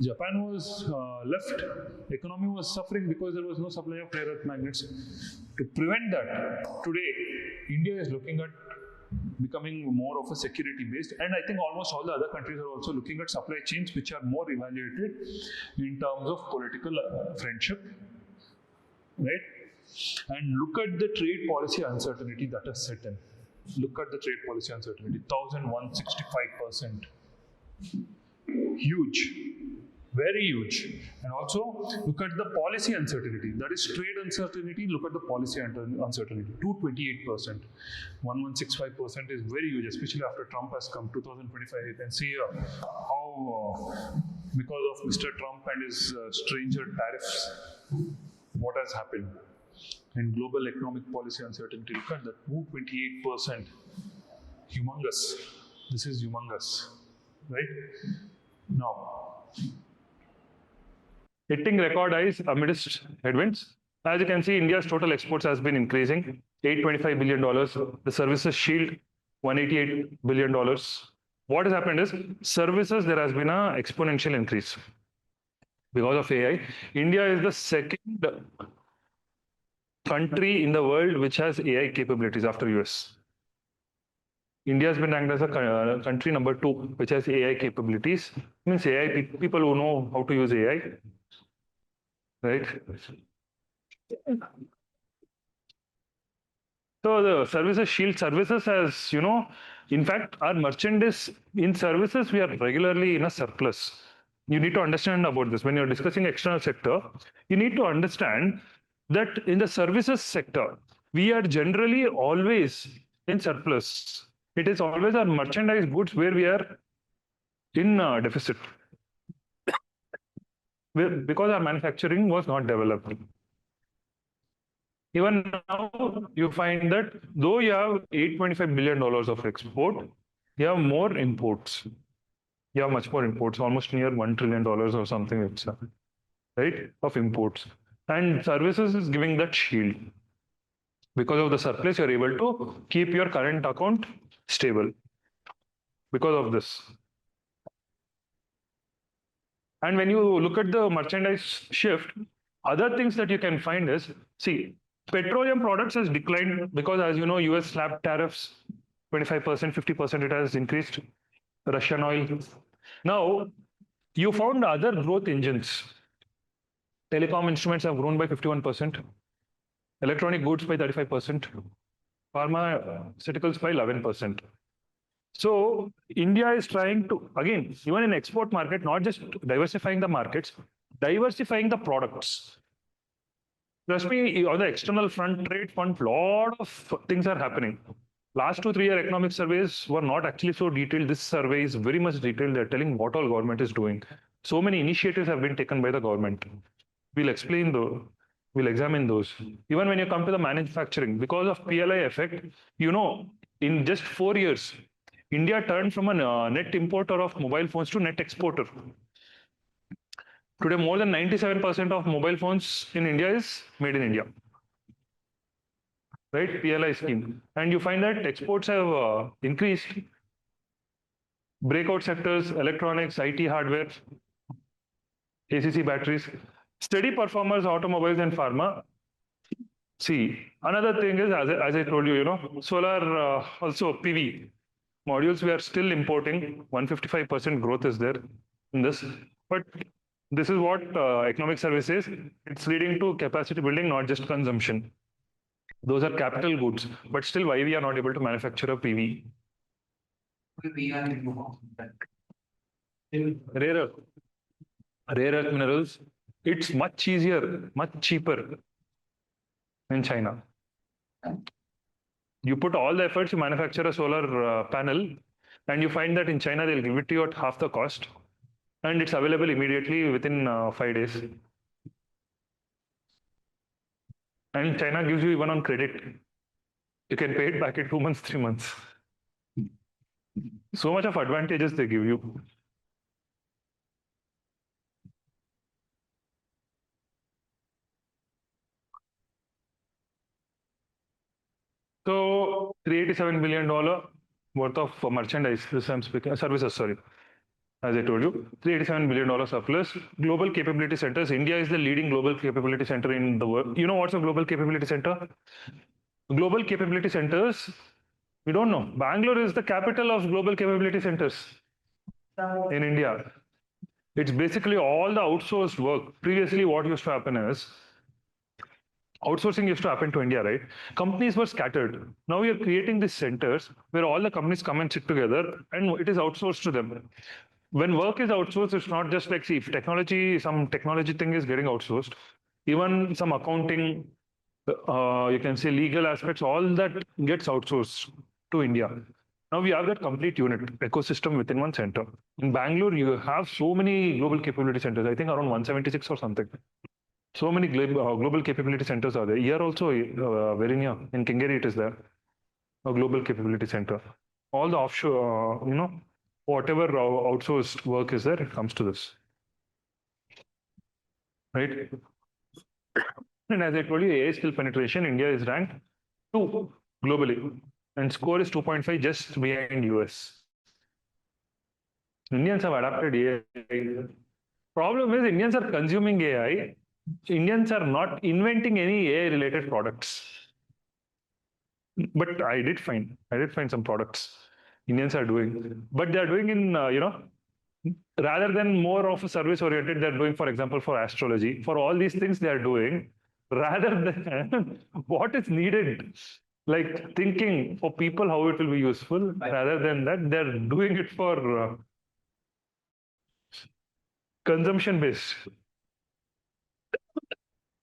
[SPEAKER 5] Japan was left. Economy was suffering because there was no supply of rare earth magnets. To prevent that, today India is looking at becoming more of a security-based, and I think almost all the other countries are also looking at supply chains which are more evaluated in terms of political friendship, right? And look at the trade policy uncertainty that has set in. Look at the trade policy uncertainty, 1,165%. Huge. Very huge. And also look at the policy uncertainty. That is trade uncertainty. Look at the policy uncertainty. 228%. 1,165% is very huge, especially after Trump has come. 2025, you can see how because of Mr. Trump and his stranger tariffs, what has happened. And global economic policy uncertainty. Look at that. 228%. Humongous. This is humongous. Right? Now,
[SPEAKER 1] hitting record highs amidst headwinds. As you can see, India's total exports has been increasing, $825 billion. The services shield, $188 billion. What has happened is, services, there has been an exponential increase because of AI. India is the second country in the world which has AI capabilities after US. India has been ranked as a country number 2, which has AI capabilities. Means AI, people who know how to use AI. Right? So the services shield services, as you know, in fact, our merchandise in services, we are regularly in a surplus. You need to understand about this. When you're discussing external sector, you need to understand that in the services sector, we are generally always in surplus. It is always our merchandise goods where we are in deficit. Because our manufacturing was not developed. Even now, you find that though you have $825 billion of export, you have more imports. You have much more imports, almost near $1 trillion or something, it's, right, of imports. And services is giving that shield. Because of the surplus, you're able to keep your current account stable. Because of this. And when you look at the merchandise shift, other things that you can find is, see, petroleum products has declined because, as you know, US slapped tariffs, 25%, 50% it has increased, Russian oil. Now, you found other growth engines. Telecom instruments have grown by 51%, electronic goods by 35%, pharmaceuticals by 11%. So India is trying to, again, even in export market, not just diversifying the markets, diversifying the products. Trust me, on the external front, trade front, lot of things are happening. Last 2-3 year economic surveys were not actually so detailed. This survey is very much detailed. They're telling what all government is doing. So many initiatives have been taken by the government. We'll explain those. We'll examine those. Even when you come to the manufacturing, because of PLI effect, you know, in just 4 years, India turned from a net importer of mobile phones to net exporter. Today, more than 97% of mobile phones in India is made in India. Right? PLI scheme. And you find that exports have increased. Breakout sectors, electronics, IT hardware, ACC batteries, steady performers, automobiles and pharma. See, another thing is, as I told you, solar, also PV modules, we are still importing. 155% growth is there in this. But this is what economic service is. It's leading to capacity building, not just consumption. Those are capital goods. But still, why we are not able to manufacture a PV? Rare earth minerals, it's much easier, much cheaper in China. You put all the efforts to manufacture a solar panel, and you find that in China they'll give it to you at half the cost, and it's available immediately within 5 days. And China gives you even on credit. You can pay it back in 2 months, 3 months. So much of advantages they give you. So $387 billion worth of merchandise, this I'm speaking, services, sorry. As I told you, $387 billion surplus. Global capability centers. India is the leading global capability center in the world. You know what's a global capability center? Global capability centers, we don't know. Bangalore is the capital of global capability centers in India. It's basically all the outsourced work. Previously, what used to happen is, outsourcing used to happen to India, right? Companies were scattered. Now we are creating these centers where all the companies come and sit together and it is outsourced to them. When work is outsourced, it's not just like, see, if some technology thing is getting outsourced, even some accounting, you can say legal aspects, all that gets outsourced to India. Now we have that complete unit, ecosystem within one center. In Bangalore, you have so many global capability centers, I think around 176 or something. So many global capability centers are there. Here also, very near, in Kengeri it is there, a global capability center. All the offshore, whatever outsourced work is there, it comes to this. Right? And as I told you, AI skill penetration, India is ranked 2 globally. And score is 2.5, just behind US. Indians have adapted AI. Problem is, Indians are consuming AI. Indians are not inventing any AI related products. But I did find some products Indians are doing, but they are doing in, rather than more of a service oriented, they're doing, for example, for astrology, for all these things they are doing, rather than what is needed, like thinking for people how it will be useful, rather than that, they're doing it for consumption based.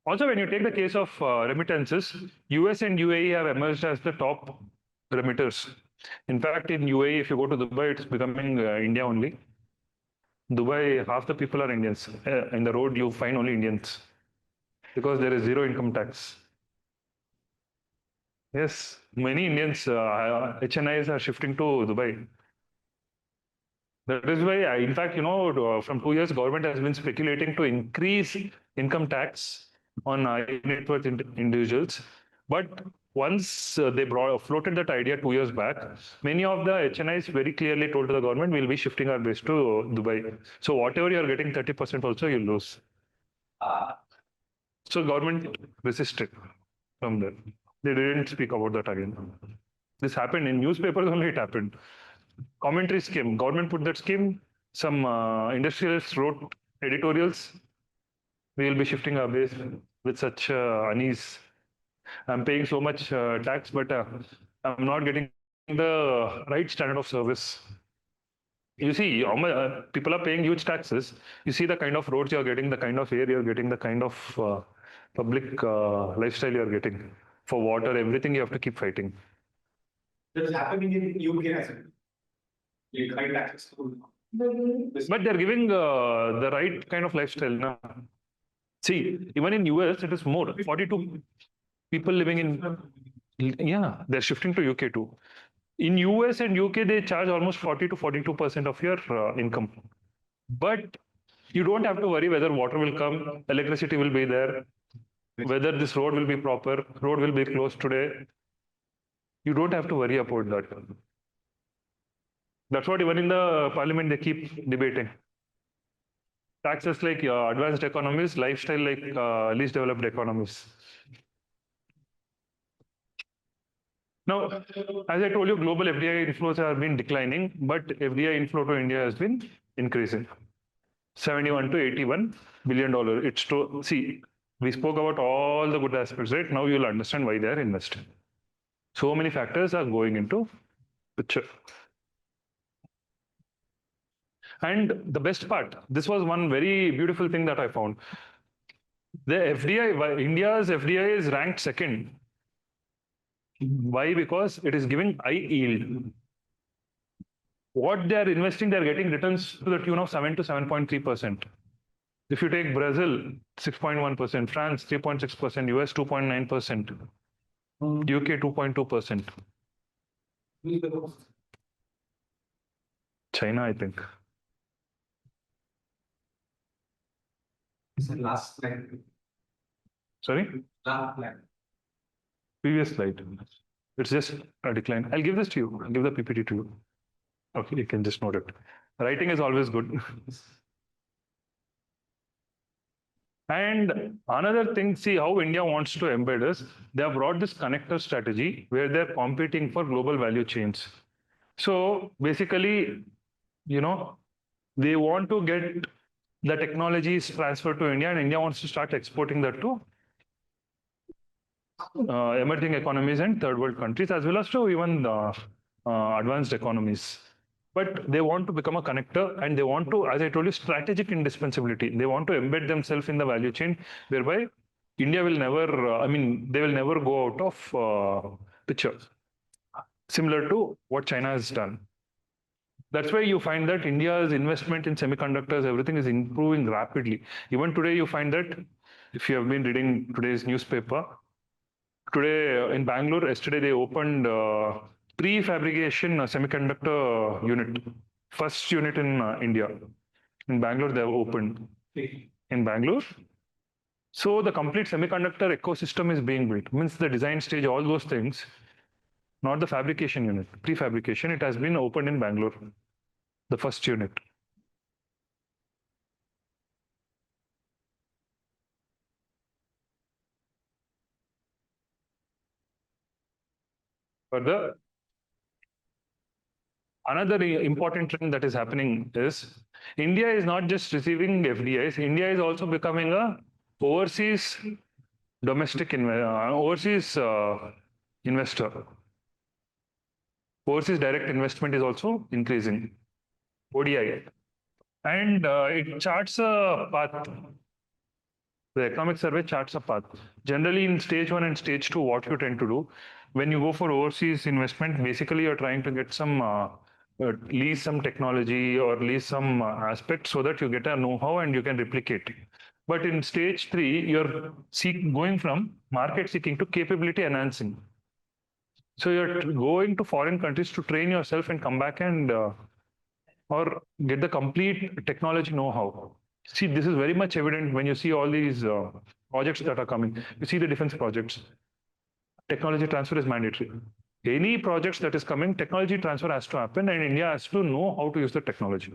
[SPEAKER 1] Also, when you take the case of remittances, US and UAE have emerged as the top remitters. In fact, in UAE, if you go to Dubai, it's becoming India only. Dubai, half the people are Indians. In the road, you find only Indians because there is zero income tax. Yes, many Indians, HNIs are shifting to Dubai. That is why, in fact, from 2 years, government has been speculating to increase income tax on net worth individuals. But once they floated that idea 2 years back, many of the HNIs very clearly told to the government, we'll be shifting our base to Dubai. So whatever you're getting 30% also, you'll lose. So government resisted from there. They didn't speak about that again. This happened in newspapers only, it happened. Commentary scheme, government put that scheme, some industrialists wrote editorials, we will be shifting our base with such unease. I'm paying so much tax, but I'm not getting the right standard of service. You see, people are paying huge taxes. You see the kind of roads you're getting, the kind of air you're getting, the kind of public lifestyle you're getting. For water, everything you have to keep fighting.
[SPEAKER 4] That's happening in UK as well. Like high taxes.
[SPEAKER 1] But they're giving the right kind of lifestyle now. See, even in US, it is more. 42 people living in, yeah, they're shifting to UK too. In US and UK, they charge almost 40 to 42% of your income. But you don't have to worry whether water will come, electricity will be there, whether this road will be proper, road will be closed today. You don't have to worry about that. That's what even in the parliament they keep debating. Taxes like advanced economies, lifestyle like least developed economies. Now, as I told you, global FDI inflows have been declining, but FDI inflow to India has been increasing. 71 to 81 billion dollar. It's to see, we spoke about all the good aspects, right? Now you'll understand why they are investing. So many factors are going into picture. And the best part, this was one very beautiful thing that I found. The FDI, India's FDI is ranked second. Why? Because it is giving high yield. What they are investing, they are getting returns to the tune of 7 to 7.3%. If you take Brazil, 6.1%, France, 3.6%, US, 2.9%, UK, 2.2%. China, I think.
[SPEAKER 2] It's the last slide.
[SPEAKER 1] Sorry?
[SPEAKER 2] Last slide.
[SPEAKER 1] Previous slide. It's just a decline. I'll give this to you. I'll give the PPT to you. Okay, you can just note it. Writing is always good. And another thing, see how India wants to embed is they have brought this connector strategy where they're competing for global value chains. So basically, you know, they want to get the technologies transferred to India, and India wants to start exporting that to emerging economies and third world countries, as well as to even advanced economies. But they want to become a connector, and they want to, as I told you, strategic indispensability. They want to embed themselves in the value chain, whereby India will never, they will never go out of picture. Similar to what China has done. That's why you find that India's investment in semiconductors, everything is improving rapidly. Even today, you find that if you have been reading today's newspaper, today in Bangalore, yesterday they opened prefabrication semiconductor unit, first unit in India. In Bangalore, they have opened in Bangalore. So the complete semiconductor ecosystem is being built. Means the design stage, all those things, not the fabrication unit, prefabrication. It has been opened in Bangalore, the first unit. Further, another important trend that is happening is India is not just receiving FDIs. India is also becoming a overseas overseas investor. Overseas direct investment is also increasing. ODI, and it charts a path. The economic survey charts a path. Generally, in stage 1 and stage 2, what you tend to do when you go for overseas investment, basically you're trying to get some lease some technology or lease some aspect so that you get a know-how and you can replicate. But in stage 3, you're going from market seeking to capability enhancing. So you're going to foreign countries to train yourself and come back and or get the complete technology know-how. See, this is very much evident when you see all these projects that are coming. You see the defense projects. Technology transfer is mandatory. Any projects that is coming, technology transfer has to happen, and India has to know how to use the technology.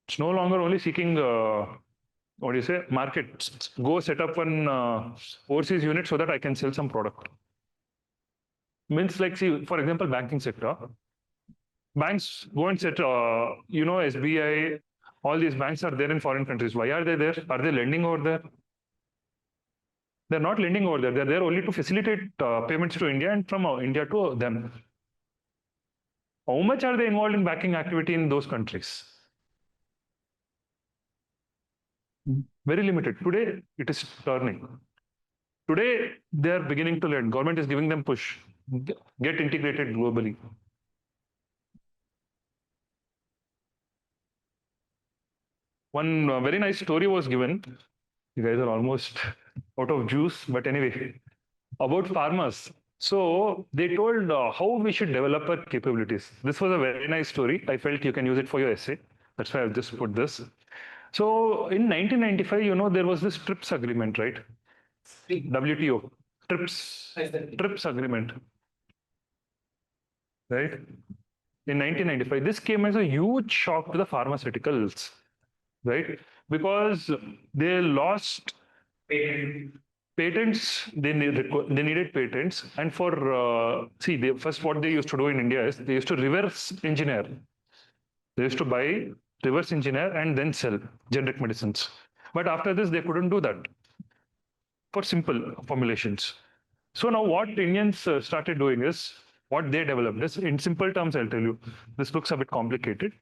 [SPEAKER 1] It's no longer only seeking, what do you say, market. Go set up an overseas unit so that I can sell some product. Means like, see, for example, banking sector. Banks go and set, SBI, all these banks are there in foreign countries. Why are they there? Are they lending over there? They're not lending over there. They're there only to facilitate payments to India and from India to them. How much are they involved in banking activity in those countries? Very limited. Today, it is turning. Today, they are beginning to lend. Government is giving them push. Get integrated globally. One very nice story was given. You guys are almost out of juice, but anyway, about farmers. So they told how we should develop our capabilities. This was a very nice story. I felt you can use it for your essay. That's why I've just put this. So in 1995, there was this TRIPS agreement, right? WTO, TRIPS agreement, right? In 1995, this came as a huge shock to the pharmaceuticals, right? Because they lost patents. They needed patents, and for first what they used to do in India is they used to reverse engineer. They used to buy, reverse engineer, and then sell generic medicines. But after this, they couldn't do that for simple formulations. So now what Indians started doing is what they developed is in simple terms. I'll tell you. This looks a bit complicated.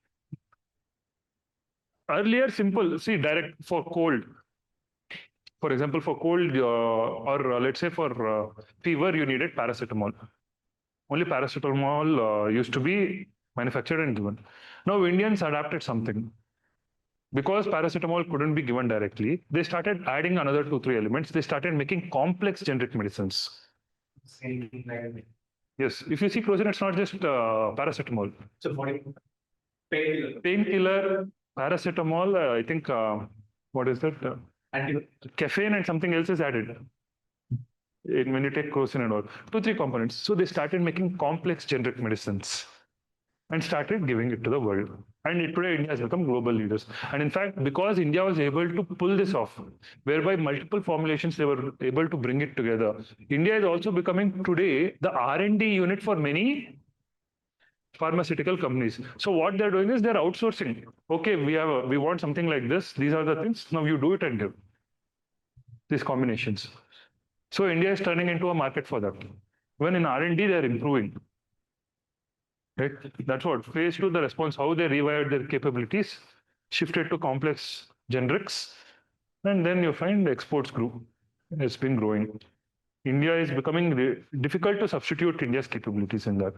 [SPEAKER 1] Earlier, simple. See, direct for cold. For example, for cold or let's say for fever, you needed paracetamol. Only paracetamol used to be manufactured and given. Now Indians adapted something. Because paracetamol couldn't be given directly, they started adding another 2, 3 elements. They started making complex generic medicines. Yes, if you see closer, it's not just paracetamol.
[SPEAKER 4] So painkiller.
[SPEAKER 1] Painkiller, paracetamol, I think, what is that? Caffeine and something else is added. When you take crocin and all, 2, 3 components. So they started making complex generic medicines and started giving it to the world. And today India has become global leaders. And in fact, because India was able to pull this off, whereby multiple formulations, they were able to bring it together. India is also becoming today the R&D unit for many pharmaceutical companies. So what they're doing is they're outsourcing. Okay, we want something like this. These are the things. Now you do it and give these combinations. So India is turning into a market for that. When in R&D, they're improving. Right? That's what phase 2, the response, how they rewired their capabilities, shifted to complex generics, and then you find the exports grew. It's been growing. India is becoming difficult to substitute India's capabilities in that.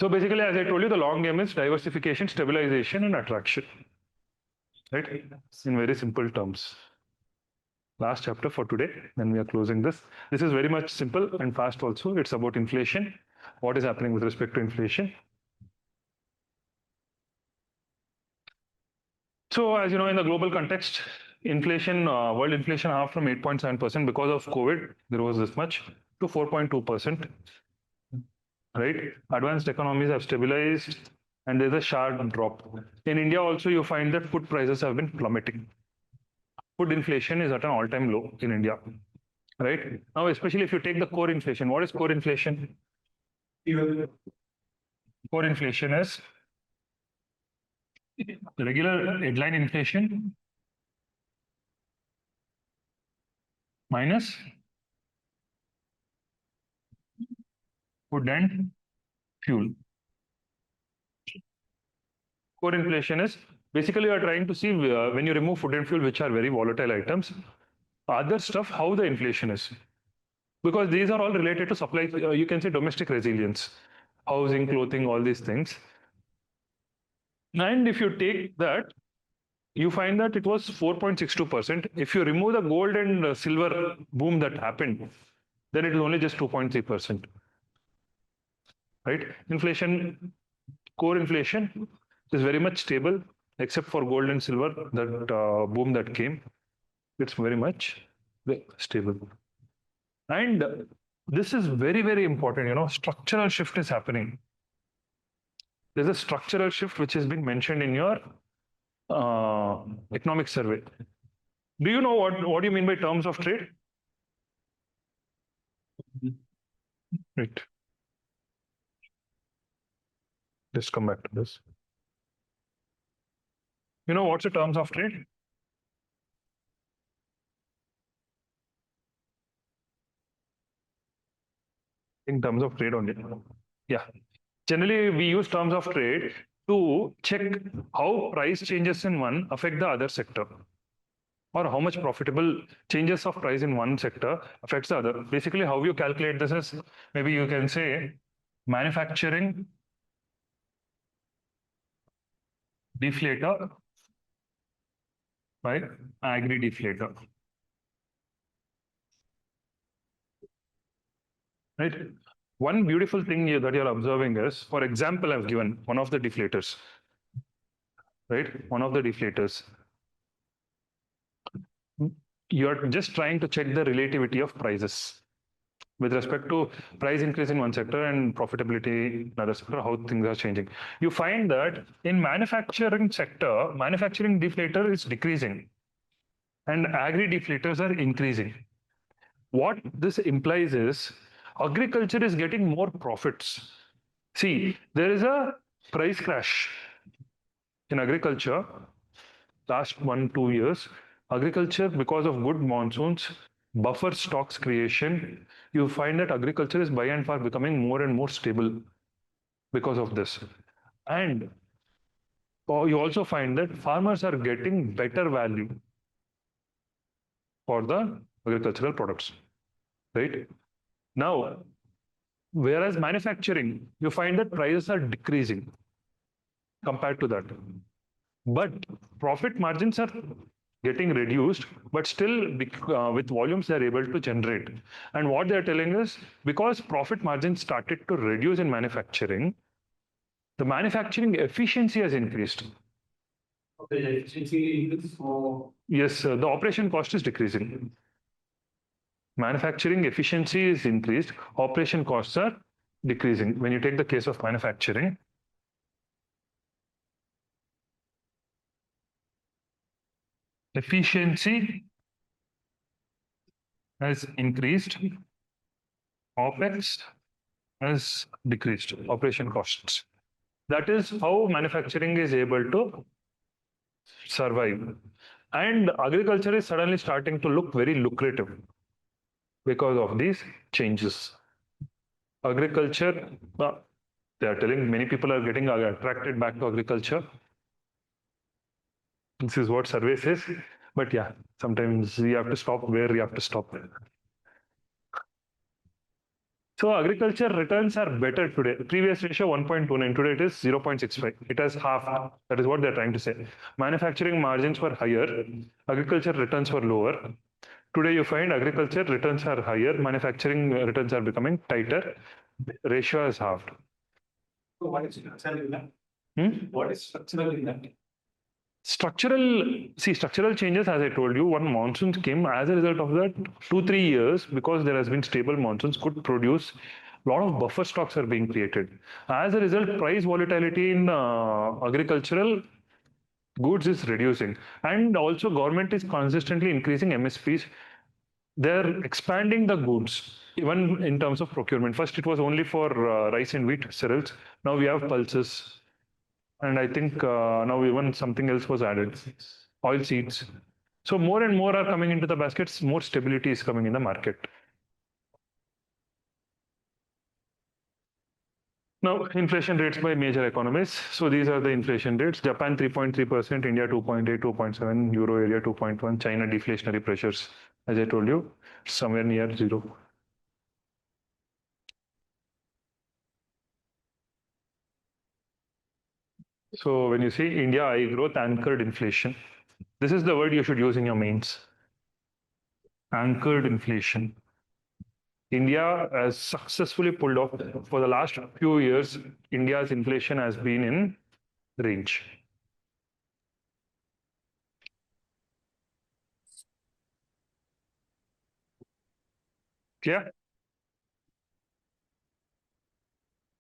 [SPEAKER 1] So basically, as I told you, the long game is diversification, stabilization, and attraction. Right? In very simple terms. Last chapter for today, then we are closing this. This is very much simple and fast also. It's about inflation. What is happening with respect to inflation? So as you know, in the global context, inflation, world inflation halved from 8.7% because of COVID, there was this much, to 4.2%. Right? Advanced economies have stabilized and there's a sharp drop. In India also, you find that food prices have been plummeting. Food inflation is at an all-time low in India. Right? Now, especially if you take the core inflation, what is core inflation? Core inflation is regular headline inflation minus food and fuel. Core inflation is basically you are trying to see when you remove food and fuel, which are very volatile items, other stuff, how the inflation is. Because these are all related to supply, you can say domestic resilience, housing, clothing, all these things. And if you take that, you find that it was 4.62%. If you remove the gold and silver boom that happened, then it is only just 2.3%. Right? Inflation, core inflation is very much stable, except for gold and silver, that boom that came. It's very much stable. And this is very, very important. Structural shift is happening. There's a structural shift which has been mentioned in your economic survey. Do you know what do you mean by terms of trade? Right. Let's come back to this. You know what's the terms of trade? In terms of trade only. Yeah. Generally, we use terms of trade to check how price changes in one affect the other sector, or how much profitable changes of price in one sector affects the other. Basically, how you calculate this is, maybe you can say manufacturing deflator by agri deflator. right? One beautiful thing here that you're observing is, for example, I've given one of the deflators, right? One of the deflators. You're just trying to check the relativity of prices with respect to price increase in one sector and profitability in another sector, how things are changing. You find that in manufacturing sector, manufacturing deflator is decreasing and agri deflators are increasing. What this implies is agriculture is getting more profits. See, there is a price crash in agriculture last 1-2 years. Agriculture, because of good monsoons, buffer stocks creation, you find that agriculture is by and far becoming more and more stable because of this. And you also find that farmers are getting better value for the agricultural products, right? Now, whereas manufacturing, you find that prices are decreasing compared to that. But profit margins are getting reduced, but still with volumes they're able to generate. And what they're telling us, because profit margins started to reduce in manufacturing, the manufacturing efficiency has increased.
[SPEAKER 4] The efficiency increase for
[SPEAKER 1] Yes, the operation cost is decreasing. Manufacturing efficiency is increased, operation costs are decreasing. When you take the case of manufacturing, efficiency has increased, OPEX has decreased, operation costs. That is how manufacturing is able to survive. And agriculture is suddenly starting to look very lucrative because of these changes. Agriculture, they are telling many people are getting attracted back to agriculture. This is what survey says. But yeah, sometimes we have to stop where we have to stop. So agriculture returns are better today. Previous ratio 1.29, today it is 0.65. It has half. That is what they're trying to say. Manufacturing margins were higher, agriculture returns were lower. Today you find agriculture returns are higher, manufacturing returns are becoming tighter. Ratio has halved.
[SPEAKER 4] so what is structural in that?
[SPEAKER 1] Hmm?
[SPEAKER 4] What is structural in that?
[SPEAKER 1] Structural changes, as I told you, one monsoon came as a result of that. 2-3 years, because there has been stable monsoons, could produce a lot of buffer stocks are being created. As a result, price volatility in agricultural goods is reducing, and also government is consistently increasing MSPs. They're expanding the goods even in terms of procurement. First, it was only for rice and wheat cereals. Now we have pulses, and I think now even something else was added, oil seeds. So more and more are coming into the baskets, more stability is coming in the market. Now, inflation rates by major economies. So these are the inflation rates. Japan 3.3%, India 2.8, 2.7, Euro area 2.1, China deflationary pressures, as I told you, somewhere near zero. So when you see India high growth anchored inflation, this is the word you should use in your mains. Anchored inflation. India has successfully pulled off for the last few years. India's inflation has been in range. Yeah.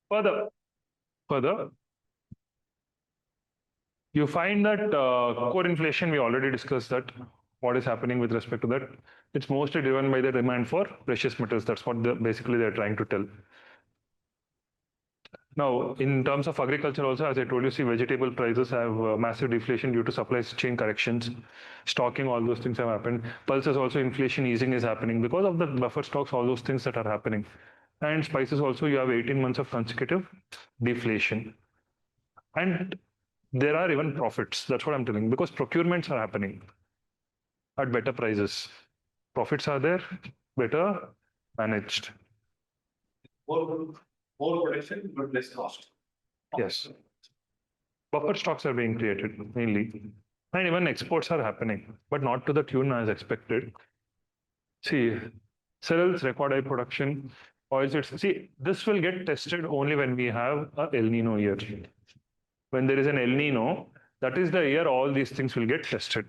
[SPEAKER 1] Further, you find that core inflation, we already discussed that. What is happening with respect to that? It's mostly driven by the demand for precious metals. That's what basically they're trying to tell. Now, in terms of agriculture also, as I told you, see vegetable prices have massive deflation due to supply chain corrections, stocking, all those things have happened. Pulses also, inflation easing is happening because of the buffer stocks, all those things that are happening. And spices also, you have 18 months of consecutive deflation. And there are even profits. That's what I'm telling, because procurements are happening at better prices. Profits are there, better managed.
[SPEAKER 4] More production, but less cost.
[SPEAKER 1] Yes. Buffer stocks are being created mainly. And even exports are happening, but not to the tune as expected. See, cereals record high production, Oil seeds. See, this will get tested only when we have a El Nino year. When there is an El Nino, that is the year all these things will get tested.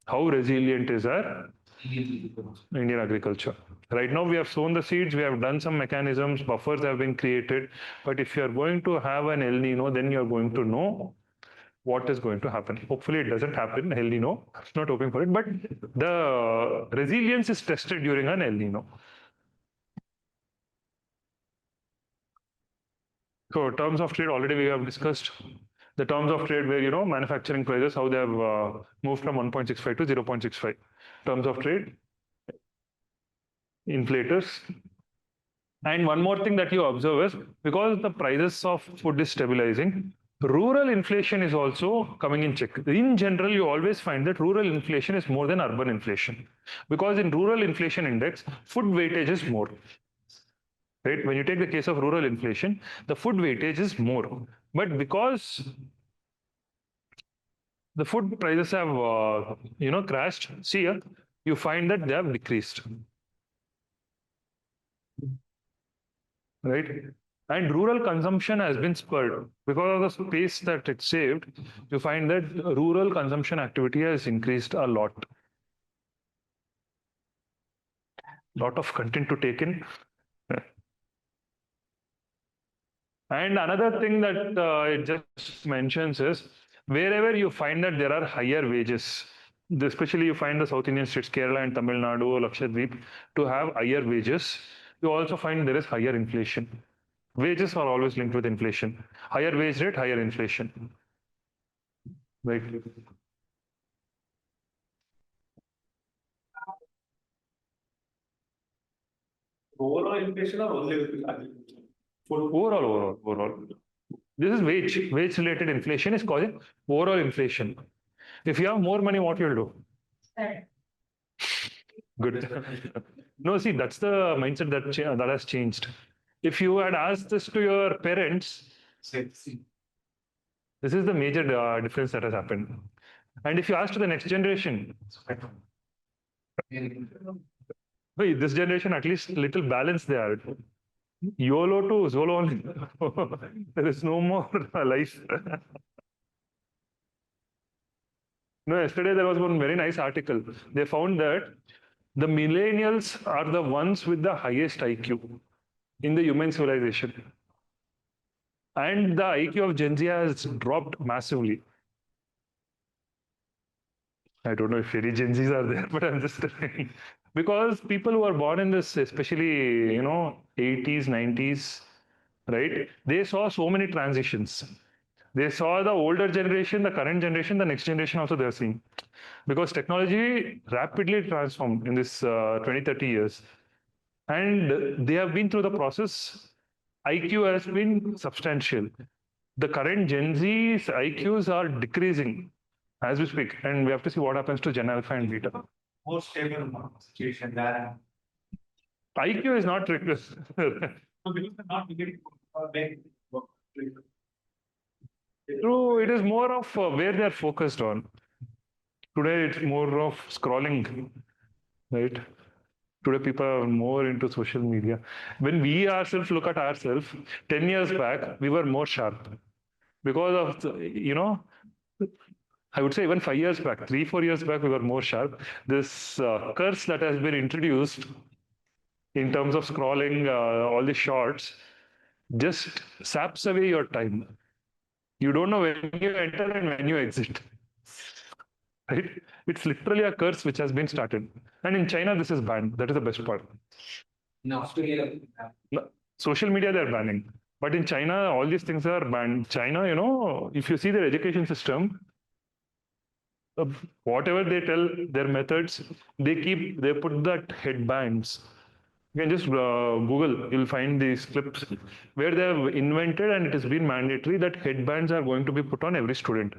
[SPEAKER 1] How resilient is our Indian agriculture? Right now, we have sown the seeds, we have done some mechanisms, buffers have been created. But if you are going to have an El Nino, then you are going to know what is going to happen. Hopefully, it doesn't happen, El Nino. I'm not hoping for it, but the resilience is tested during an El Nino. So terms of trade, already we have discussed the terms of trade where, manufacturing prices, how they have moved from 1.65 to 0.65. Terms of trade, inflators. And one more thing that you observe is, because the prices of food is stabilizing, rural inflation is also coming in check. In general, you always find that rural inflation is more than urban inflation, because in rural inflation index, food weightage is more. Right? When you take the case of rural inflation, the food weightage is more. But because the food prices have, crashed, see here, you find that they have decreased. Right? And rural consumption has been spurred because of the space that it saved. You find that rural consumption activity has increased a lot. Lot of content to take in. And another thing that it just mentions is, wherever you find that there are higher wages, especially you find the South Indian states, Kerala and Tamil Nadu, Lakshadweep, to have higher wages, you also find there is higher inflation. Wages are always linked with inflation. Higher wage rate, higher inflation. Right.
[SPEAKER 4] Overall inflation or only with agriculture?
[SPEAKER 1] Overall. This is wage related inflation is causing overall inflation. If you have more money, what you'll do? Good. No, see, that's the mindset that has changed. If you had asked this to your parents, this is the major difference that has happened. And if you ask to the next generation, wait, this generation at least little balance there. YOLO to Zolo only. There is no more life. No, yesterday there was one very nice article. They found that the millennials are the ones with the highest IQ in the human civilization. And the IQ of Gen Z has dropped massively. I don't know if any Gen Zs are there, but I'm just telling. Because people who are born in this, especially, 80s, 90s, right? They saw so many transitions. They saw the older generation, the current generation, the next generation also they're seeing. Because technology rapidly transformed in this 20, 30 years. And they have been through the process. IQ has been substantial. The current Gen Z's IQs are decreasing as we speak. And we have to see what happens to Gen Alpha and Beta.
[SPEAKER 4] More stable situation than
[SPEAKER 1] IQ is not request.
[SPEAKER 4] not getting work.
[SPEAKER 1] True, it is more of where they are focused on. Today, it's more of scrolling, right? Today, people are more into social media. When we ourselves look at ourselves, 10 years back, we were more sharp because of, I would say even 5 years back, 3, 4 years back, we were more sharp. This curse that has been introduced in terms of scrolling all the shorts just saps away your time. You don't know when you enter and when you exit. Right? It's literally a curse which has been started. And in China, this is banned. That is the best part.
[SPEAKER 2] In Australia,
[SPEAKER 1] Social media, they're banning. But in China, all these things are banned. China, if you see their education system, whatever they tell, their methods, they put that headbands. You can just Google, you'll find these clips where they have invented and it has been mandatory that headbands are going to be put on every student.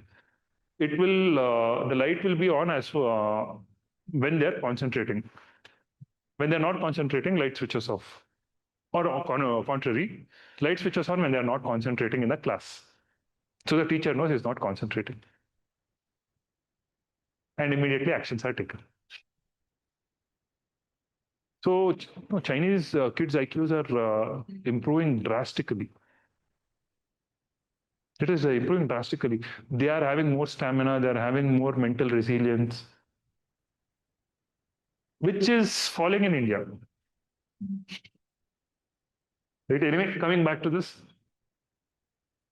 [SPEAKER 1] It will, the light will be on as when they're concentrating. When they're not concentrating, light switches off. Or contrary, light switches on when they're not concentrating in the class. So the teacher knows he's not concentrating. And immediately actions are taken. So Chinese kids' IQs are improving drastically. It is improving drastically. They are having more stamina. They are having more mental resilience, which is falling in India. Right. Anyway, coming back to this.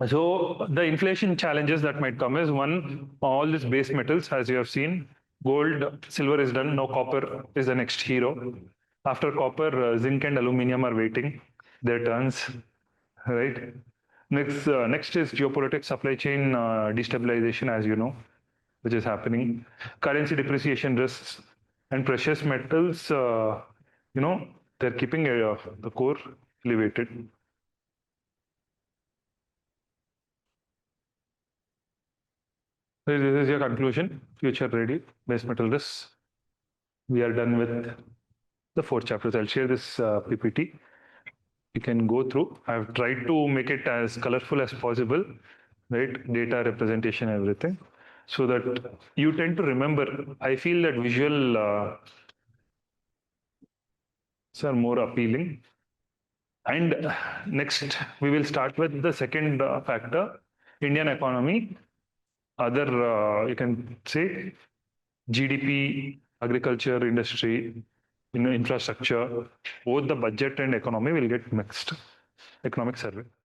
[SPEAKER 1] So the inflation challenges that might come is one, all these base metals, as you have seen, gold, silver is done. Now copper is the next hero. After copper, zinc and aluminum are waiting their turns, right? Next is geopolitics, supply chain destabilization, as you know, which is happening. Currency depreciation risks and precious metals, they're keeping the core elevated. So this is your conclusion, future ready, base metal risks. We are done with the 4 chapters. I'll share this PPT. You can go through. I've tried to make it as colorful as possible, right? Data representation, everything, so that you tend to remember. I feel that visual are more appealing. And next, we will start with the second factor, Indian economy. Other, you can say, GDP, agriculture, industry, infrastructure, both the budget and economy will get mixed. Economic survey.